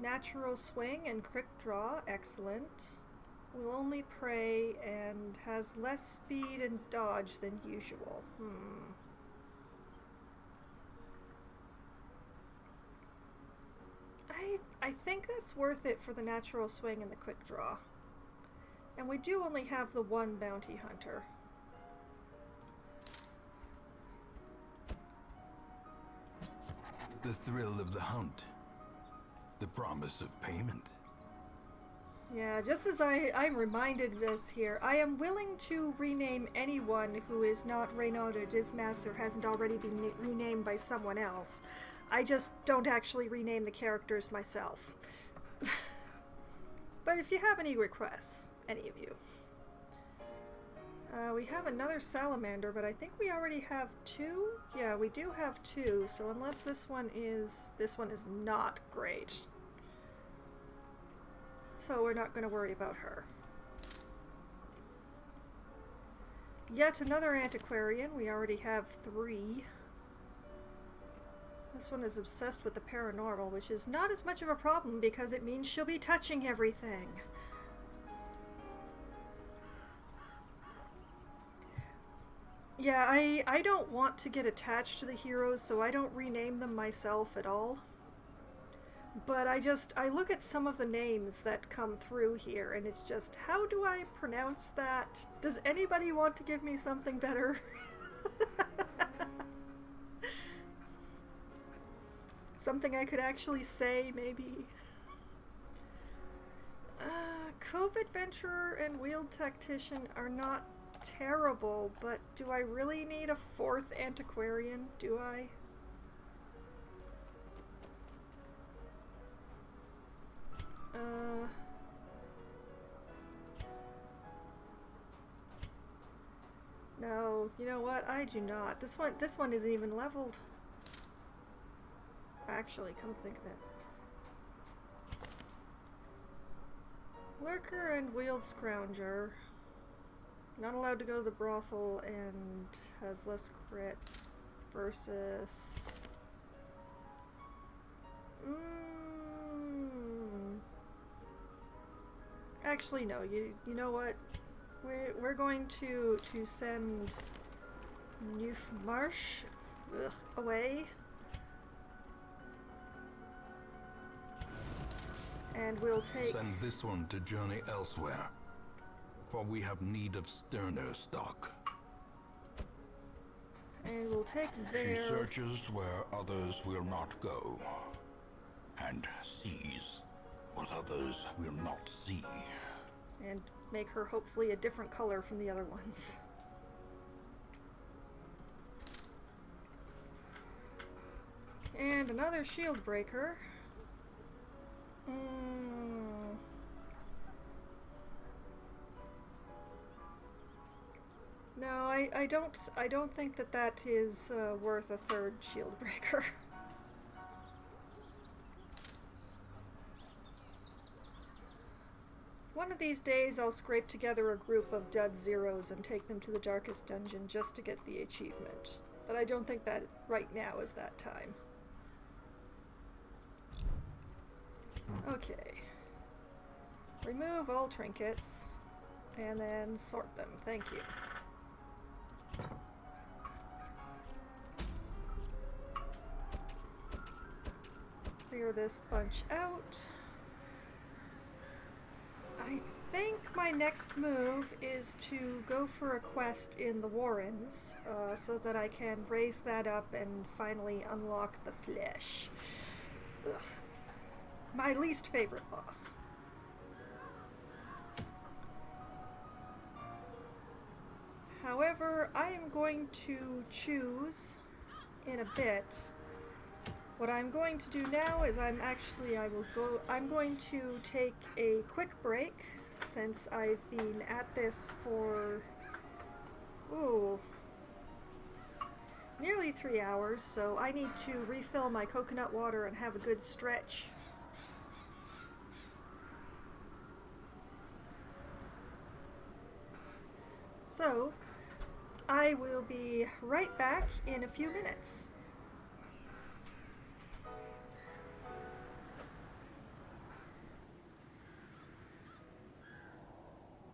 Natural swing and quick draw, excellent. Will only pray and has less speed and dodge than usual. I think that's worth it for the natural swing and the quick draw. And we do only have the one bounty hunter. The thrill of the hunt. The promise of payment. Yeah, just as I'm reminded this here, I am willing to rename anyone who is not Renaud or Dismas or hasn't already been renamed by someone else. I just don't actually rename the characters myself. But if you have any requests, any of you. We have another salamander, but I think we already have two? Yeah, we do have two, so unless this one is not great. So we're not going to worry about her. Yet another antiquarian. We already have 3. This one is obsessed with the paranormal, which is not as much of a problem because it means she'll be touching everything. Yeah, I don't want to get attached to the heroes, so I don't rename them myself at all. But I look at some of the names that come through here, and it's just, how do I pronounce that? Does anybody want to give me something better? Something I could actually say, maybe? Cove Adventurer and Wheeled Tactician are not terrible, but do I really need a 4th antiquarian? Do I? No, you know what? I do not. This one isn't even leveled. Actually, come to think of it. Lurker and Wheeled Scrounger. Not allowed to go to the brothel and has less crit versus... Actually, no. You know what? We're going to send Neufmarsch away. And we'll take... Send this one to journey elsewhere, for we have need of sterner stock. And we'll take their... She searches where others will not go, and sees what others will not see. And make her hopefully a different color from the other ones. And another shield breaker. No, I don't think that is worth a 3rd shield breaker. One of these days I'll scrape together a group of dud zeros and take them to the darkest dungeon just to get the achievement. But I don't think that right now is that time. Okay. Remove all trinkets and then sort them. Thank you. clear this bunch out. I think my next move is to go for a quest in the Warrens, so that I can raise that up and finally unlock the flesh. Ugh. My least favorite boss. However, I am going to choose in a bit. What I'm going to do now is I'm going to take a quick break since I've been at this for, nearly 3 hours, so I need to refill my coconut water and have a good stretch. So, I will be right back in a few minutes.